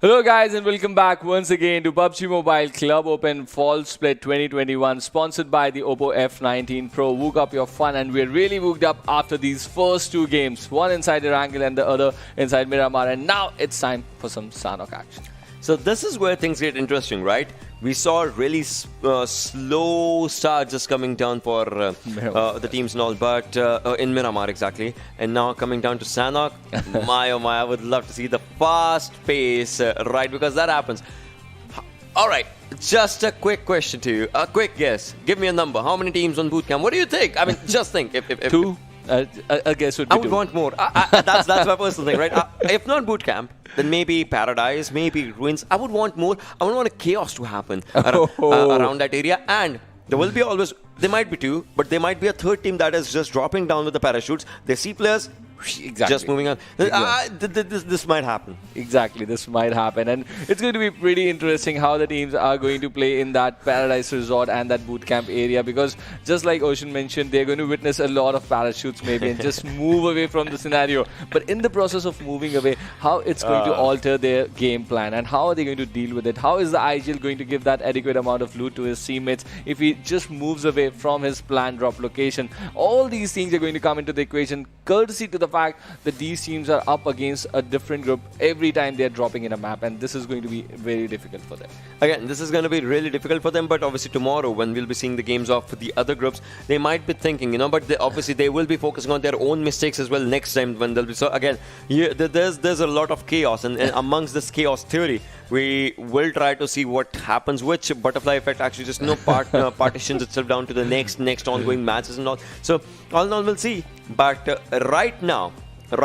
Hello guys and welcome back once again to PUBG Mobile Club Open Fall Split 2021, sponsored by the Oppo F19 Pro. Woke up your fun, and we're really wooked up after these first 2 games, one inside Erangel and the other inside Miramar, and now it's time for some Sanhok action. So this is where things get interesting, right? We saw a really slow start just coming down for the teams and all, but in Miramar exactly. And now coming down to Sanhok, my oh my, I would love to see the fast pace, right? Because that happens. All right, just a quick question to you, a quick guess. Give me a number. How many teams on bootcamp? What do you think? I mean, just think. If 2. I guess would be I would 2. want more. That's my personal thing, right? If not bootcamp, then maybe Paradise, maybe Ruins. I would want more. I would want a chaos to happen around that area, and there will be always There might be two, but there might be a third team that is just dropping down with the parachutes. They see players, Exactly. just moving on. This might happen. Exactly, this might happen, and it's going to be pretty interesting how the teams are going to play in that Paradise Resort and that boot camp area, because just like Ocean mentioned, they're going to witness a lot of parachutes maybe and just move away from the scenario. But in the process of moving away, how it's going to alter their game plan and how are they going to deal with it? How is the IGL going to give that adequate amount of loot to his teammates if he just moves away from his planned drop location? All these things are going to come into the equation, courtesy to the fact that these teams are up against a different group every time they're dropping in a map, and this is going to be very difficult for them. Again, this is going to be really difficult for them, but obviously tomorrow when we'll be seeing the games of the other groups, they might be thinking, but obviously they will be focusing on their own mistakes as well next time when they'll be. So again, there's a lot of chaos, and amongst this chaos theory, we will try to see what happens, which butterfly effect actually just partitions itself down to the next ongoing matches and all. So all in all, we'll see. But right now, we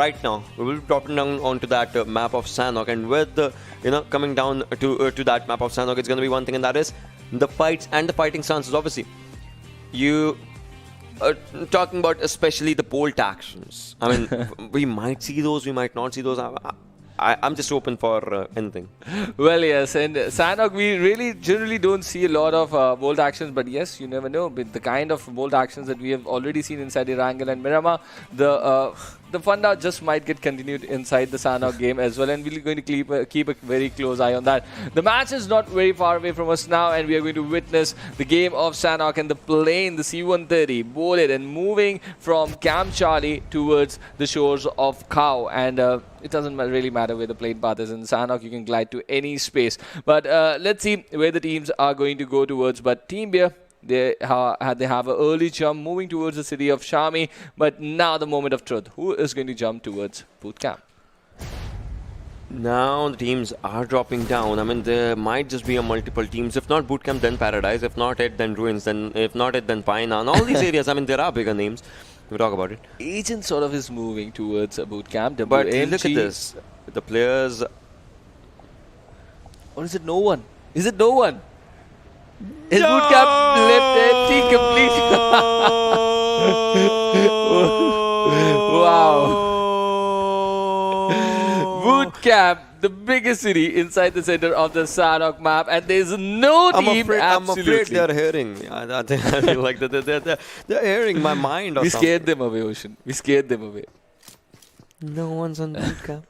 will be dropping down onto that map of Sanhok, and with the coming down to that map of Sanhok, it's going to be one thing, and that is the fights and the fighting stances. Obviously, you talking about especially the bolt actions. I mean, we might see those, we might not see those. I'm just open for anything. Well, yes, and Sanhok, we really generally don't see a lot of bold actions, but yes, you never know. With the kind of bold actions that we have already seen inside Erangel and Miramar, the fun now just might get continued inside the Sanhok game as well, and we're going to keep a very close eye on that. The match is not very far away from us now, and we are going to witness the game of Sanhok and the plane, the C-130, boarded and moving from Camp Charlie towards the shores of Khao, and it doesn't really matter where the plane path is. In Sanhok, you can glide to any space. But let's see where the teams are going to go towards. But Team Beer, they have an early jump moving towards the city of Shami. But now the moment of truth. Who is going to jump towards boot camp? Now the teams are dropping down. I mean, there might just be a multiple teams. If not Bootcamp, then Paradise. If not it, then Ruins. Then if not it, then Pine. And all these areas, I mean, there are bigger names. We'll talk about it. Agent sort of is moving towards a boot camp. But look at this. The players... Or is it no one? Is it no one? Is boot camp left empty completely? Wow. Boot camp, the biggest city inside the center of the Sanhok map, and there's no team. I'm afraid they're hearing me. I feel like they're hearing my mind. We scared them away, Ocean. We scared them away. No one's on bootcamp.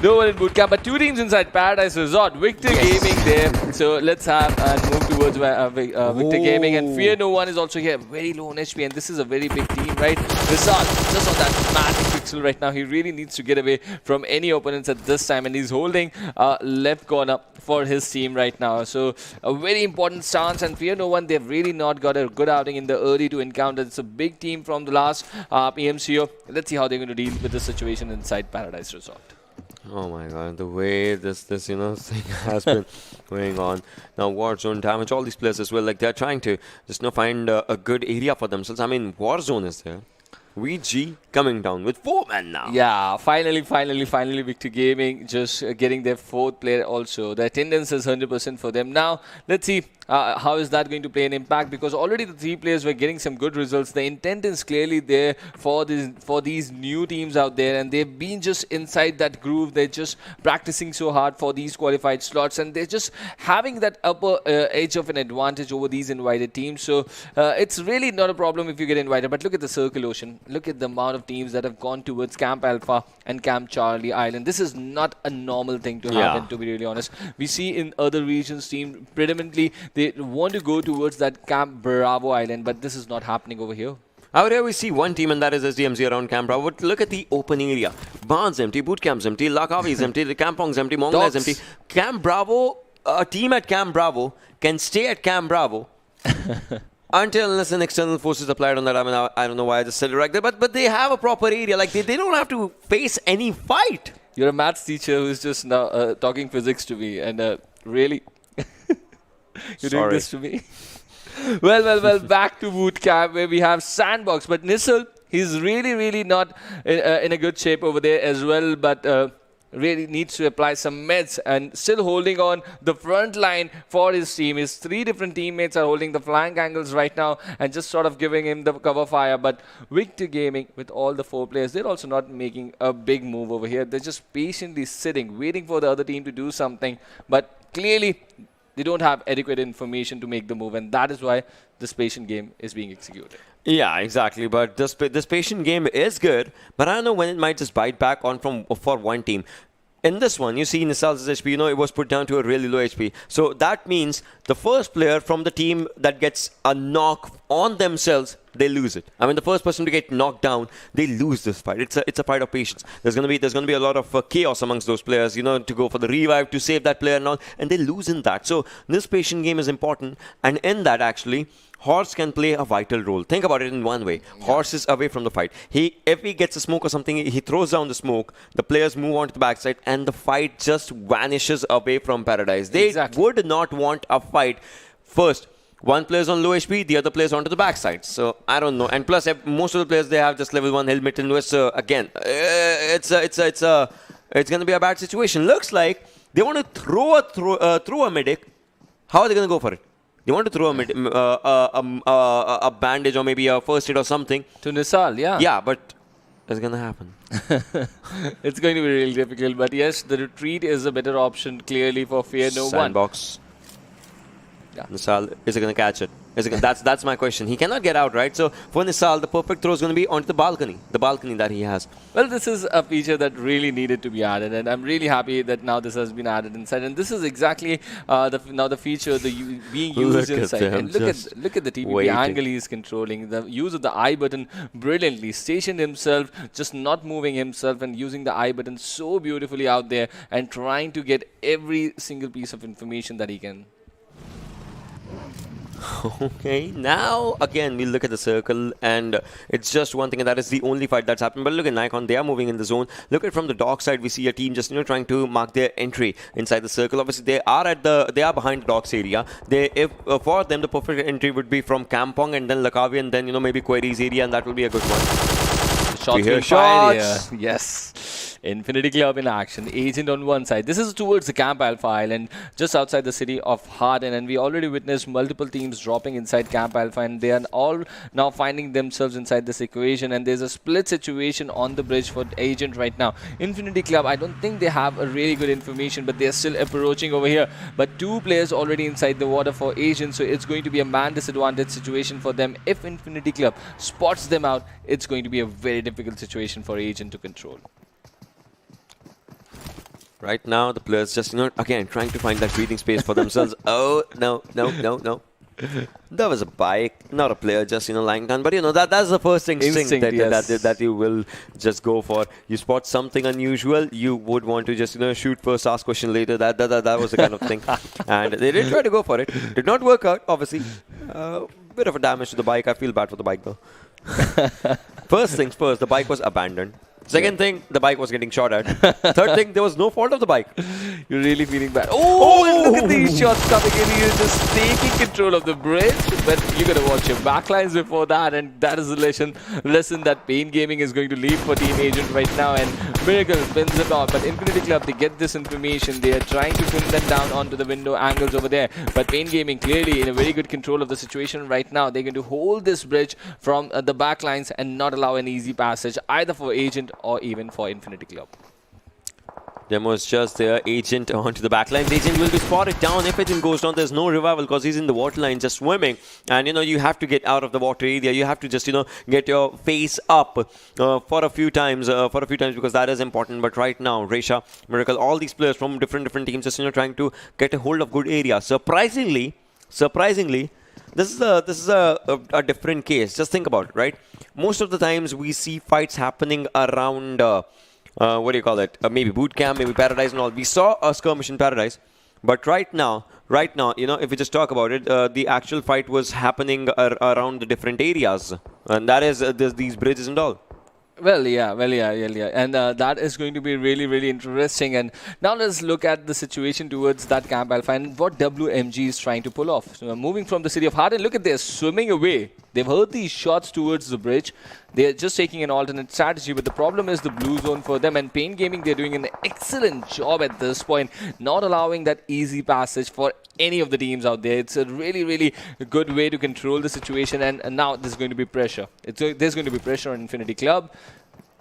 No one in bootcamp, but two teams inside Paradise Resort. Victor Gaming there. So let's have and move towards Victor Gaming. And Fear No One is also here. Very low on HP, and this is a very big team, right? Resort just on that magic pixel right now. He really needs to get away from any opponents at this time, and he's holding left corner for his team right now. So a very important stance, and Fear No One, they've really not got a good outing in the early to encounter. It's a big team from the last PMCO. Let's see how they're going to deal with the situation inside Paradise Resort. Oh my god, the way this thing has been going on. Now Warzone damage all these players as well. Like they're trying to just find a good area for themselves. I mean, Warzone is there. VG coming down with 4 men now. Yeah, finally, Victor Gaming just getting their 4th player also. The attendance is 100% for them. Now, let's see how is that going to play an impact, because already the 3 players were getting some good results. The intent is clearly there for these new teams out there, and they've been just inside that groove. They're just practicing so hard for these qualified slots, and they're just having that upper edge of an advantage over these invited teams. So it's really not a problem if you get invited. But look at the circle, Ocean. Look at the amount of teams that have gone towards Camp Alpha and Camp Charlie Island. This is not a normal thing to happen, to be really honest. We see in other regions teams predominantly they want to go towards that Camp Bravo Island, but this is not happening over here. Out here we see one team, and that is SDMZ around Camp Bravo. But look at the open area. Barn's empty, Bootcamp's empty, Lakavi's empty, the Kampong's empty, Mongla is empty. Camp Bravo, a team at Camp Bravo can stay at Camp Bravo until unless an external force is applied on that. I mean, I don't know why I just said it right there, but they have a proper area. Like they don't have to face any fight. You're a maths teacher who's just now talking physics to me, and really, you're doing this to me. Well, back to boot camp where we have Sandbox, but Nissel, he's really not in a good shape over there as well. But really needs to apply some meds and still holding on the front line for his team. His 3 different teammates are holding the flank angles right now and just sort of giving him the cover fire. But Victor Gaming, with all the 4 players, they're also not making a big move over here. They're just patiently sitting, waiting for the other team to do something. But clearly, they don't have adequate information to make the move, and that is why this patient game is being executed. Yeah, exactly. But this patient game is good, but I don't know when it might just bite back on for one team. In this one, you see Nisal's HP, it was put down to a really low HP. So that means the first player from the team that gets a knock on themselves, they lose it. I mean, the first person to get knocked down, they lose this fight. It's a fight of patience. There's gonna be a lot of chaos amongst those players, to go for the revive, to save that player and all, and they lose in that. So this patient game is important, and in that actually, Horse can play a vital role. Think about it in one way. Horse is away from the fight. If he gets a smoke or something, he throws down the smoke. The players move on to the backside, and the fight just vanishes away from Paradise. They would not want a fight. First, one player's on low HP, the other player's onto the backside. So I don't know. And plus, most of the players, they have just level 1 helmet and Lewis. So again, it's going to be a bad situation. Looks like they want to throw a medic. How are they going to go for it? They want to throw a bandage or maybe a first aid or something. To Nisal, yeah. Yeah, but it's going to happen. It's going to be really difficult. But yes, the retreat is a better option, clearly, for Fear No One. Sandbox. Yeah. Nisal, is it going to catch it? That's my question. He cannot get out, right? So for Nisal, the perfect throw is going to be onto the balcony that he has. Well, this is a feature that really needed to be added, and I'm really happy that now this has been added inside. And this is exactly the feature being used inside. And look at the TPP angle he is controlling. The use of the I button brilliantly. Stationed himself, just not moving himself, and using the I button so beautifully out there, and trying to get every single piece of information that he can. Okay, now again we look at the circle, and it's just one thing, and that is the only fight that's happened. But look at NAIKON, they are moving in the zone. Look at from the dock side, we see a team just trying to mark their entry inside the circle. Obviously, they are behind the docks area. For them, the perfect entry would be from Kampong and then Lakavi and then maybe Queries area, and that will be a good one. Shots being fired here. Yes. Infinity Club in action. Agent on one side. This is towards the Camp Alpha Island, just outside the city of Harden. And we already witnessed multiple teams dropping inside Camp Alpha. And they are all now finding themselves inside this equation. And there's a split situation on the bridge for Agent right now. Infinity Club, I don't think they have a really good information, but they're still approaching over here. But 2 players already inside the water for Agent. So it's going to be a man disadvantage situation for them. If Infinity Club spots them out, it's going to be a very difficult situation for Agent to control. Right now, the players just, again, trying to find that breathing space for themselves. Oh, no. That was a bike, not a player, just, lying down. But, that's the first instinct that you will just go for. You spot something unusual, you would want to just, shoot first, ask question later. That was the kind of thing. And they did try to go for it. Did not work out, obviously. Bit of a damage to the bike. I feel bad for the bike, though. First things first, the bike was abandoned. Second thing, the bike was getting shot at. Third thing, there was no fault of the bike. You're really feeling bad. Oh, and look at these shots coming in. He's just taking control of the bridge. But you got to watch your backlines before that. And that is the lesson that Pain Gaming is going to leave for Team Agent right now. And Miracle wins it off. But Infinity Club, they get this information. They are trying to pin them down onto the window angles over there. But Pain Gaming clearly in a very good control of the situation right now. They're going to hold this bridge from the backlines and not allow an easy passage either for Agent or even for Infinity Club. Demo is just there. Agent onto the backlines. Agent will be spotted down. If Agent goes down, there's no revival because he's in the waterline just swimming. And, you have to get out of the water area. You have to just, get your face up for a few times because that is important. But right now, Resha, Miracle, all these players from different teams just, trying to get a hold of good areas. Surprisingly, this is a different case. Just think about it, right? Most of the times we see fights happening around, maybe boot camp, maybe Paradise and all. We saw a skirmish in Paradise, but right now, if we just talk about it, the actual fight was happening around the different areas, and that is these bridges and all. Well, yeah. And that is going to be really, really interesting. And now let's look at the situation towards that Camp Alpha and what WMG is trying to pull off. So moving from the city of Harden, look at this, swimming away. They've heard these shots towards the bridge. They're just taking an alternate strategy, but the problem is the blue zone for them. And Pain Gaming, they're doing an excellent job at this point, not allowing that easy passage for any of the teams out there. It's a really, really good way to control the situation. And now there's going to be pressure. There's going to be pressure on Infinity Club.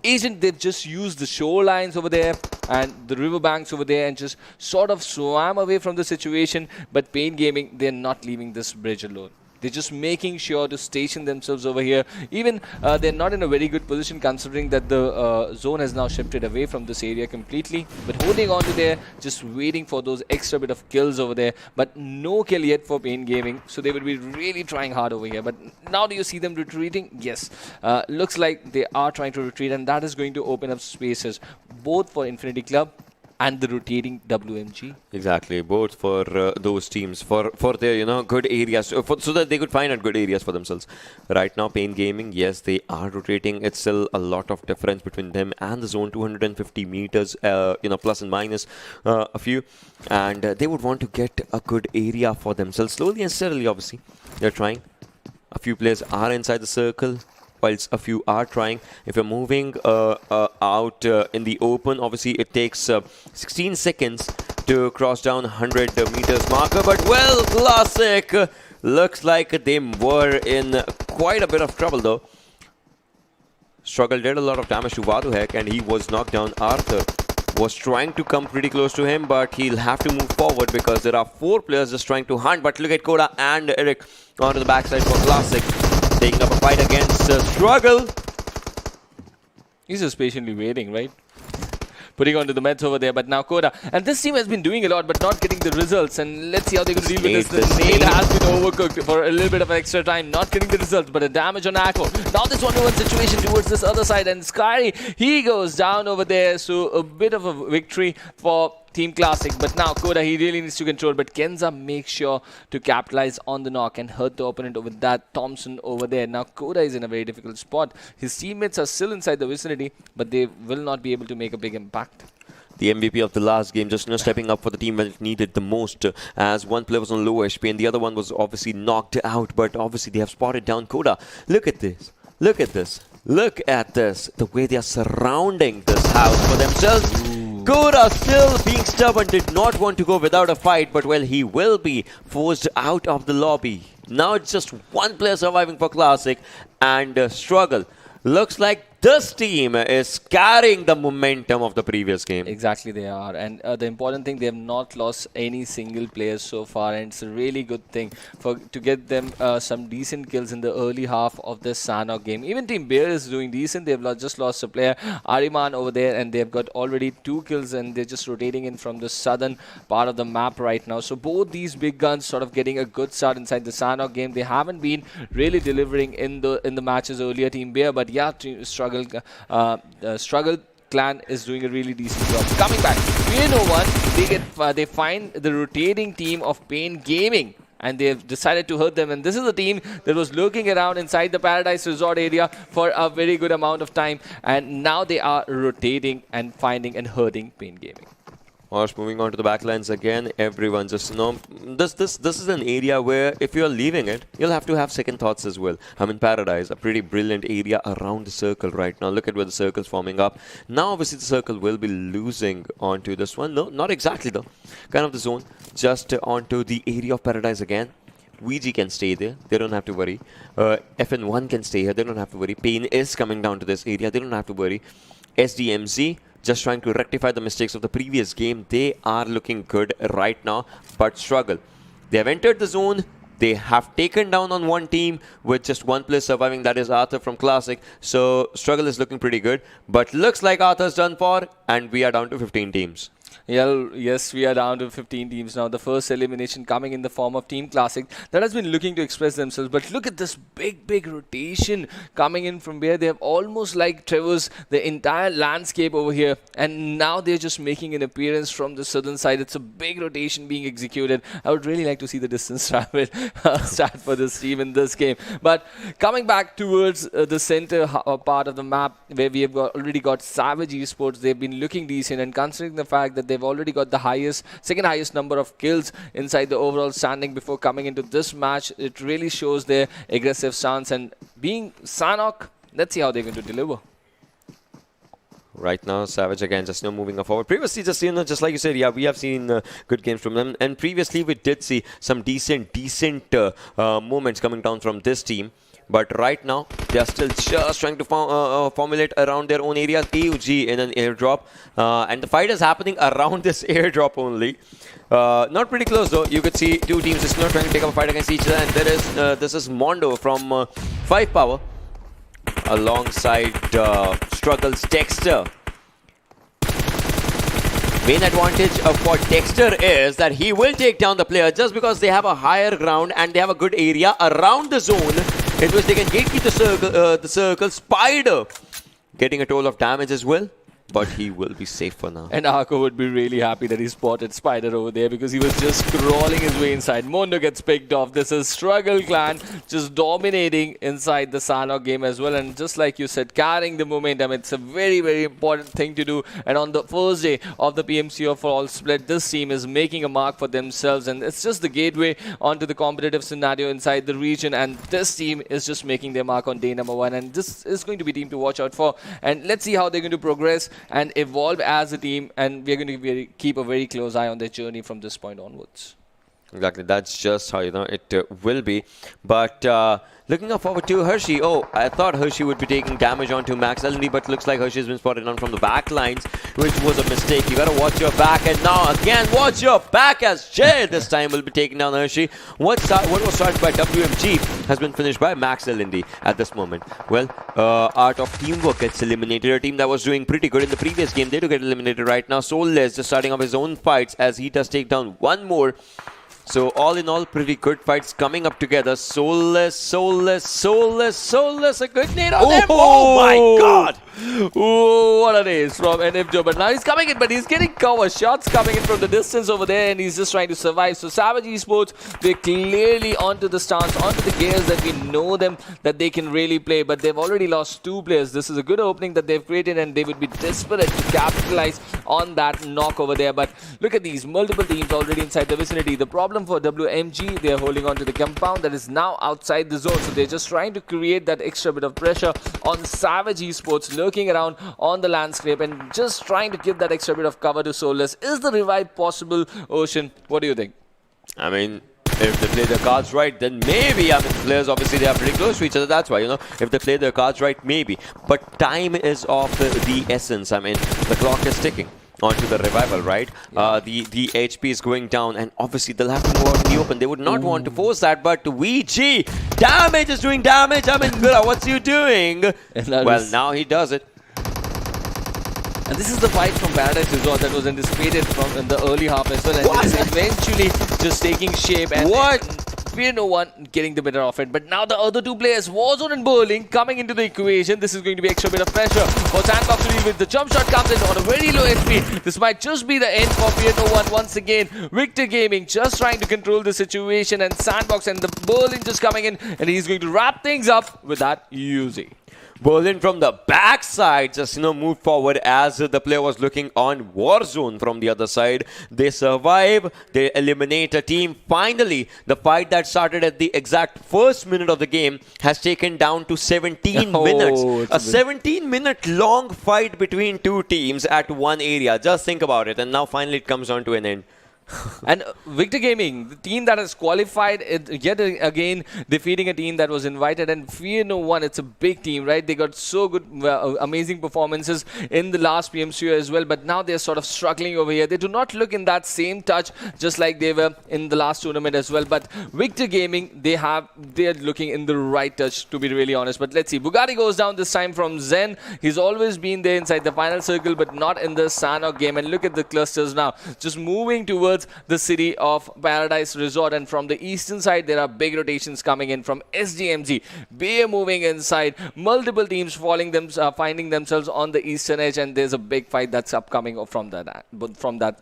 Agent, they've just used the shorelines over there and the riverbanks over there and just sort of swam away from the situation. But Pain Gaming, they're not leaving this bridge alone. They're just making sure to station themselves over here. Even they're not in a very good position considering that the zone has now shifted away from this area completely. But holding on to there, just waiting for those extra bit of kills over there. But no kill yet for Pain Gaming. So they will be really trying hard over here. But now do you see them retreating? Yes. Looks like they are trying to retreat, and that is going to open up spaces both for Infinity Club and the rotating WMG. Exactly, both for those teams, for their good areas, so that they could find out good areas for themselves. Right now, Pain Gaming, yes, they are rotating. It's still a lot of difference between them and the zone, 250 meters, plus and minus a few, and they would want to get a good area for themselves. Slowly and steadily, obviously, they're trying. A few players are inside the circle, whilst a few are trying. If you're moving out in the open, obviously it takes 16 seconds to cross down 100 meters marker. But well, Classic looks like they were in quite a bit of trouble though. Struggle did a lot of damage to Vaduhek and he was knocked down. Arthur was trying to come pretty close to him, but he'll have to move forward because there are 4 players just trying to hunt. But look at Koda and Eric onto the backside for Classic, taking up a fight against Struggle. He's just patiently waiting, right? Putting onto the meds over there, but now Koda. And this team has been doing a lot, but not getting the results. And let's see how they're going to deal with this. The nade has been overcooked for a little bit of extra time, not getting the results, but a damage on Akko. Now this 1v1 situation towards this other side, and Sky, he goes down over there. So a bit of a victory for Team Classic, but now Koda, he really needs to control, but Kenza makes sure to capitalize on the knock and hurt the opponent with that Thompson over there. Now Koda is in a very difficult spot. His teammates are still inside the vicinity, but they will not be able to make a big impact. The MVP of the last game just stepping up for the team when it needed the most, as one player was on low HP and the other one was obviously knocked out, but obviously they have spotted down Koda. Look at this. Look at this. Look at this. The way they are surrounding this house for themselves. Koda still being stubborn, did not want to go without a fight, but well, he will be forced out of the lobby. Now it's just one player surviving for Classic and Struggle. Looks like this team is carrying the momentum of the previous game. Exactly, they are. And the important thing, they have not lost any single players so far. And it's a really good thing to get them some decent kills in the early half of this Sanhok game. Even Team Bear is doing decent. They've just lost a player, Ariman, over there. And they've got already 2 kills. And they're just rotating in from the southern part of the map right now. So both these big guns sort of getting a good start inside the Sanhok game. They haven't been really delivering in the matches earlier, Team Bear. But yeah, Struggle clan is doing a really decent job. Coming back, they find the rotating team of Pain Gaming, and they've decided to hurt them. And this is a team that was lurking around inside the Paradise Resort area for a very good amount of time, and now they are rotating and finding and hurting Pain Gaming. Harsh, moving on to the backlines again, everyone just this is an area where if you're leaving it, you'll have to have second thoughts as well. I'm in Paradise, a pretty brilliant area around the circle right now. Look at where the circle's forming up. Now obviously the circle will be losing onto this one. No, not exactly though. Kind of the zone, just onto the area of Paradise again. VG can stay there, they don't have to worry. FN1 can stay here, they don't have to worry. Pain is coming down to this area, they don't have to worry. SDMZ just trying to rectify the mistakes of the previous game. They are looking good right now, but Struggle, they have entered the zone. They have taken down on one team with just one player surviving, that is Arthur from Classic. So Struggle is looking pretty good, but looks like Arthur's done for, and we are down to 15 teams. Yeah, yes, we are down to 15 teams now. The first elimination coming in the form of Team Classic that has been looking to express themselves. But look at this big rotation coming in from where they have almost like traversed the entire landscape over here. And now they're just making an appearance from the southern side. It's a big rotation being executed. I would really like to see the distance travel start for this team in this game. But coming back towards the center part of the map where we have already got Savage eSports, they've been looking decent, and considering the fact that they've already got the second highest number of kills inside the overall standing before coming into this match, it really shows their aggressive stance. And being Sanhok, let's see how they're going to deliver. Right now, Savage again just moving forward. Previously, just like you said, yeah, we have seen good games from them. And previously, we did see some decent moments coming down from this team. But right now, they are still just trying to formulate around their own areas. AUG in an airdrop. And the fight is happening around this airdrop only. Not pretty close though. You could see two teams just trying to take up a fight against each other. And there is this is Mondo from 5 Power alongside Struggles Dexter. Main advantage for Dexter is that he will take down the player just because they have a higher ground and they have a good area around the zone in which they can gatekeep the circle. Spider getting a toll of damage as well. But he will be safe for now. And Arco would be really happy that he spotted Spider over there because he was just crawling his way inside. Mondo gets picked off. This is Struggle Clan just dominating inside the Sanhok game as well. And just like you said, carrying the momentum. It's a very, very important thing to do. And on the first day of the PMCO Finals split, this team is making a mark for themselves. And it's just the gateway onto the competitive scenario inside the region. And this team is just making their mark on day number 1. And this is going to be a team to watch out for. And let's see how they're going to progress and evolve as a team, and we're going to keep a very close eye on their journey from this point onwards. Exactly, that's just how it will be. But looking forward to Hershey. Oh, I thought Hershey would be taking damage onto Max LND, but looks like Hershey has been spotted on from the back lines, which was a mistake. You gotta watch your back, and now again watch your back as Jay this time will be taking down Hershey. What was started by WMG has been finished by Max LND at this moment. Well, Art of Teamwork gets eliminated. A team that was doing pretty good in the previous game, they do get eliminated right now. Soulless just starting off his own fights as he does take down one more. So all in all, pretty good fights coming up together. Soulless, a good nade on them. Oh my god! Oh, what an ace from NFJ. But now he's coming in, but he's getting cover. Shots coming in from the distance over there, and he's just trying to survive. So Savage Esports, they're clearly onto the stance, onto the gears that we know them, that they can really play. But they've already lost 2 players. This is a good opening that they've created, and they would be desperate to capitalize on that knock over there. But look at these multiple teams already inside the vicinity. The problem for WMG, they're holding on to the compound that is now outside the zone. So they're just trying to create that extra bit of pressure on Savage Esports, lurking around on the landscape and just trying to give that extra bit of cover to Soulless. Is the revive possible, Ocean? What do you think? I mean, if they play their cards right, then maybe. I mean, players obviously they are pretty close to each other. That's why, if they play their cards right, maybe. But time is of the essence. I mean, the clock is ticking onto the revival, right? Yeah. The HP is going down, and obviously they'll have to go out in the open. They would not want to force that, but VG, damage is doing damage. I mean, what's you doing? Well, now he does it. And this is the fight from Paradise Resort that was anticipated from in the early half as well. And it's eventually just taking shape. And Fear No One getting the better of it. But now the other 2 players, Warzone and Bowling, coming into the equation. This is going to be extra bit of pressure for Sandbox to deal with. The jump shot comes in on a very low SP. This might just be the end for Fear No One once again. Victor Gaming just trying to control the situation. And Sandbox and the Bowling just coming in. And he's going to wrap things up with that Uzi. Berlin from the backside just moved forward as the player was looking on Warzone from the other side. They survive, they eliminate a team. Finally, the fight that started at the exact first minute of the game has taken down to 17 minutes. A 17-minute long fight between 2 teams at one area. Just think about it. And now finally it comes on to an end. And Victor Gaming, the team that has qualified, yet again defeating a team that was invited, and Fear No One, it's a big team, right? They got so good, amazing performances in the last PMCO as well, but now they're sort of struggling over here. They do not look in that same touch just like they were in the last tournament as well. But Victor Gaming, they're looking in the right touch, to be really honest. But let's see, Bugatti goes down this time from Zen. He's always been there inside the final circle, but not in the Sanhok game. And look at the clusters now, just moving towards the city of Paradise Resort, and from the eastern side there are big rotations coming in from SDMZ. Bay moving inside, multiple teams finding themselves on the eastern edge, and there's a big fight that's upcoming from that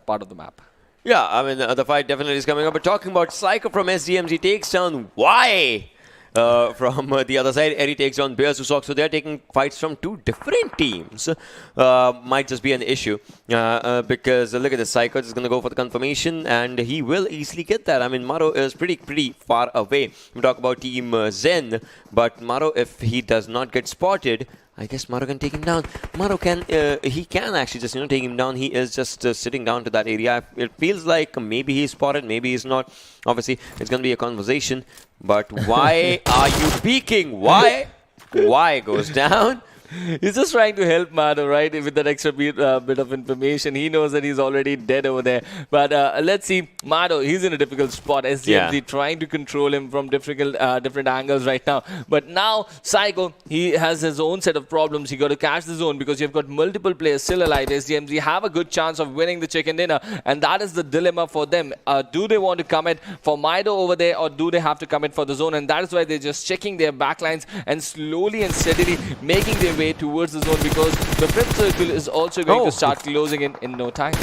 part of the map. Yeah, I mean the fight definitely is coming up. But talking about Psycho from SDMZ takes down Y. from the other side. Eri takes on Bear Susok. So they're taking fights from two different teams. Might just be an issue because look at this. Psycho is going to go for the confirmation and he will easily get that. I mean, Maro is pretty far away. We talk about Team Zen, but Maro, if he does not get spotted, I guess Maro can take him down. Maro can, he can actually just, take him down. He is just sitting down to that area. It feels like maybe he's spotted, maybe he's not. Obviously, it's going to be a conversation. But why are you peeking? Why? Why goes down? He's just trying to help Mado, right? With that extra bit of information. He knows that he's already dead over there. But let's see. Mado, he's in a difficult spot. SDMZ trying to control him from different angles right now. But now, Psycho, he has his own set of problems. He got to catch the zone because you've got multiple players still alive. SDMZ have a good chance of winning the chicken dinner. And that is the dilemma for them. Do they want to commit for Mido over there or do they have to commit for the zone? And that is why they're just checking their backlines and slowly and steadily making their way towards the zone because the fifth circle is also going to start closing in no time.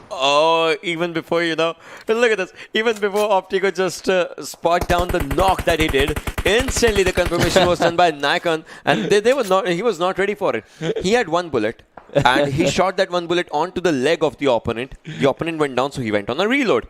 Oh, even before, look at this. Even before Optico just spot down the knock that he did, instantly the confirmation was done by NAIKON and he was not ready for it. He had one bullet. And he shot that one bullet onto the leg of the opponent. The opponent went down, so he went on a reload.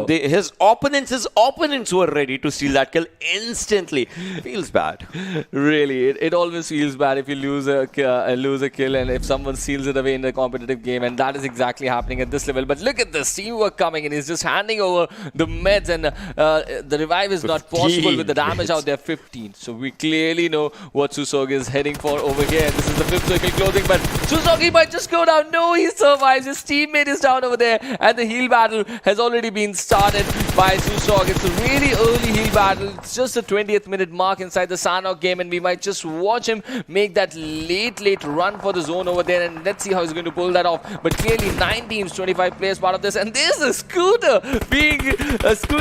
His opponents were ready to steal that kill instantly. Feels bad. Really, it always feels bad if you lose a kill and if someone steals it away in a competitive game, and that is exactly happening at this level. But look at this teamwork coming in. He's just handing over the meds, and the revive is not possible with the damage out there. 15. So we clearly know what Susok is heading for over here. This is the fifth circle closing, but Susok, he might just go down. No, he survives. His teammate is down over there. And the heal battle has already been started by Susok. It's a really early heal battle. It's just the 20th minute mark inside the Sanhok game. And we might just watch him make that late run for the zone over there. And let's see how he's going to pull that off. But clearly 9 teams, 25 players part of this. And there's a scooter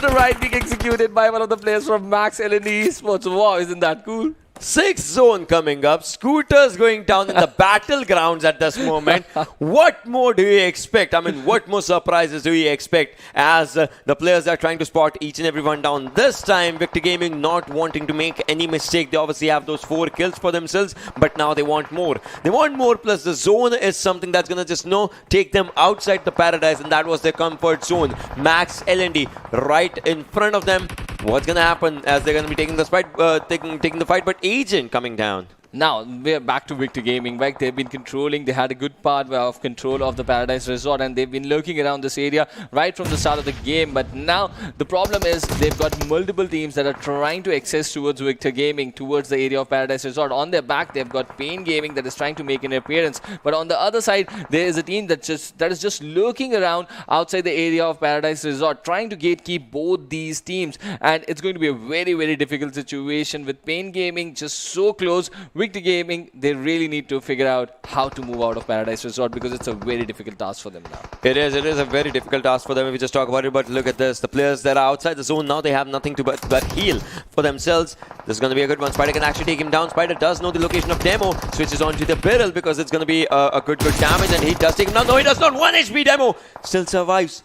ride being executed by one of the players from Max L&D eSports. Wow, isn't that cool? 6th zone coming up. Scooters going down in the battlegrounds at this moment. What more do you expect? I mean, what more surprises do you expect as the players are trying to spot each and everyone down? This time, Victor Gaming not wanting to make any mistake. They obviously have those 4 kills for themselves, but now they want more. They want more, plus the zone is something that's going to just take them outside the paradise, and that was their comfort zone. Max L&D right in front of them. What's going to happen as they're going to be taking the fight, taking the fight, but Agent coming down. Now, we're back to Victor Gaming. Right? They've been controlling. They had a good part of control of the Paradise Resort, and they've been lurking around this area right from the start of the game. But now, the problem is they've got multiple teams that are trying to access towards Victor Gaming, towards the area of Paradise Resort. On their back, they've got Pain Gaming that is trying to make an appearance. But on the other side, there is a team that is just lurking around outside the area of Paradise Resort, trying to gatekeep both these teams. And it's going to be a very difficult situation with Pain Gaming just so close. Victor Gaming, they really need to figure out how to move out of Paradise Resort because it's a very difficult task for them now. It is a very difficult task for them if we just talk about it, but look at this. The players that are outside the zone, now they have nothing to but heal for themselves. This is going to be a good one. Spider can actually take him down. Spider does know the location of Demo, switches on to the barrel because it's going to be a good damage, and he does take him down. No, he does not. 1 HP Demo. Still survives.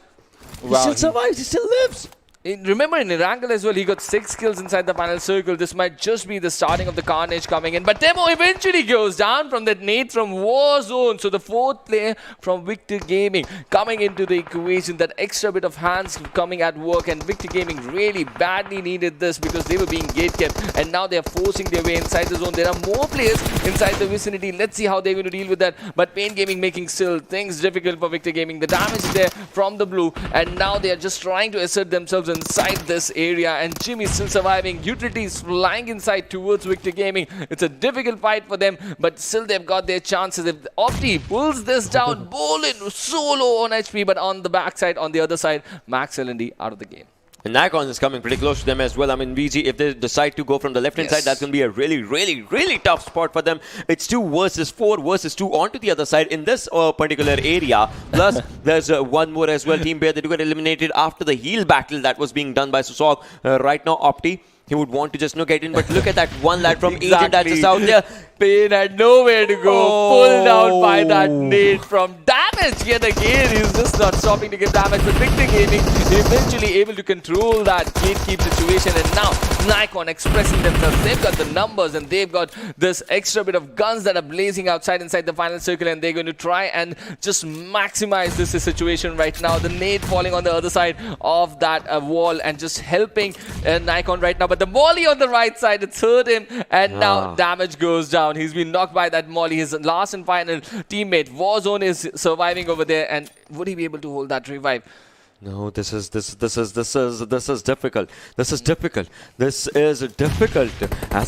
He still survives. He still lives. Remember in Erangel as well, he got 6 kills inside the final circle. This might just be the starting of the carnage coming in. But Demo eventually goes down from that nade from Warzone. So the 4th player from Victor Gaming coming into the equation. That extra bit of hands coming at work. And Victor Gaming really badly needed this because they were being gatekept. And now they're forcing their way inside the zone. There are more players inside the vicinity. Let's see how they're going to deal with that. But Pain Gaming making still things difficult for Victor Gaming. The damage is there from the blue. And now they're just trying to assert themselves inside this area, and Jimmy's still surviving. Utilities flying inside towards Victor Gaming. It's a difficult fight for them, but still they've got their chances. If Opti pulls this down, Bolin solo on HP, but on the backside, on the other side, Max L&D out of the game. And NAIKON is coming pretty close to them as well. I mean, VG, if they decide to go from the left-hand side, that's going to be a really tough spot for them. It's 2 versus 4 versus 2 onto the other side in this particular area. Plus, there's one more as well. Team Bear, they do get eliminated after the heal battle that was being done by Susok. Right now, Opti, he would want to just get in, but look at that one lad from Agent that's just out there. Pain had nowhere to go. Pulled down by that nade from Damage. damage yet again. He's just not stopping to give damage. But Victor Gaming eventually able to control that gatekeep situation. And now NAIKON expressing themselves. They've got the numbers and they've got this extra bit of guns that are blazing inside the final circle, and they're going to try and just maximize this situation right now. The nade falling on the other side of that wall and just helping NAIKON right now. But the molly on the right side, it's hurt him, and now damage goes down. He's been knocked by that molly. His last and final teammate Warzone is surviving over there, and would he be able to hold that revive? No, this is difficult. This is difficult. As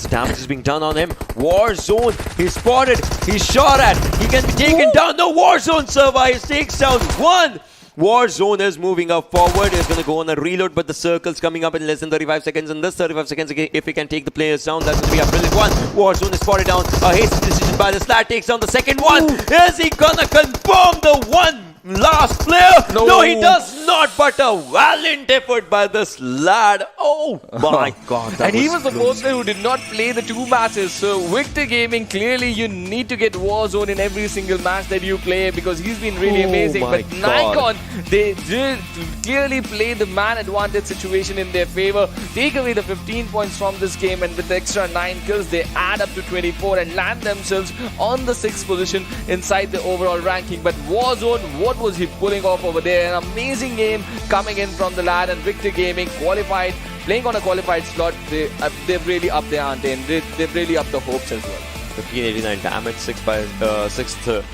the damage is being done on him. Warzone, he's spotted, he's shot at, he can be taken down. No, Warzone survives, takes down one. Warzone is moving up forward. He's going to go on a reload, but the circle's coming up in less than 35 seconds. In this 35 seconds, if he can take the players down, that's going to be a brilliant one. Warzone is spotted down. A hasty decision by the Slat takes down the second one. Is he going to confirm the one? Last player? No, he does not, but a valiant effort by this lad. Oh my god. And he was the first player who did not play the 2 matches. So Victor Gaming, clearly you need to get Warzone in every single match that you play, because he's been really amazing. But NAIKON, they did clearly play the man advantage situation in their favor. Take away the 15 points from this game, and with the extra 9 kills, they add up to 24 and land themselves on the 6th position inside the overall ranking. But Warzone, what was he pulling off over there? An amazing game coming in from the lad, and Victor Gaming qualified, playing on a qualified slot. They've really upped their ante, and they've really upped the hopes as well. 1589 damage, 6th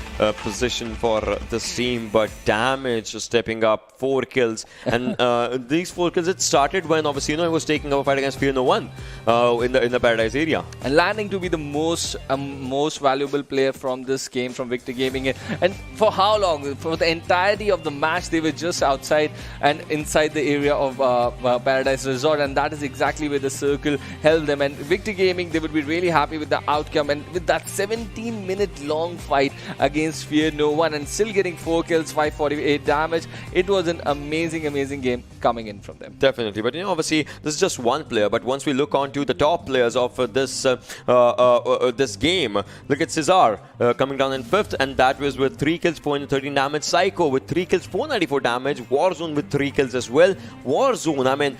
position for this team, but damage stepping up, 4 kills. And these 4 kills, it started when obviously he was taking up a fight against Fear No One in the Paradise area, and landing to be the most valuable player from this game from Victor Gaming. And for how long? For the entirety of the match, they were just outside and inside the area of Paradise Resort, and that is exactly where the circle held them. And Victor Gaming, they would be really happy with the outcome, and with that 17-minute long fight against Fear No One, and still getting 4 kills, 548 damage. It was an amazing game coming in from them. Definitely. But obviously this is just one player, but once we look on to the top players of this game, look at Cesar coming down in 5th, and that was with 3 kills, 413 damage. Psycho with 3 kills, 494 damage. Warzone with 3 kills as well. Warzone, I mean,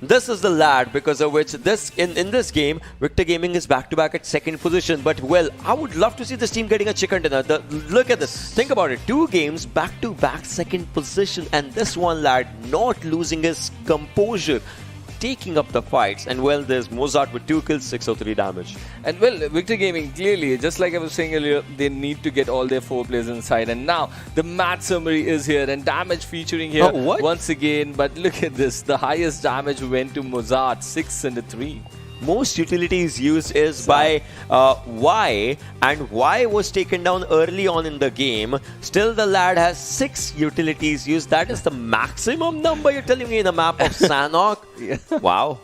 this is the lad because of which in this game, Victor Gaming is back-to-back at 2nd position. But, well, I would love to see this team getting a chicken dinner. Look at this. Think about it. 2 games back-to-back 2nd position. And this one lad not losing his composure, taking up the fights. And, well, there's Mozart with 2 kills, 603 damage. And, well, Victor Gaming, clearly, just like I was saying earlier, they need to get all their 4 players inside. And now the match summary is here, and damage featuring here once again. But look at this. The highest damage went to Mozart, 603. Most utilities used is by Y, and Y was taken down early on in the game. Still, the lad has 6 utilities used. That is the maximum number you're telling me in a map of Sanhok? Yeah. Wow.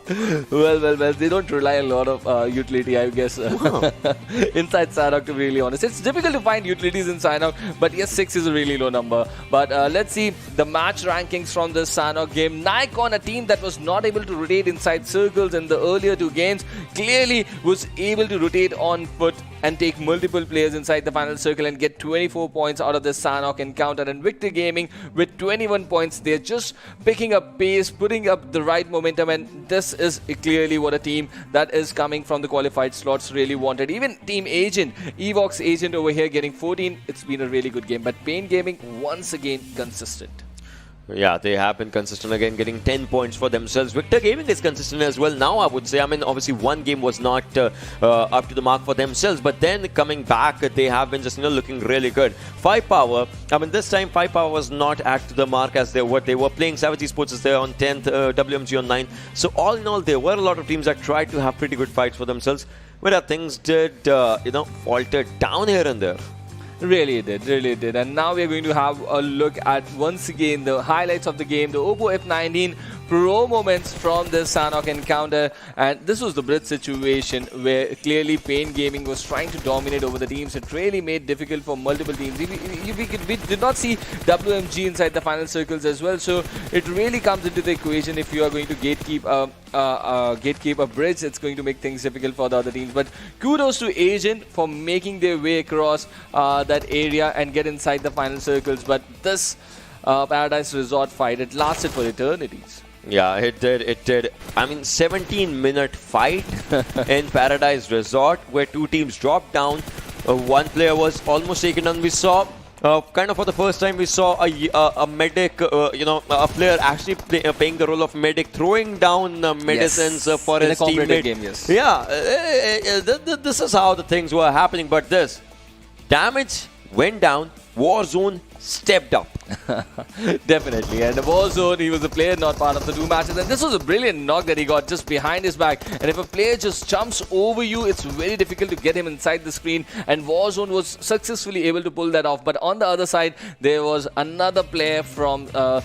Well, they don't rely a lot of utility, I guess, inside Sanhok, to be really honest. It's difficult to find utilities in Sanhok, but yes, 6 is a really low number. But let's see the match rankings from this Sanhok game. NAIKON, a team that was not able to rotate inside circles in the earlier 2 games, clearly was able to rotate on foot and take multiple players inside the final circle and get 24 points out of this Sanhok encounter. And Victor Gaming with 21 points, they're just picking up pace, putting up the right momentum, and this is clearly what a team that is coming from the qualified slots really wanted. Even Team Agent, EvoX Agent over here getting 14, it's been a really good game. But Pain Gaming once again consistent. Yeah, they have been consistent again, getting 10 points for themselves. Victor Gaming is consistent as well now, I would say. I mean, obviously, one game was not up to the mark for themselves, but then coming back, they have been just looking really good. 5 Power, I mean, this time 5 Power was not at the mark as they were playing. Savage eSports is there on 10th, WMG on 9th. So all in all, there were a lot of teams that tried to have pretty good fights for themselves, but things did, falter down here and there. Really did. And now we are going to have a look at, once again, the highlights of the game. The Oppo F19 pro moments from this Sanhok encounter, and this was the bridge situation where clearly Pain Gaming was trying to dominate over the teams. It really made difficult for multiple teams. We did not see WMG inside the final circles as well, so it really comes into the equation. If you are going to gatekeep a bridge, it's going to make things difficult for the other teams. But kudos to Agent for making their way across that area and get inside the final circles. But this Paradise Resort fight, it lasted for eternities. Yeah, it did. It did. I mean, 17-minute fight in Paradise Resort where two teams dropped down. One player was almost taken on. We saw, kind of for the first time, we saw a medic, a player actually playing the role of medic, throwing down medicines for his teammate. Game, yes. Yeah, this is how the things were happening. But this damage went down. Warzone stepped up. Definitely. And the Warzone, he was a player not part of the two matches. And this was a brilliant knock that he got just behind his back. And if a player just jumps over you, it's very difficult to get him inside the screen. And Warzone was successfully able to pull that off. But on the other side, there was another player from the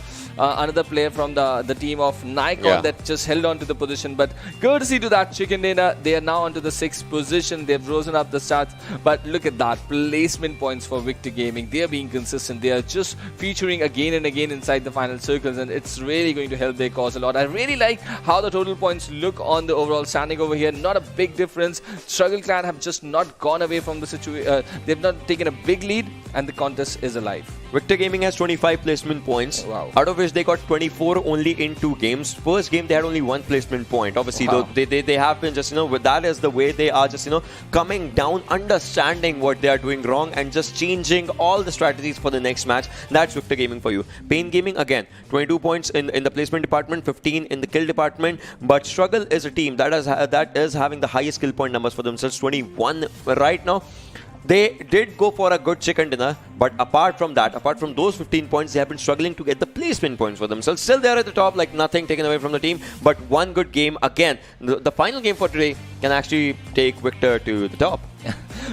team of NAIKON that just held on to the position. But courtesy to that chicken dinner, they are now onto the 6th position. They've risen up the stats. But look at that. Placement points for Victor Gaming. They are being consistent. They are just featuring again and again inside the final circles. And it's really going to help their cause a lot. I really like how the total points look on the overall standing over here. Not a big difference. Struggle Clan have just not gone away from the situation. They've not taken a big lead. And the contest is alive. Victor Gaming has 25 placement points. Wow. Out of which they got 24 only in 2 games. First game they had only 1 placement point. Obviously, wow. they have been just, that is the way they are just, coming down, understanding what they are doing wrong and just changing all the strategies for the next match. That's Victor Gaming for you. Pain Gaming, again, 22 points in the placement department, 15 in the kill department. But Struggle is a team that is having the highest kill point numbers for themselves, 21 right now. They did go for a good chicken dinner, but apart from those 15 points, they have been struggling to get the placement points for themselves. Still there at the top, like nothing taken away from the team, but one good game. Again, the final game for today can actually take Victor to the top.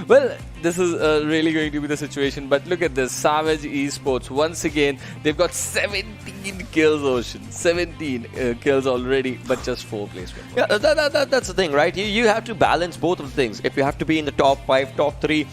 Well, this is really going to be the situation, but look at this. Savage eSports, once again, they've got 17 kills, Ocean. 17 kills already, but just 4 placement points. Yeah, that's the thing, right? You have to balance both of the things. If you have to be in the top 5, top 3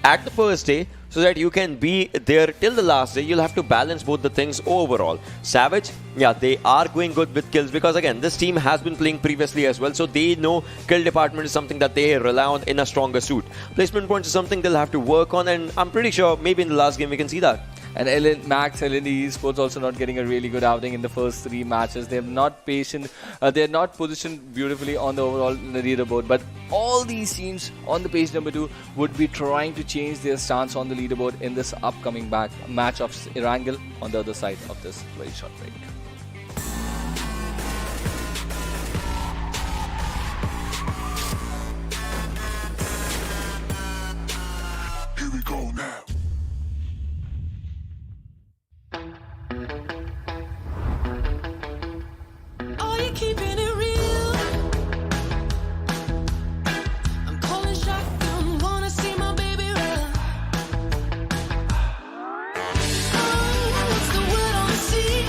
at the first day, so that you can be there till the last day, you'll have to balance both the things overall. Savage, yeah, they are going good with kills because, again, this team has been playing previously as well, so they know kill department is something that they rely on in a stronger suit. Placement points is something they'll have to work on, and I'm pretty sure maybe in the last game we can see that. And Max LND Esports also not getting a really good outing in the first 3 matches. They're not patient. They're not positioned beautifully on the overall leaderboard. But all these teams on the page number 2 would be trying to change their stance on the leaderboard in this upcoming match of Erangel on the other side of this very short break. Here we go now. Are you keeping it real? I'm calling shotgun, wanna see my baby run. Oh, what's the word on the sea?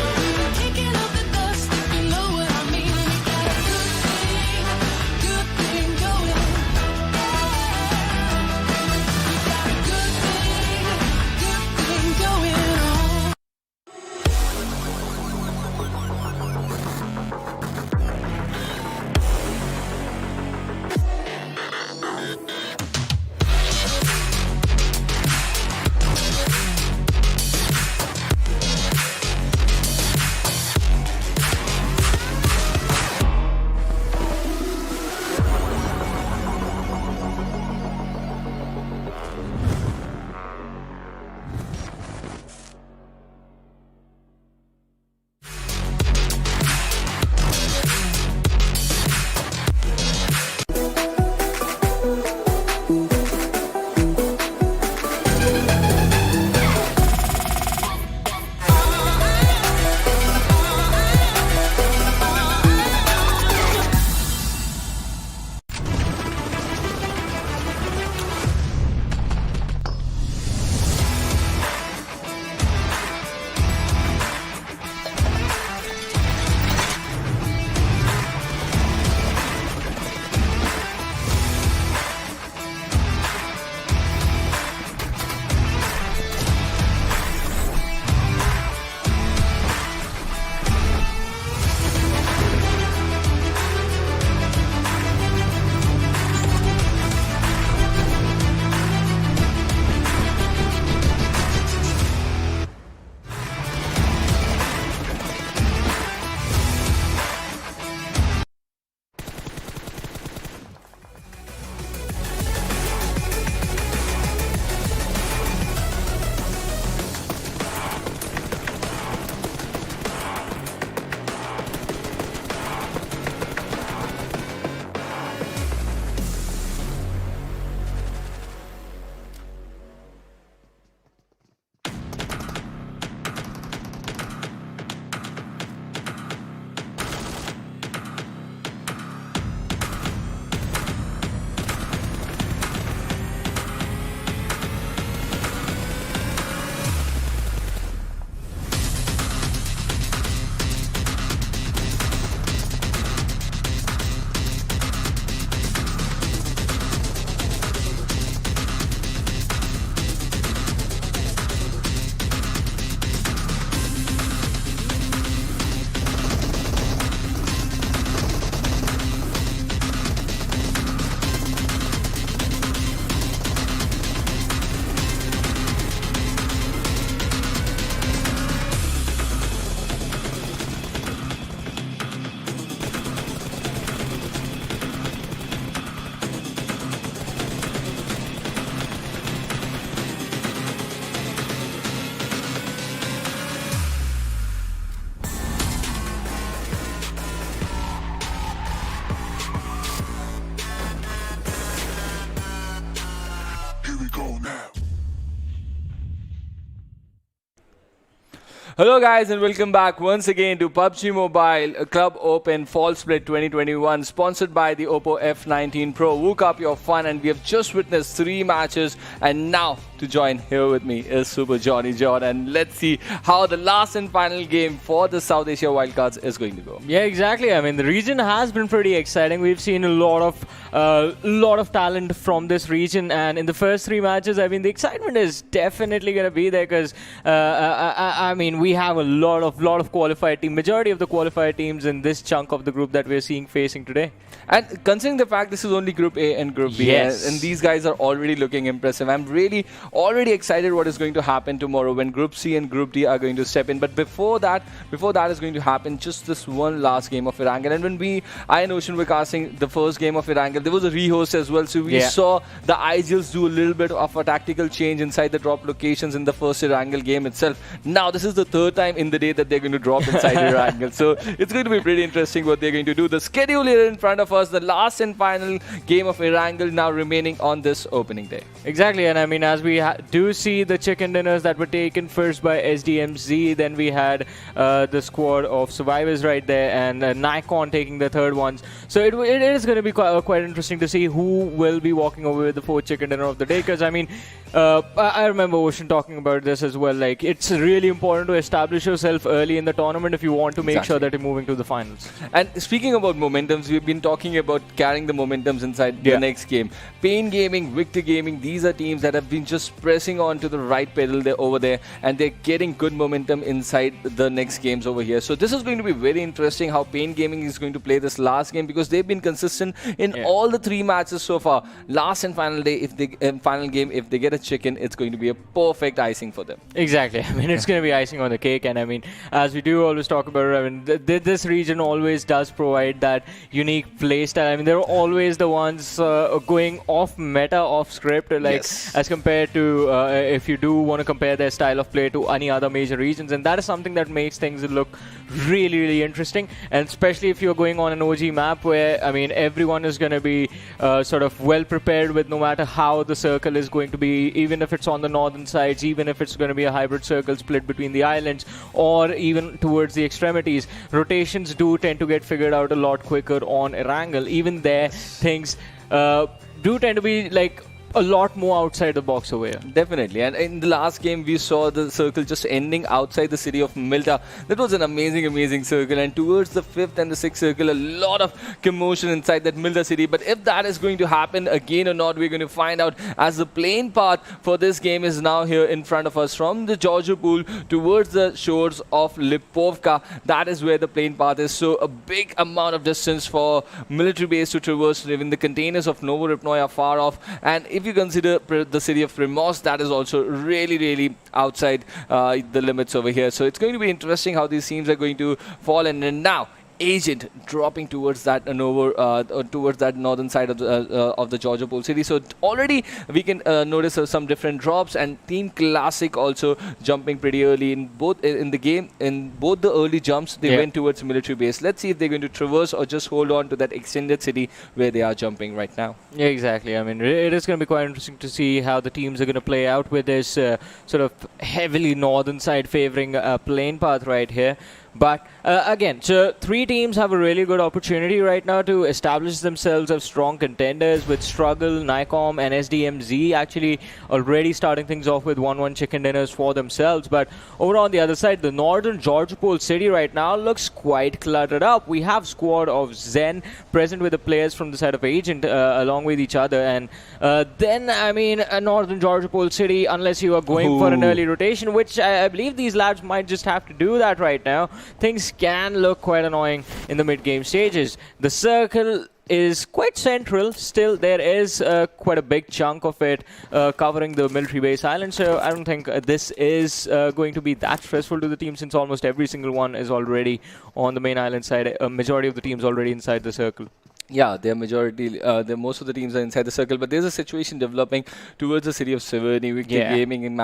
Hello guys and welcome back once again to PUBG Mobile Club Open Fall Split 2021 sponsored by the Oppo F19 Pro. Woke up your fun and we have just witnessed 3 matches and now to join here with me is Super Johnny John and let's see how the last and final game for the South Asia Wildcards is going to go. Yeah, exactly. I mean, the region has been pretty exciting. We've seen a lot of talent from this region, and in the first 3 matches, I mean, the excitement is definitely going to be there because, I mean, we have a lot of qualified teams. Majority of the qualified teams in this chunk of the group that we're seeing facing today. And considering the fact this is only Group A and Group B, Yes. and these guys are already looking impressive, I'm really already excited what is going to happen tomorrow when Group C and Group D are going to step in. But before that is going to happen, just this one last game of Erangel. And when I and Ocean were casting the first game of Erangel, there was a rehost as well. So we saw the IGLs do a little bit of a tactical change inside the drop locations in the first Erangel game itself. Now this is the 3rd time in the day that they're going to drop inside Erangel. So it's going to be pretty interesting what they're going to do. The schedule here in front of us, the last and final game of Erangel now remaining on this opening day. Exactly, and I mean, as we do see the chicken dinners that were taken first by SDMZ, then we had the squad of survivors right there, and NAIKON taking the 3rd ones. So it is going to be quite interesting to see who will be walking away with the 4th chicken dinner of the day. Because I mean, I remember Ocean talking about this as well. Like, it's really important to establish yourself early in the tournament if you want to make sure that you're moving to the finals. And speaking about momentums, we've been talking about carrying the momentums inside the next game. Pain Gaming, Victor Gaming, these are teams that have been just pressing on to the right pedal there over there, and they're getting good momentum inside the next games over here. So this is going to be very interesting how Pain Gaming is going to play this last game, because they've been consistent in all the 3 matches so far. Last and final day, if they final game, if they get a chicken, it's going to be a perfect icing for them. Exactly. I mean, it's going to be icing on the cake. And I mean, as we do always talk about, I mean, this region always does provide that unique play style. I mean, they're always the ones going off meta, off script, like as compared to if you do want to compare their style of play to any other major regions. And that is something that makes things look really, really interesting. And especially if you're going on an OG map where, I mean, everyone is going to be sort of well prepared with no matter how the circle is going to be, even if it's on the northern sides, even if it's going to be a hybrid circle split between the islands or even towards the extremities. Rotations do tend to get figured out a lot quicker on Erangel. Even there, things do tend to be like a lot more outside the box over here. Definitely. And in the last game, we saw the circle just ending outside the city of Milta. That was an amazing circle. And towards the 5th and the 6th circle, a lot of commotion inside that Milta city. But if that is going to happen again or not, we're going to find out, as the plane path for this game is now here in front of us from the Georgia Pool towards the shores of Lipovka. That is where the plane path is. So a big amount of distance for military base to traverse. Even the containers of Novoripnoy are far off. And if you consider the city of Primos, that is also really outside the limits over here. So it's going to be interesting how these teams are going to fall. And now Agent dropping towards that towards that northern side of the Georgia Pool city. So already we can notice some different drops, and Team Classic also jumping pretty early in both in the game. In both the early jumps, they went towards military base. Let's see if they're going to traverse or just hold on to that extended city where they are jumping right now. Yeah, exactly. I mean, it is going to be quite interesting to see how the teams are going to play out with this sort of heavily northern side favoring plane path right here. But again, so 3 teams have a really good opportunity right now to establish themselves as strong contenders, with Struggle, NAIKON and SDMZ actually already starting things off with 1-1 chicken dinners for themselves. But over on the other side, the northern Georgia Pool city right now looks quite cluttered up. We have squad of Zen present with the players from the side of Agent along with each other. And then, I mean, a northern Georgia Pool city, unless you are going for an early rotation, which I believe these lads might just have to do that right now, things can look quite annoying in the mid-game stages. The circle is quite central. Still, there is quite a big chunk of it covering the military base island. So I don't think this is going to be that stressful to the team, since almost every single one is already on the main island side. A majority of the teams already inside the circle. Yeah, they're majority. Most of the teams are inside the circle, but there's a situation developing towards the city of Severny. Victor Yeah. Gaming and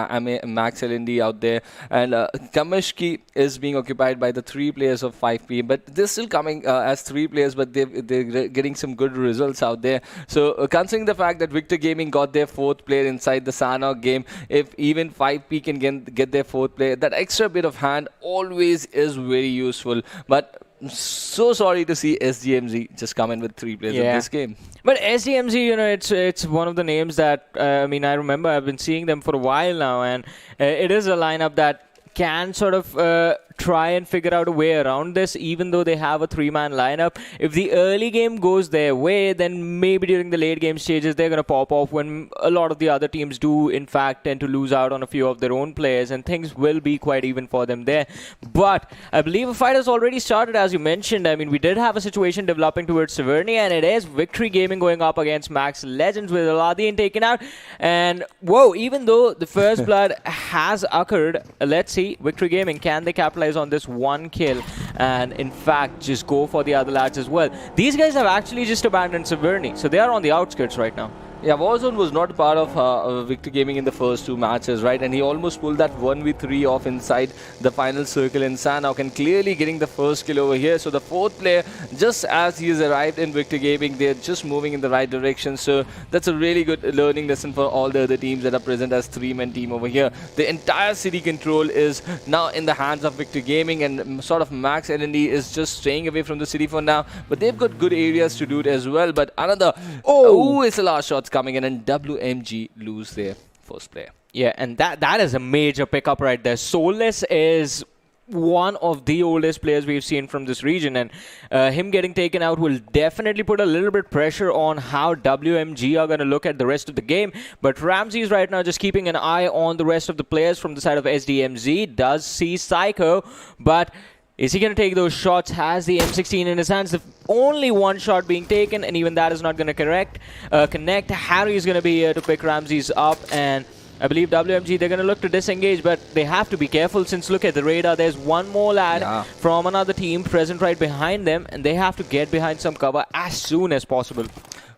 Max LND out there, and Kamishki is being occupied by the 3 players of 5 p.m. But they're still coming as 3 players, but they're getting some good results out there. So considering the fact that Victor Gaming got their 4th player inside the Sanhok game, if even 5p can get their 4th player, that extra bit of hand always is very useful. But so sorry to see SDMZ just come in with 3 players in Yeah. this game. But SDMZ, it's one of the names that I mean, I remember I've been seeing them for a while now, and it is a lineup that can sort of try and figure out a way around this, even though they have a 3-man lineup. If the early game goes their way, then maybe during the late game stages they're going to pop off, when a lot of the other teams do in fact tend to lose out on a few of their own players, and things will be quite even for them there. But I believe a fight has already started, as you mentioned. I mean, we did have a situation developing towards Severny, and it is Victory Gaming going up against Max Legends with Aladin taken out. And whoa, even though the first blood has occurred, let's see, Victory Gaming, can they capitalize on this 1 kill and in fact just go for the other lads as well? These guys have actually just abandoned Severny, so they are on the outskirts right now. Yeah, Warzone was not part of Victor Gaming in the first 2 matches, right? And he almost pulled that 1v3 off inside the final circle in Sanhok, and clearly getting the first kill over here. So the 4th player, just as he has arrived in Victor Gaming, they're just moving in the right direction. So that's a really good learning lesson for all the other teams that are present as 3-man team over here. The entire city control is now in the hands of Victor Gaming, and sort of Max LND is just staying away from the city for now. But they've got good areas to do it as well. But another, it's the last shots coming in, and WMG lose their 1st player. Yeah, and that is a major pickup right there. Soulless is one of the oldest players we've seen from this region, and him getting taken out will definitely put a little bit pressure on how WMG are going to look at the rest of the game. But Ramsey is right now just keeping an eye on the rest of the players from the side of SDMZ. Does see Psycho, but is he going to take those shots? Has the M16 in his hands? The only 1 shot being taken, and even that is not going to connect. Harry is going to be here to pick Ramses up, and I believe WMG, they're going to look to disengage, but they have to be careful, since look at the radar. There's one more lad from another team present right behind them, and they have to get behind some cover as soon as possible.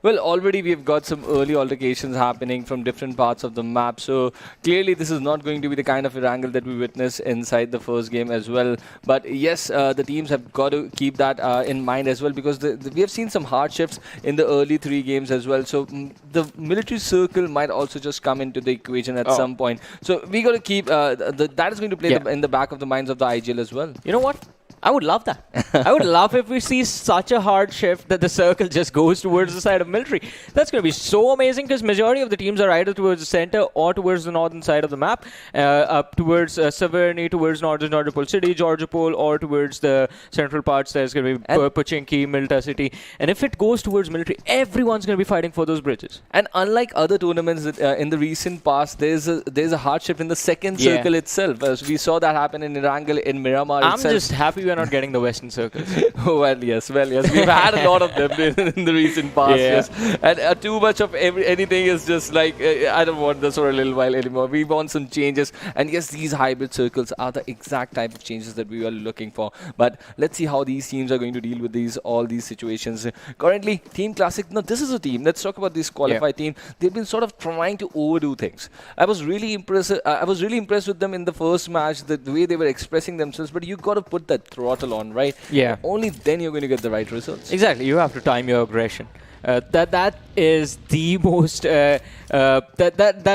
Well, already we've got some early altercations happening from different parts of the map. So clearly this is not going to be the kind of Erangel that we witnessed inside the first game as well. But yes, the teams have got to keep that in mind as well, because we have seen some hardships in the early 3 games as well. So the military circle might also just come into the equation at some point. So we got to keep that is going to play in the back of the minds of the IGL as well. You know what? I would love that. I would love if we see such a hard shift that the circle just goes towards the side of military. That's going to be so amazing, because majority of the teams are either towards the center or towards the northern side of the map, up towards Severny, towards northern Nordipol City, Georgiopol, or towards the central parts. There's going to be Pochinki, Milta City. And if it goes towards military, everyone's going to be fighting for those bridges. And unlike other tournaments that, in the recent past, there's a hard shift in the second circle itself. We saw that happen in Erangel, in Miramar I'm itself. just happy we're not getting the western circles. Well, yes. We've had a lot of them in the recent past. Yes. And too much of anything is just like, I don't want this for a little while anymore. We want some changes. And yes, these hybrid circles are the exact type of changes that we are looking for. But let's see how these teams are going to deal with all these situations. Currently, Team Classic, no, this is a team. Let's talk about this qualified team. They've been sort of trying to overdo things. I was really impressed with them in the first match, the way they were expressing themselves. But you got to put that throttle on, right? Yeah. Only then you're going to get the right results. Exactly. You have to time your aggression. That is the most that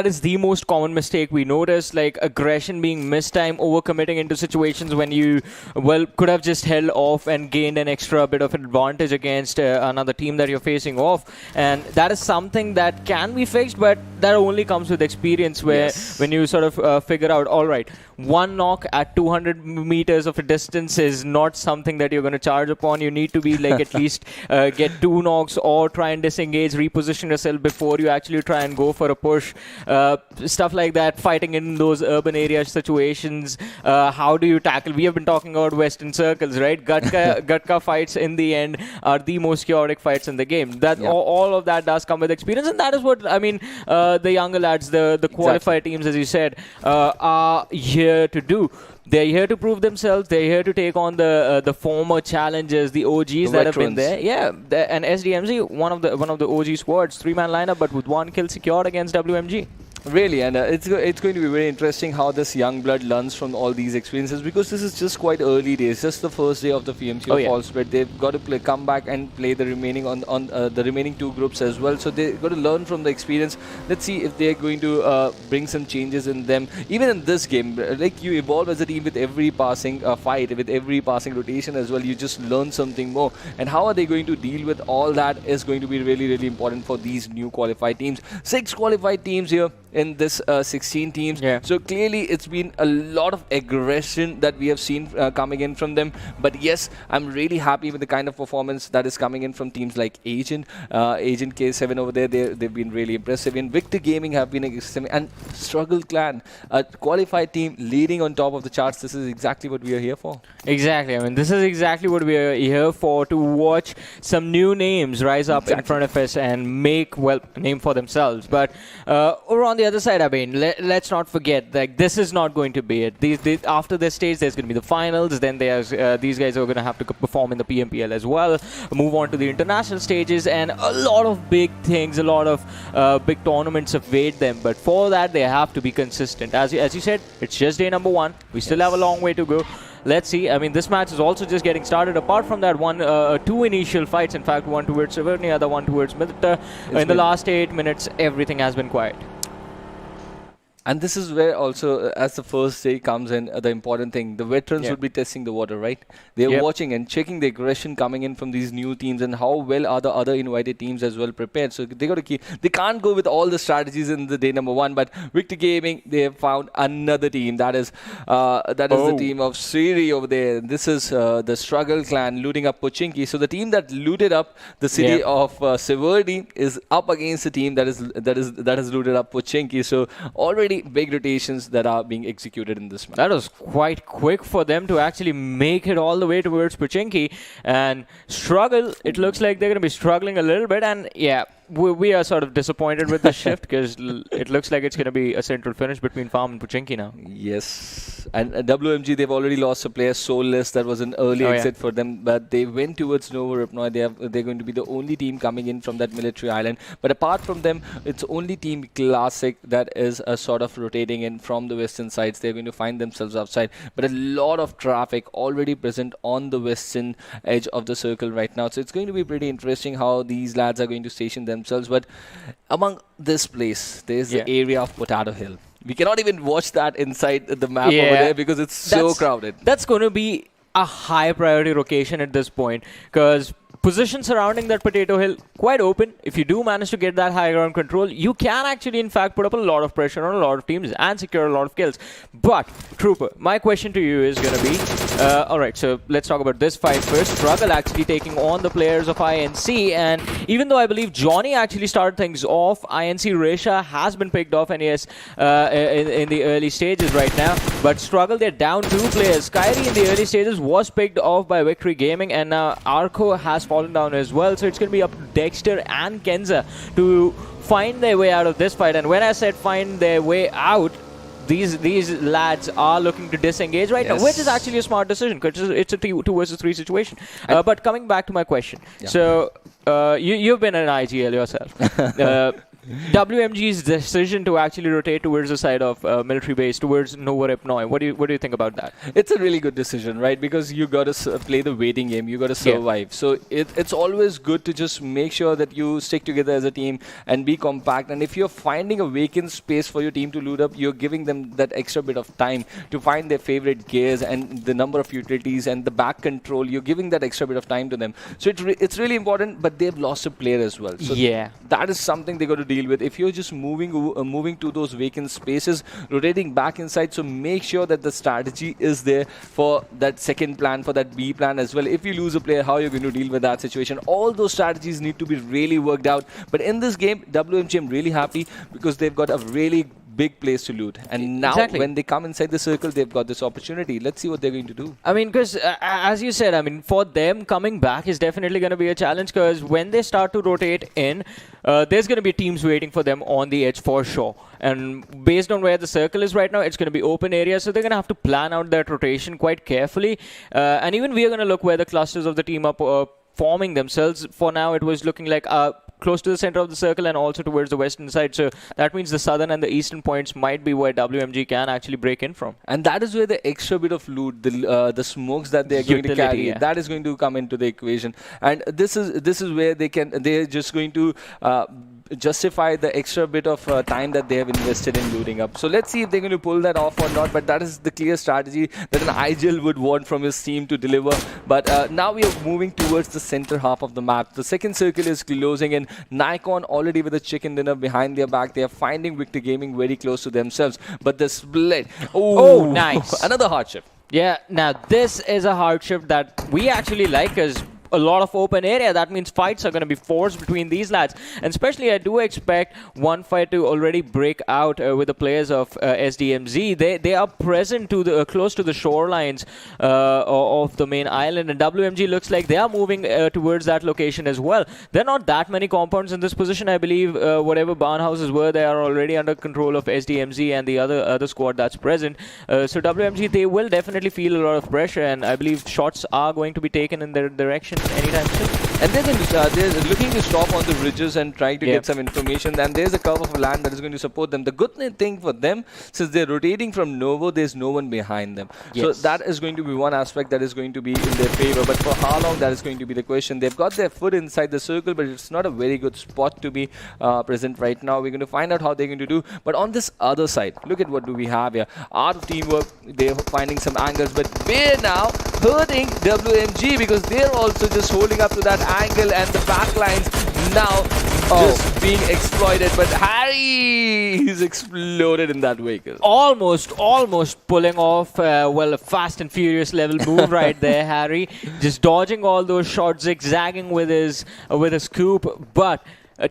is the most common mistake we notice, like aggression being mistimed, overcommitting into situations when you could have just held off and gained an extra bit of advantage against another team that you're facing off. And that is something that can be fixed, but that only comes with experience, where when you sort of figure out, all right, 1 knock at 200 meters of a distance is not something that you're going to charge upon. You need to be like at least get 2 knocks, or try and disengage, reposition yourself before you actually try and go for a push. Stuff like that, fighting in those urban area situations. How do you tackle? We have been talking about western circles, right? Gatka fights in the end are the most chaotic fights in the game. That all of that does come with experience, and that is what I mean. The younger lads, the qualified teams, as you said, are here here to do? They're here to prove themselves. They're here to take on the former challengers, the OGs that have been there. Yeah, and SDMZ, one of the OG squads, 3-man lineup, but with 1 kill secured against WMG. Really, and it's going to be very interesting how this young blood learns from all these experiences, because this is just quite early days, just the first day of the PMCO fall split. They've got to come back and play the remaining on the remaining 2 groups as well. So they've got to learn from the experience. Let's see if they're going to bring some changes in them. Even in this game, like you evolve as a team with every passing fight, with every passing rotation as well. You just learn something more. And how are they going to deal with all that is going to be really, really important for these new qualified teams. 6 qualified teams here in this 16 teams. So clearly it's been a lot of aggression that we have seen coming in from them. But yes, I'm really happy with the kind of performance that is coming in from teams like Agent K7 over there. They've been really impressive. And Victor Gaming have been and Struggle Clan, a qualified team leading on top of the charts. This is exactly what we are here for. Exactly. I mean, this is exactly what we are here for, to watch some new names rise up in front of us and make, well, a name for themselves. But over on the other side, I mean, let's not forget that this is not going to be it. After this stage, there's going to be the finals. Then there's these guys are going to have to perform in the PMPL as well, move on to the international stages, and a lot of big things, a lot of big tournaments await them. But for that, they have to be consistent. As you said, it's just day number 1. We still have a long way to go. Let's see. I mean, this match is also just getting started. Apart from that, 2 initial fights. In fact, one towards Severny, other one towards Mithita. In the last 8 minutes, everything has been quiet. And this is where also, as the first day comes in, the important thing, the veterans would be testing the water, right? They're watching and checking the aggression coming in from these new teams and how well are the other invited teams as well prepared. So they got to keep, they can't go with all the strategies in the day number 1, but Victor Gaming, they have found another team. That is the team of Siri over there. This is the Struggle Clan looting up Pochinki. So the team that looted up the city of Severny is up against the team that has looted up Pochinki. So already big rotations that are being executed in this match. That was quite quick for them to actually make it all the way towards Pochinki and struggle. It looks like they're going to be struggling a little bit, and yeah, we are sort of disappointed with the shift because it looks like it's going to be a central finish between Farm and Pochinki now. Yes, and WMG, they've already lost a player, Soulless. That was an early exit for them, but they went towards Novo Ripnoi. They're going to be the only team coming in from that military island. But apart from them, it's only Team Classic that is a sort of rotating in from the western sides. They're going to find themselves outside, but a lot of traffic already present on the western edge of the circle right now. So it's going to be pretty interesting how these lads are going to station themselves. But among this place, there's the area of Potato Hill. We cannot even watch that inside the map over there because it's so crowded. That's going to be a high priority location at this point, because position surrounding that Potato Hill quite open. If you do manage to get that high ground control, you can actually in fact put up a lot of pressure on a lot of teams and secure a lot of kills. But Trooper, my question to you is going to be, alright, so let's talk about this fight first. Struggle actually taking on the players of INC, and even though I believe Johnny actually started things off, INC Resha has been picked off, and yes, in the early stages right now. But Struggle, they're down 2 players. Kyrie in the early stages was picked off by Victory Gaming, and now Arco has fallen down as well. So it's going to be up to Dexter and Kenza to find their way out of this fight. And when I said find their way out, these lads are looking to disengage right now, which is actually a smart decision because it's a 2 versus 3 situation. But coming back to my question, so you've been an IGL yourself. WMG's decision to actually rotate towards the side of military base, towards Novo Ripnoi. What do you think about that? It's a really good decision, right? Because you got to play the waiting game. You got to survive. So it's always good to just make sure that you stick together as a team and be compact. And if you're finding a vacant space for your team to loot up, you're giving them that extra bit of time to find their favorite gears and the number of utilities and the back control. You're giving that extra bit of time to them. So it's really important, but they've lost a player as well. So that is something they got to deal with. If you're just moving to those vacant spaces, rotating back inside, so make sure that the strategy is there for that second plan, for that B plan as well. If you lose a player, how you're going to deal with that situation, all those strategies need to be really worked out. But in this game, WMG, I'm really happy because they've got a really big place to loot. And now when they come inside the circle, they've got this opportunity. Let's see what they're going to do. I mean, because as you said, I mean, for them coming back is definitely going to be a challenge, because when they start to rotate in, there's going to be teams waiting for them on the edge for sure. And based on where the circle is right now, it's going to be open area, so they're going to have to plan out that rotation quite carefully. And even we are going to look where the clusters of the team are forming themselves. For now, it was looking like close to the center of the circle and also towards the western side. So that means the southern and the eastern points might be where WMG can actually break in from. And that is where the extra bit of loot, the smokes that they are going to carry, that is going to come into the equation. And this is where they're just going to justify the extra bit of time that they have invested in looting up. So let's see if they're going to pull that off or not, but that is the clear strategy that an IGL would want from his team to deliver. But now we are moving towards the center half of the map. The second circle is closing in. NAIKON already with a chicken dinner behind their back. They are finding Victor Gaming very close to themselves. But the split. Oh, nice. Another hardship. Yeah, now this is a hardship that we actually like, as a lot of open area. That means fights are going to be forced between these lads. And especially I do expect one fight to already break out with the players of SDMZ. They are present to the close to the shorelines of the main island, and WMG looks like they are moving towards that location as well. There are not that many compounds in this position. I believe whatever barn houses were, they are already under control of SDMZ and the other squad that's present. So WMG, they will definitely feel a lot of pressure, and I believe shots are going to be taken in their direction anytime soon. And they're looking to stop on the ridges and trying to get some information. And there's a curve of land that is going to support them. The good thing for them, since they're rotating from Novo, there's no one behind them. So that is going to be one aspect that is going to be in their favor. But for how long, that is going to be the question. They've got their foot inside the circle, but it's not a very good spot to be present right now. We're going to find out how they're going to do. But on this other side, look at what do we have here. Art of teamwork, they're finding some angles. But we're now hurting WMG because they're also just holding up to that angle, and the backlines now just being exploited. But Harry, he's exploded in that vehicle. Almost pulling off, well, a Fast and Furious level move right there, Harry. Just dodging all those shots, zigzagging with his scoop. But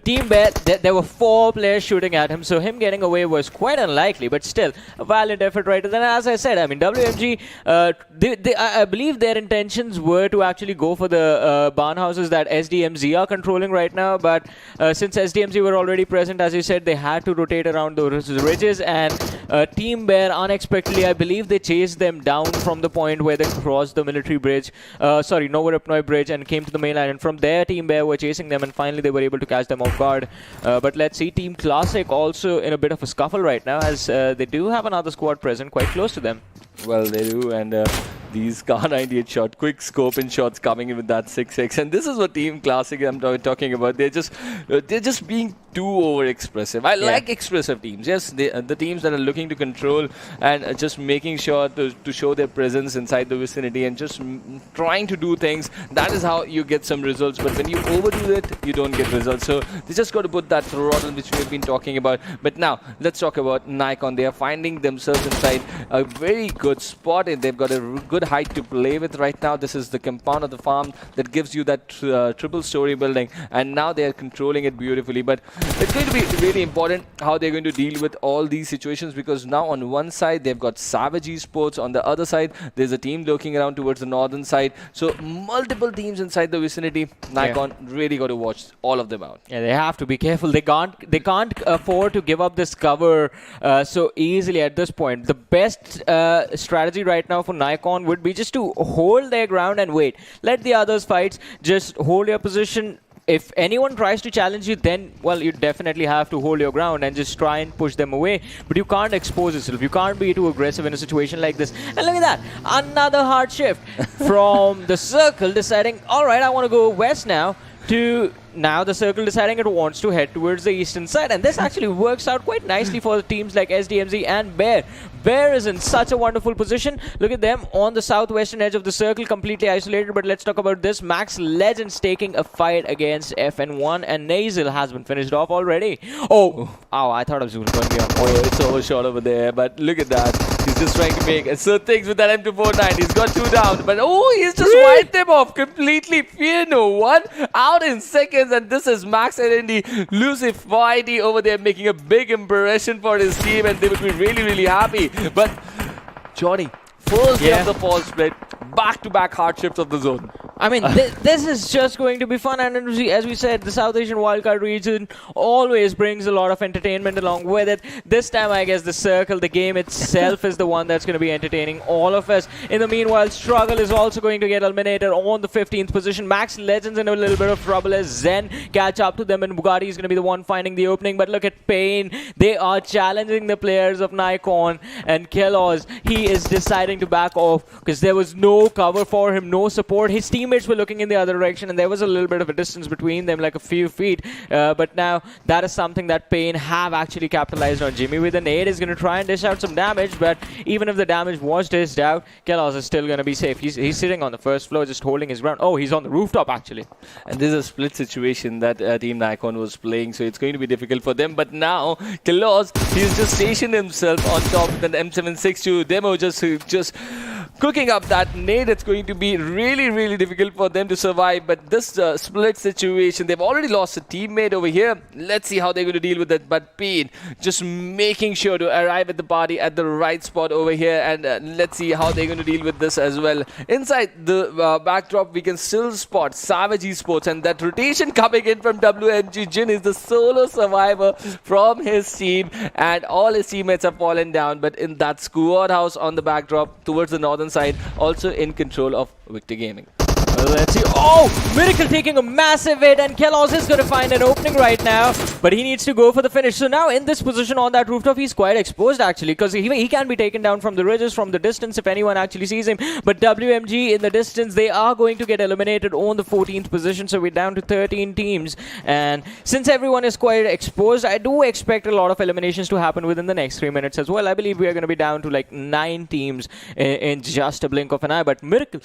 Team Bear, there were 4 players shooting at him, so him getting away was quite unlikely, but still a valiant effort right there. And as I said, I mean, WMG, I believe their intentions were to actually go for the barn houses that SDMZ are controlling right now, but since SDMZ were already present, as you said, they had to rotate around those ridges, and Team Bear, unexpectedly, I believe they chased them down from the point where they crossed the military bridge, Novorupnoy bridge, and came to the mainland, and from there Team Bear were chasing them, and finally they were able to catch them off guard. But let's see, Team Classic also in a bit of a scuffle right now, as they do have another squad present quite close to them. Well, they do, and these Kar 98 shot, quick scope and shots coming in with that 6x, and this is what Team Classic I'm talking about. They're just being too over-expressive. I like expressive teams. Yes, the teams that are looking to control and just making sure to show their presence inside the vicinity and just trying to do things. That is how you get some results. But when you overdo it, you don't get results. So they just got to put that throttle which we've been talking about. But now let's talk about NAIKON. They are finding themselves inside a very good spot. They've got a good height to play with right now. This is the compound of the farm that gives you that triple story building, and now they are controlling it beautifully. But it's going to be really important how they're going to deal with all these situations, because now on one side they've got Savage eSports, on the other side there's a team looking around towards the northern side, so multiple teams inside the vicinity. NAIKON really got to watch all of them out. Yeah, they have to be careful. They can't afford to give up this cover so easily at this point. The best strategy right now for NAIKON would be just to hold their ground and wait. Let the others fight. Just hold your position. If anyone tries to challenge you, then, well, you definitely have to hold your ground and just try and push them away. But you can't expose yourself. You can't be too aggressive in a situation like this. And look at that. Another hard shift from the circle deciding, all right, I want to go west now, to now the circle deciding it wants to head towards the eastern side. And this actually works out quite nicely for teams like SDMZ and Bear. Bear is in such a wonderful position. Look at them on the southwestern edge of the circle, completely isolated. But let's talk about this. Max Legends taking a fight against FN1, and Nazel has been finished off already. Oh, I thought it was going to be on point. It's overshot over there, but look at that. He's just trying to make so things with that M249. He's got 2 down, but oh, he's just wiped them off completely. Fear no one out in seconds, and this is Max Erendi, Lucifiety over there making a big impression for his team, and they would be really, really happy. But Johnny, first day of the fall split, back-to-back hardships of the zone. I mean, this is just going to be fun, and as we said, the South Asian wildcard region always brings a lot of entertainment along with it. This time, I guess the circle, the game itself is the one that's going to be entertaining all of us. In the meanwhile, Struggle is also going to get eliminated on the 15th position. Max Legends in a little bit of trouble as Zen catch up to them, and Bugatti is going to be the one finding the opening. But look at Payne. They are challenging the players of NAIKON, and Kelos, he is deciding to back off because there was no cover for him, no support. His teammates were looking in the other direction, and there was a little bit of a distance between them, like a few feet. But now that is something that Payne have actually capitalized on. Jimmy with a nade is going to try and dish out some damage, but even if the damage was dished out, Kelos is still going to be safe. He's sitting on the first floor just holding his ground. Oh, he's on the rooftop actually. And this is a split situation that Team NAIKON was playing, so it's going to be difficult for them. But now, Kelos, he's just stationed himself on top of an M762 demo, just cooking up that nade. It's going to be really, really difficult for them to survive. But this split situation, they've already lost a teammate over here. Let's see how they're going to deal with it. But Payne just making sure to arrive at the party at the right spot over here. And let's see how they're going to deal with this as well. Inside the backdrop, we can still spot Savage eSports. And that rotation coming in from WMG. Jin is the solo survivor from his team. And all his teammates have fallen down. But in that squad house on the backdrop towards the northern side, also in control of Victor Gaming. Let's see. Oh! Miracle taking a massive hit, and Kelos is going to find an opening right now, but he needs to go for the finish. So now in this position on that rooftop, he's quite exposed actually, because he can be taken down from the ridges, from the distance if anyone actually sees him. But WMG in the distance, they are going to get eliminated on the 14th position, so we're down to 13 teams. And since everyone is quite exposed, I do expect a lot of eliminations to happen within the next 3 minutes as well. I believe we are going to be down to like 9 teams in just a blink of an eye. But Miracle,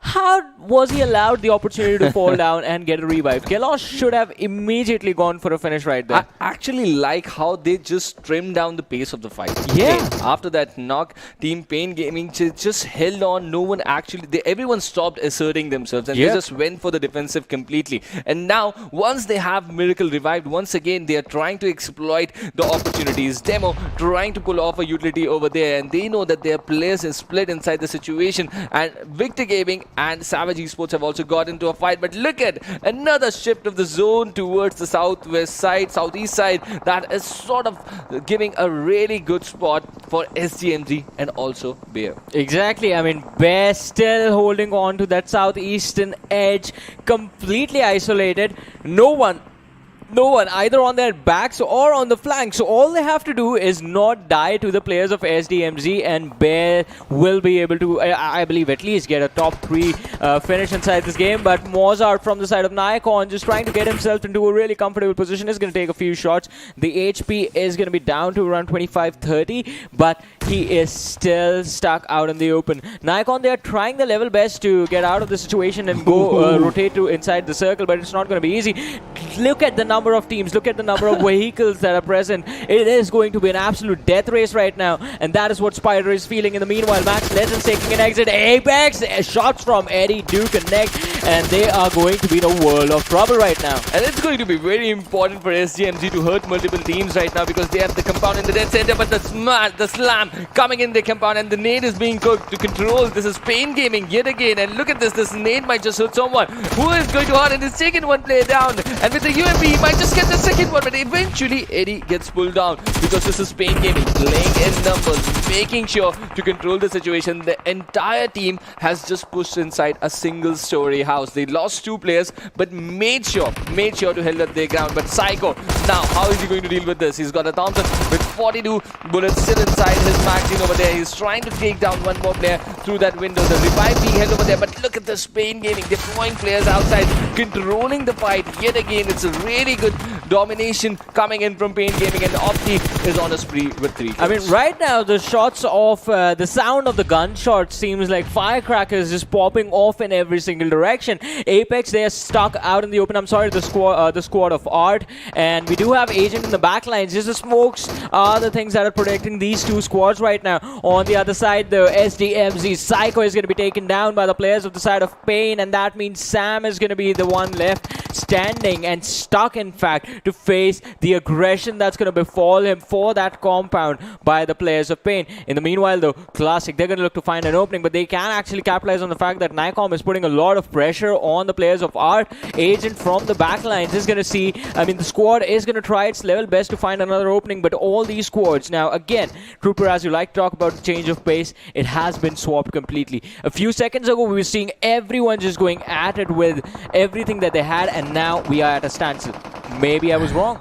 how was he allowed the opportunity to fall down and get a revive? Kelos should have immediately gone for a finish right there. I actually like how they just trimmed down the pace of the fight. Yeah. Okay, after that knock, Team Payne Gaming just held on. No one actually, everyone stopped asserting themselves, and they just went for the defensive completely. And now, once they have Miracle revived, once again, they are trying to exploit the opportunities. Demo trying to pull off a utility over there, and they know that their players is split inside the situation. And Victor Gaming and Savage eSports have also got into a fight. But look at another shift of the zone towards the southwest side, southeast side. That is sort of giving a really good spot for SDMZ and also Bear. Exactly. I mean, Bear still holding on to that southeastern edge, completely isolated. No one either on their backs or on the flanks. So all they have to do is not die to the players of SDMZ, and Bear will be able to, I believe, at least get a top 3 finish inside this game. But Mozart from the side of NAIKON just trying to get himself into a really comfortable position is going to take a few shots. The HP is going to be down to around 25-30, but he is still stuck out in the open. NAIKON, they are trying their level best to get out of the situation and go rotate to inside the circle, but it's not going to be easy. Look at the number of teams, look at the number of vehicles that are present. It is going to be an absolute death race right now, and that is what Spider is feeling. In the meanwhile, Max Legends taking an exit. Apex, shots from Eddie do connect, and they are going to be in a world of trouble right now. And it's going to be very important for SDMZ to hurt multiple teams right now, because they have the compound in the dead center, but the slam coming in the compound, and the nade is being cooked to control. This is Payne Gaming yet again, and look at this nade might just hurt someone. Who is going to hurt, and is taking one player down, and with the UMP he might just get the second one, but eventually Eddie gets pulled down, because this is Payne Gaming playing in numbers, making sure to control the situation. The entire team has just pushed inside a single story house. They lost 2 players, but made sure to hold up their ground. But Psycho, now how is he going to deal with this? He's got a Thompson with 42 bullets still inside his magazine over there. He's trying to take down one more player through that window. The revive being held over there, but look at this Payne Gaming deploying players outside, controlling the fight yet again. It's a really good domination coming in from Pain Gaming, and Opti is on a spree with 3 kills. I mean, right now, the shots of the sound of the gunshot seems like firecrackers just popping off in every single direction. Apex, they are stuck out in the open. I'm sorry, the squad of Art, and we do have Agent in the back lines. Just the smokes are the things that are protecting these two squads right now. On the other side, the SDMZ Psycho is going to be taken down by the players of the side of Pain, and that means Sam is going to be the one left standing and stuck, in fact, to face the aggression that's going to befall him for that compound by the players of Pain. In the meanwhile, though, Classic, they're going to look to find an opening, but they can actually capitalize on the fact that NAIKON is putting a lot of pressure on the players of Art. Agent from the backlines is going to see, I mean, the squad is going to try its level best to find another opening, but all these squads, now again, Trooper, as you like to talk about the change of pace, it has been swapped completely. A few seconds ago, we were seeing everyone just going at it with everything that they had, and now we are at a standstill. Maybe I was wrong.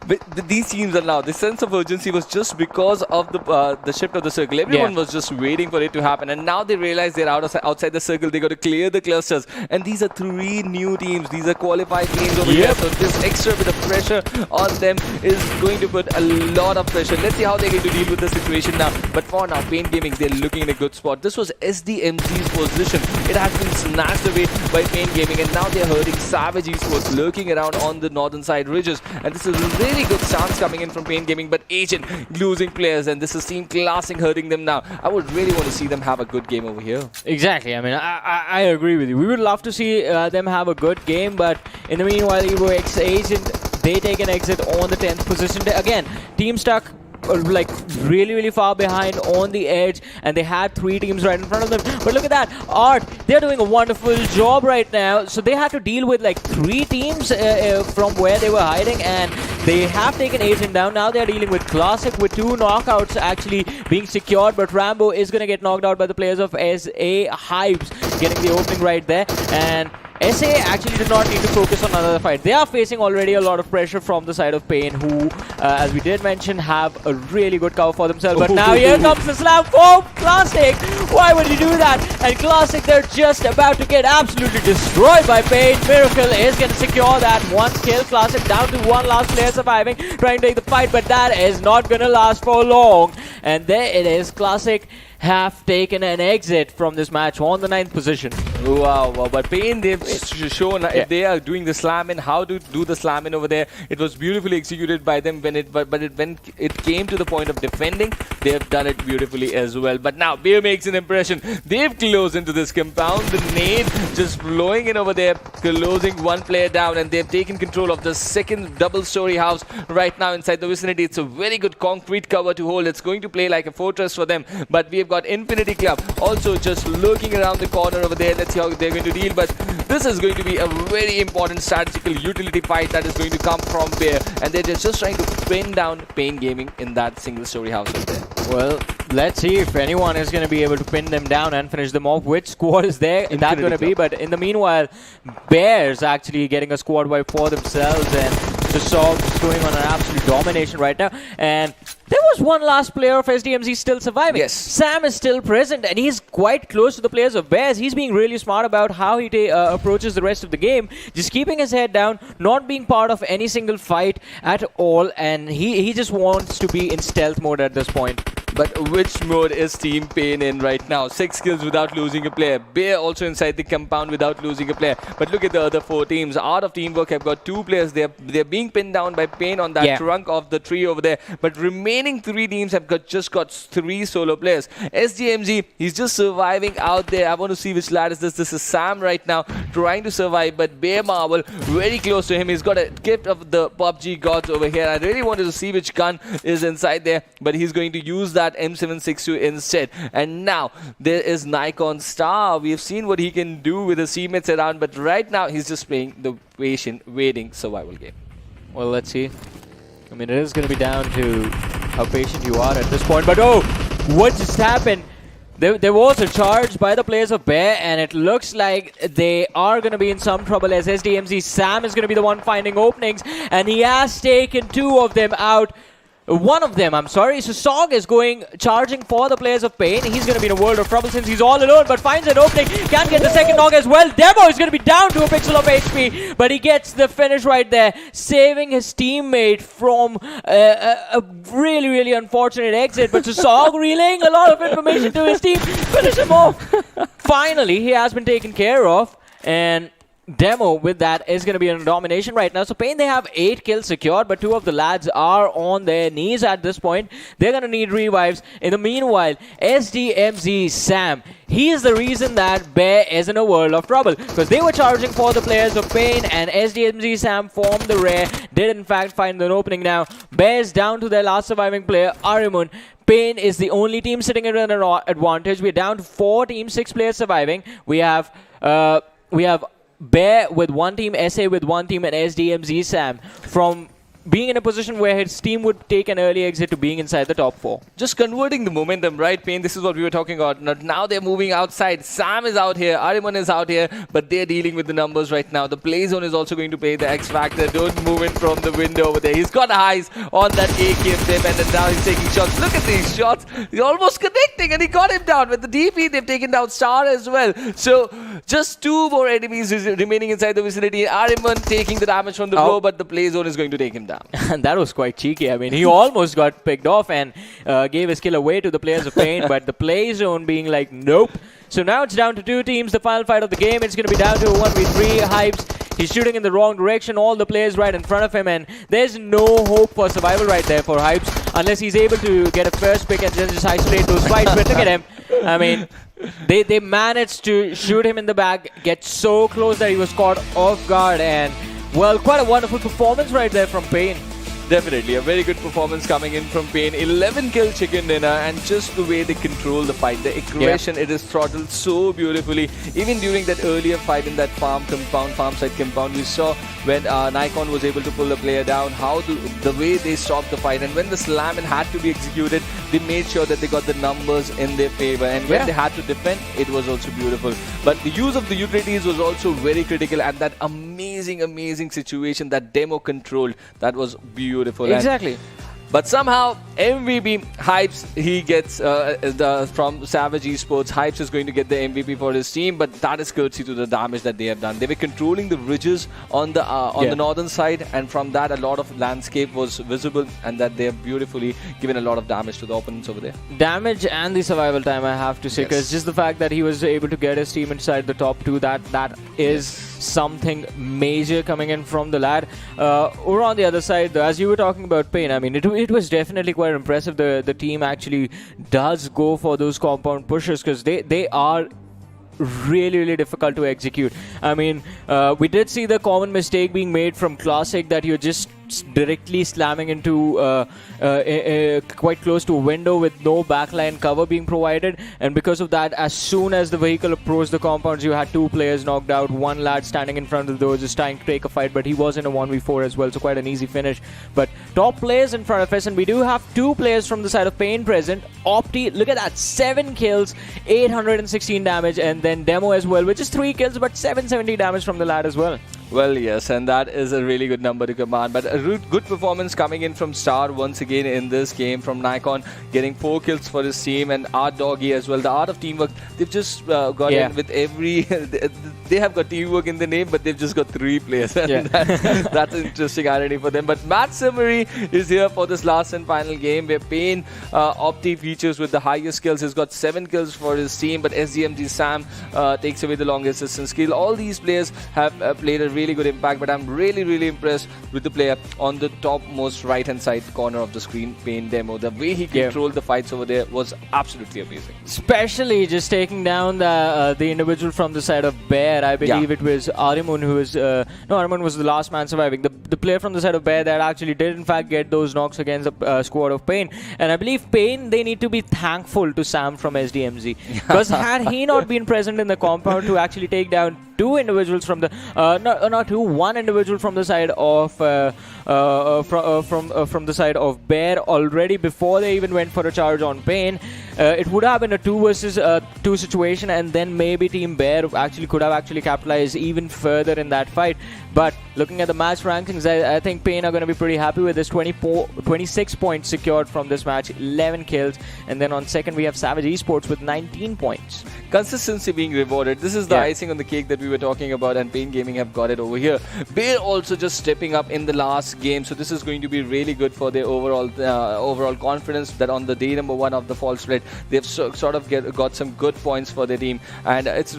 But these teams are now, the sense of urgency was just because of the shift of the circle. Everyone was just waiting for it to happen, and now they realize they're outside the circle. They got to clear the clusters, and these are 3 new teams. These are qualified teams over here, so this extra bit of pressure on them is going to put a lot of pressure. Let's see how they're going to deal with the situation now. But for now, Pain Gaming, they're looking in a good spot. This was SDMZ's position. It has been snatched away by Pain Gaming, and now they're hurting Savage eSports lurking around on the northern side ridges, and this is a really good stance coming in from Pain Gaming, but Agent losing players, and this is Team Classic hurting them now. I would really want to see them have a good game over here. Exactly. I mean, I agree with you. We would love to see them have a good game, but in the meanwhile, EvoX Agent, they take an exit on the 10th position. Again, team stuck like really far behind on the edge, and they had 3 teams right in front of them. But look at that, Art, they're doing a wonderful job right now. So they had to deal with like 3 teams from where they were hiding, and they have taken Agent down. Now they're dealing with Classic with 2 knockouts actually being secured, but Rambo is going to get knocked out by the players of SA Hypes, getting the opening right there. And SA actually did not need to focus on another fight. They are facing already a lot of pressure from the side of Pain, who, as we did mention, have a really good cover for themselves. But now here comes the slam for Classic. Why would you do that? And Classic, they're just about to get absolutely destroyed by Pain. Miracle is going to secure that 1 kill. Classic down to 1 last player surviving, trying to take the fight, but that is not going to last for long. And there it is. Classic have taken an exit from this match on the 9th position. Wow, but Pain, they've shown if they are doing the slam in, how to do the slam in over there. It was beautifully executed by them when it came to the point of defending. They have done it beautifully as well. But now Bear makes an impression. They've closed into this compound. The nade just blowing in over there, closing 1 player down, and they've taken control of the 2nd double-story house right now inside the vicinity. It's a very good concrete cover to hold. It's going to play like a fortress for them. But we have got Infinity Club also just lurking around the corner over there. Let's see how they're going to deal, but this is going to be a very important strategical utility fight that is going to come from Bear, and they're just trying to pin down Pain Gaming in that single-story house over there. Well, let's see if anyone is going to be able to pin them down and finish them off. Which squad is there? That's going to be, but in the meanwhile, Bears actually getting a squad wipe for themselves, and the Sog is going on an absolute domination right now. And there was 1 last player of SDMZ still surviving. Yes. Sam is still present, and he's quite close to the players of Bears. He's being really smart about how he approaches the rest of the game, just keeping his head down, not being part of any single fight at all, and he just wants to be in stealth mode at this point. But which mode is Team Pain in right now? 6 kills without losing a player. Bear also inside the compound without losing a player. But look at the other 4 teams. Art of Teamwork have got 2 players. They're being pinned down by Pain on that trunk of the tree over there. But remaining 3 teams have just got 3 solo players. SDMZ, he's just surviving out there. I want to see which lad is this. This is Sam right now trying to survive. But Bear Marvel very close to him. He's got a gift of the PUBG gods over here. I really wanted to see which gun is inside there. But he's going to use that M762 instead. And now there is NAIKON Star. We have seen what he can do with his teammates around, but right now he's just playing the patient, waiting survival game. Well, let's see. I mean, it is going to be down to how patient you are at this point. But oh, what just happened? There was a charge by the players of Bear, and it looks like they are going to be in some trouble as SDMZ Sam is going to be the one finding openings, and he has taken 2 of them out. One of them, I'm sorry. So Sog is charging for the players of Pain. He's going to be in a world of trouble since he's all alone, but finds an opening. Can get the second knock as well. Demo is going to be down to a pixel of HP, but he gets the finish right there, saving his teammate from a really, really unfortunate exit. But Sog relaying a lot of information to his team. Finish him off. Finally, he has been taken care of, and Demo with that is going to be in domination right now. So Pain, they have 8 kills secured, but 2 of the lads are on their knees at this point. They're going to need revives. In the meanwhile, SDMZ Sam, he is the reason that Bear is in a world of trouble, because they were charging for the players of Pain, and SDMZ Sam formed the rear, did in fact find an opening now. Bear's down to their last surviving player, Arimun. Pain is the only team sitting at an advantage. We're down to 4 teams, 6 players surviving. We have Bear with one team, SA with one team, and SDMZ Sam from being in a position where his team would take an early exit to being inside the top 4. Just converting the momentum, right, Pain? This is what we were talking about. Now they're moving outside. Sam is out here. Ariman is out here. But they're dealing with the numbers right now. The play zone is also going to play the X factor. Don't move in from the window over there. He's got eyes on that AK tip, and then now he's taking shots. Look at these shots. He's almost connecting, and he got him down. With the DP, they've taken down Star as well. So just 2 more enemies remaining inside the vicinity. Ariman taking the damage from the blow, but the play zone is going to take him down. And that was quite cheeky. I mean, he almost got picked off and gave his kill away to the players of Pain, but the play zone being like, nope. So now it's down to 2 teams, the final fight of the game. It's going to be down to a 1v3. Hypes, he's shooting in the wrong direction. All the players right in front of him, and there's no hope for survival right there for Hypes, unless he's able to get a first pick and then just isolate those fights. But look at him. I mean, they managed to shoot him in the back, get so close that he was caught off guard, and, well, quite a wonderful performance right there from Pain. Definitely, a very good performance coming in from Pain. 11 kill chicken dinner, and just the way they control the fight, the aggression, it is throttled so beautifully. Even during that earlier fight in that farm side compound, we saw when NAIKON was able to pull the player down, how the way they stopped the fight, and when the slam had to be executed, they made sure that they got the numbers in their favor, and when they had to defend, it was also beautiful. But the use of the utilities was also very critical, and that amazing situation that Demo controlled, that was beautiful. Exactly. But somehow, MVP Hypes, he gets from Savage eSports. Hypes is going to get the MVP for his team, but that is courtesy to the damage that they have done. They were controlling the ridges on the northern side, and from that, a lot of landscape was visible, and that they have beautifully given a lot of damage to the opponents over there. Damage and the survival time, I have to say, because just the fact that he was able to get his team inside the top 2, that is something major coming in from the lad. Over on the other side, though, as you were talking about Pain, I mean, it was definitely quite impressive. The team actually does go for those compound pushes, because they are really difficult to execute. I mean, we did see the common mistake being made from Classic, that you're just directly slamming into quite close to a window with no backline cover being provided, and because of that, as soon as the vehicle approached the compounds, you had 2 players knocked out, 1 lad standing in front of the door just trying to take a fight, but he was in a 1v4 as well, so quite an easy finish. But top players in front of us, and we do have 2 players from the side of Pain present. Opti, look at that, 7 kills, 816 damage, and then Demo as well with just 3 kills, but 770 damage from the lad as well. Well, yes, and that is a really good number to command. But a good performance coming in from Star once again in this game, from NAIKON, getting 4 kills for his team, and Art Doggy as well. The art of teamwork, they've just got in with every... they have got teamwork in the name, but they've just got 3 players. And that's an interesting irony for them. But Matt Summary is here for this last and final game, where Pain Opti features with the highest kills. He's got 7 kills for his team, but SDMZ Sam takes away the longest distance kill. All these players have played a really good impact, but I'm really impressed with the player on the topmost right-hand side corner of the screen, Pain Demo. The way he controlled the fights over there was absolutely amazing. Especially just taking down the individual from the side of Bear. I believe it was Arimun who was... no, Arimun was the last man surviving. The player from the side of Bear that actually did in fact get those knocks against the squad of Pain. And I believe Pain, they need to be thankful to Sam from SDMZ. Because had he not been present in the compound to actually take down 2 individuals from the... not 2, 1 individual from the side of... from the side of Bear already before they even went for a charge on Pain, it would have been a 2 versus 2 situation, and then maybe Team Bear actually could have actually capitalized even further in that fight. But looking at the match rankings, I think Pain are going to be pretty happy with this. 26 points secured from this match, 11 kills, and then on second we have Savage Esports with 19 points. Consistency being rewarded. This is the icing on the cake that we were talking about, and Pain Gaming have got it over here. Bear also just stepping up in the last game, so this is going to be really good for their overall confidence that on the day number 1 of the fall split, they've sort of got some good points for their team, and it's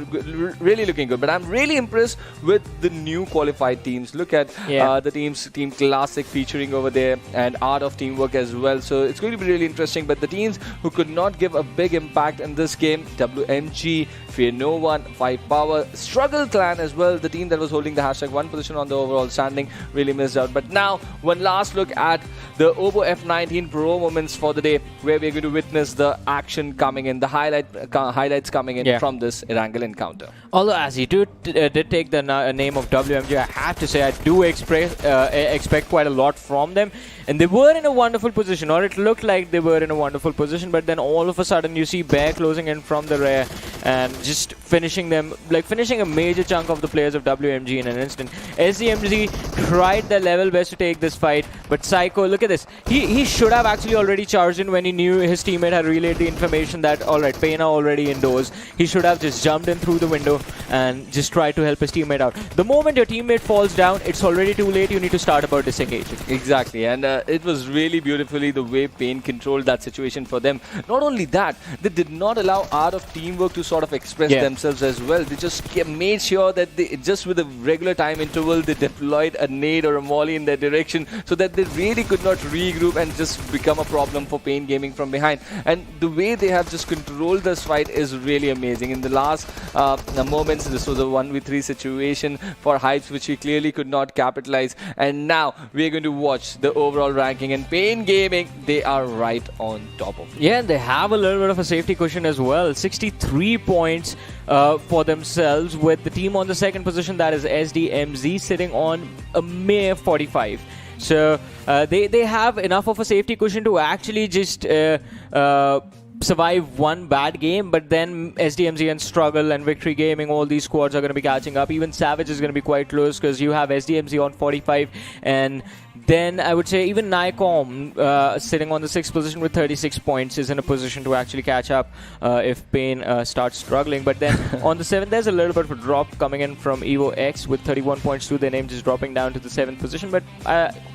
really looking good. But I'm really impressed with the new qualified teams. Look at the Team Classic featuring over there, and Art of Teamwork as well. So it's going to be really interesting. But the teams who could not give a big impact in this game, WMG, Fear No One, Five Power, Struggle Clan as well, the team that was holding the #1 position on the overall standing, really missed out. But now, one last look at the OPPO F19 Pro moments for the day, where we're going to witness the action coming in, the highlights coming in from this Erangel encounter. Although, as he did take the name of WMG, I have to say I do expect quite a lot from them. And they were in a wonderful position, or it looked like they were in a wonderful position, but then all of a sudden you see Bear closing in from the rear and just finishing them, like finishing a major chunk of the players of WMG in an instant. SDMZ tried their level best to take this fight, but Psycho, look at this. He should have actually already charged in when he knew his teammate had relayed the information that, alright, Pain are already indoors. He should have just jumped in through the window and just tried to help his teammate out. The moment your teammate falls down, it's already too late. You need to start about disengaging. Exactly, and it was really beautifully the way Pain controlled that situation for them. Not only that, they did not allow Art of Teamwork to sort of express themselves as well. They just made sure that they, just with a regular time interval, they deployed a nade or a molly in their direction so that they really could not regroup and just become a problem for Pain Gaming from behind. And the way they have just controlled this fight is really amazing. In the last moments, this was a 1v3 situation for Hypes, which he clearly could not capitalize. And now we're going to watch the overall ranking, and Pain Gaming, they are right on top of it. Yeah, and they have a little bit of a safety cushion as well. 63 points for themselves, with the team on the second position, that is SDMZ, sitting on a mere 45. So they have enough of a safety cushion to actually just survive one bad game, but then SDMZ and Struggle and Victory Gaming, all these squads are going to be catching up. Even Savage is going to be quite close because you have SDMZ on 45, and then I would say even NAIKON sitting on the 6th position with 36 points is in a position to actually catch up if Pain starts struggling. But then on the 7th, there's a little bit of a drop coming in from EvoX with 31 points too. Their name just dropping down to the 7th position, but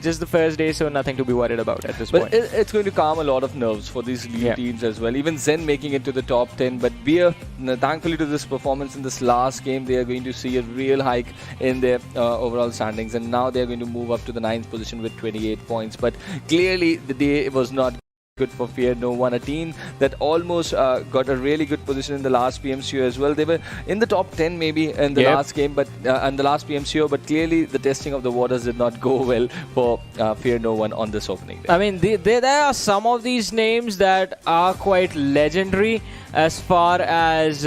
just the first day, so nothing to be worried about at this point. But it's going to calm a lot of nerves for these new teams as well. Even Zen making it to the top 10, but Beer, thankfully to this performance in this last game, they are going to see a real hike in their overall standings, and now they're going to move up to the 9th position with 28 points. But clearly the day was not good for Fear No One, a team that almost got a really good position in the last PMCO as well. They were in the top 10 maybe in the last game, but and the last PMCO, but clearly the testing of the waters did not go well for Fear No One on this opening day. I mean, there are some of these names that are quite legendary as far as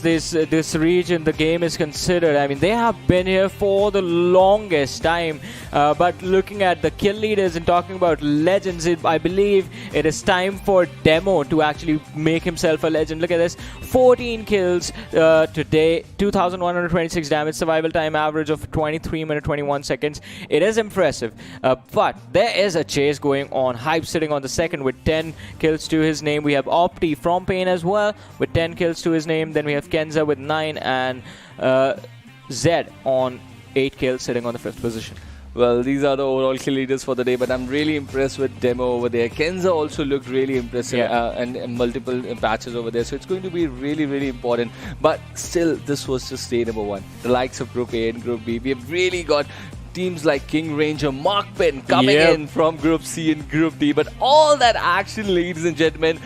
this region, the game is considered. I mean, they have been here for the longest time. But looking at the kill leaders and talking about legends, I believe it is time for Demo to actually make himself a legend. Look at this, 14 kills today, 2,126 damage, survival time average of 23 minutes 21 seconds. It is impressive, but there is a chase going on. Hype sitting on the 2nd with 10 kills to his name. We have Opti from Pain as well with 10 kills to his name. Then we have Kenza with 9, and Zed on 8 kills, sitting on the 5th position. Well, these are the overall kill leaders for the day, but I'm really impressed with Demo over there. Kenza also looked really impressive and multiple patches over there, so it's going to be really, really important. But still, this was just day number 1. The likes of Group A and Group B, we have really got teams like King Ranger, Mark Penn coming in from Group C and Group D. But all that action, ladies and gentlemen,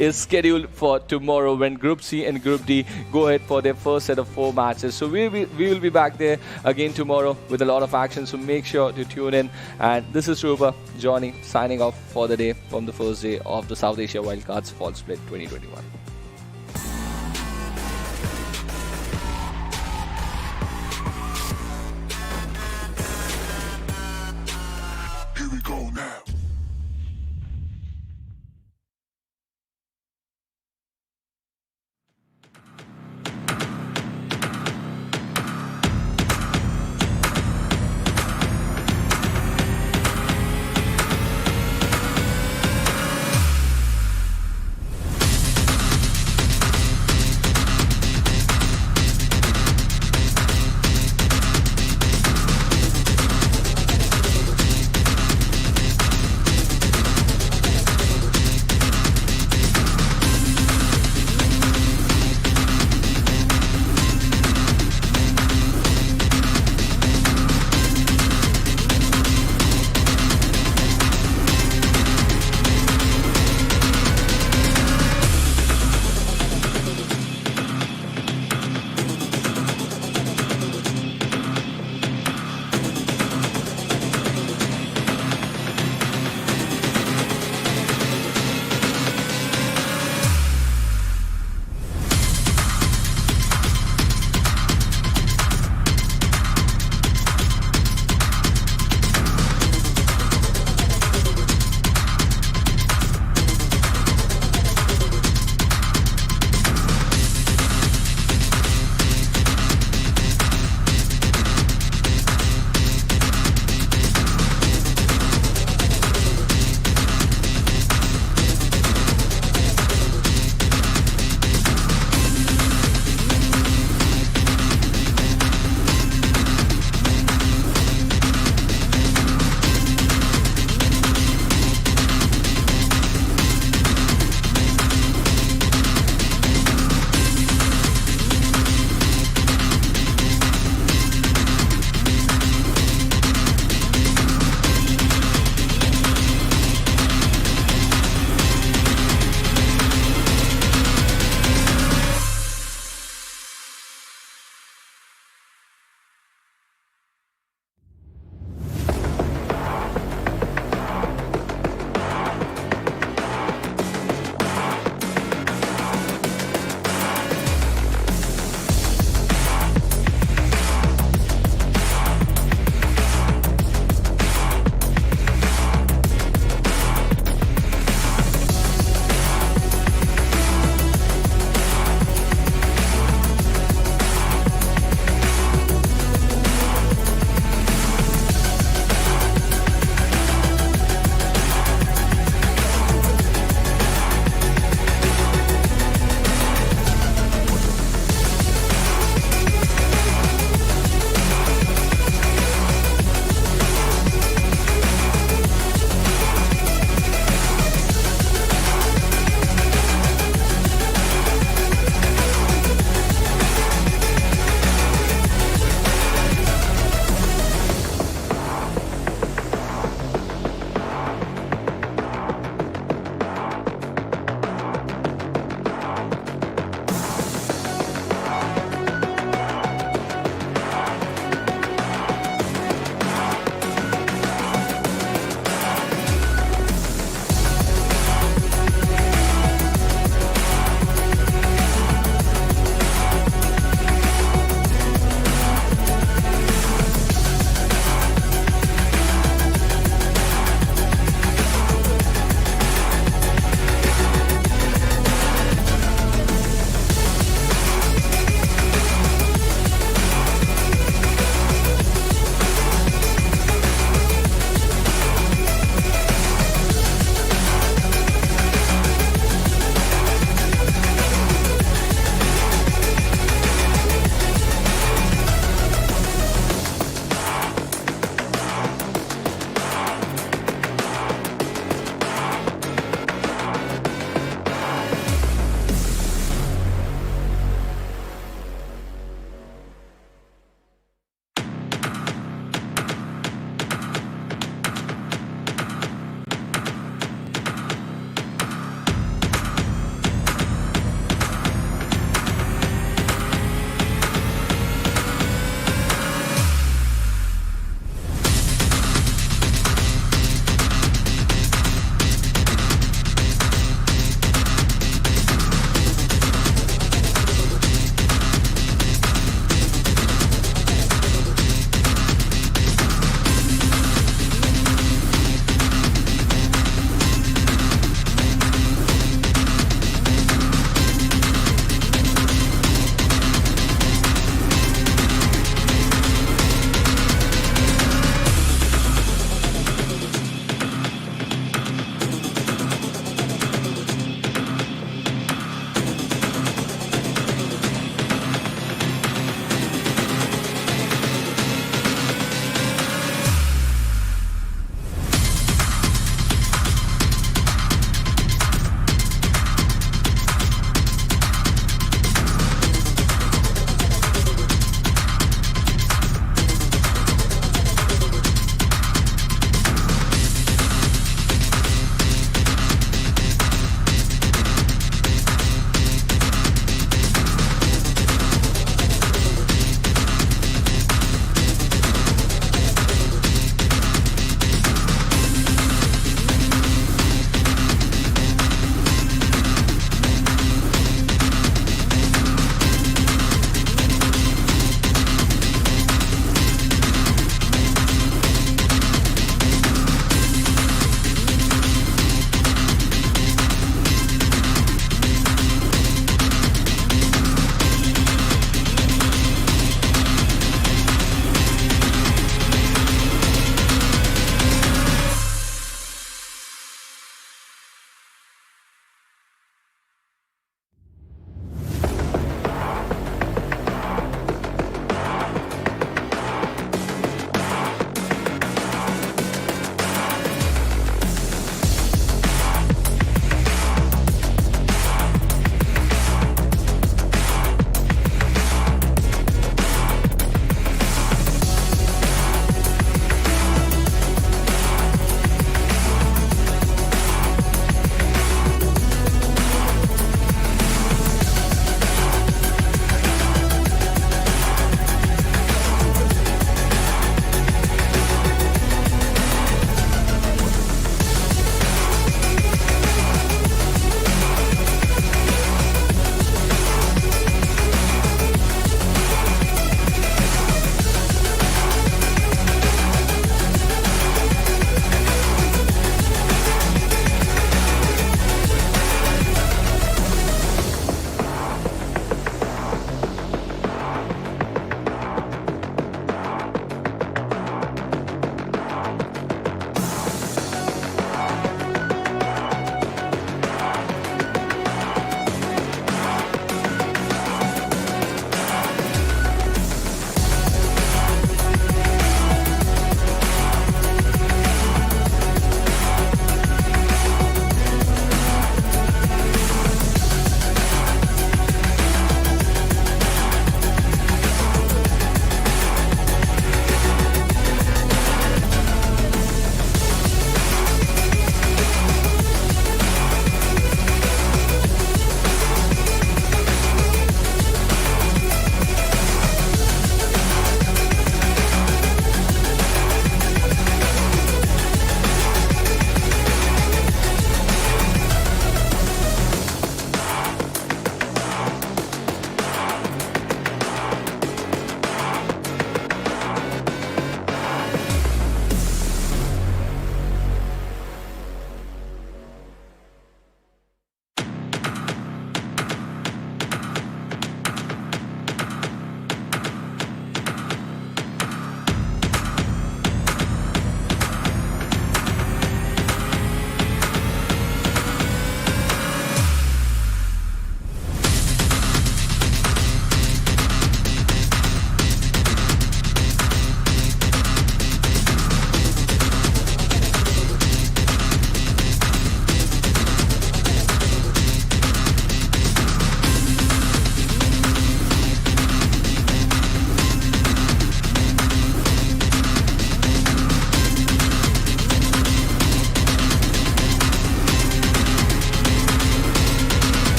is scheduled for tomorrow when Group C and Group D go ahead for their first set of 4 matches. So we will be back there again tomorrow with a lot of action. So make sure to tune in. And this is Rupa, Johnny, signing off for the day from the first day of the South Asia Wildcards Fall Split 2021.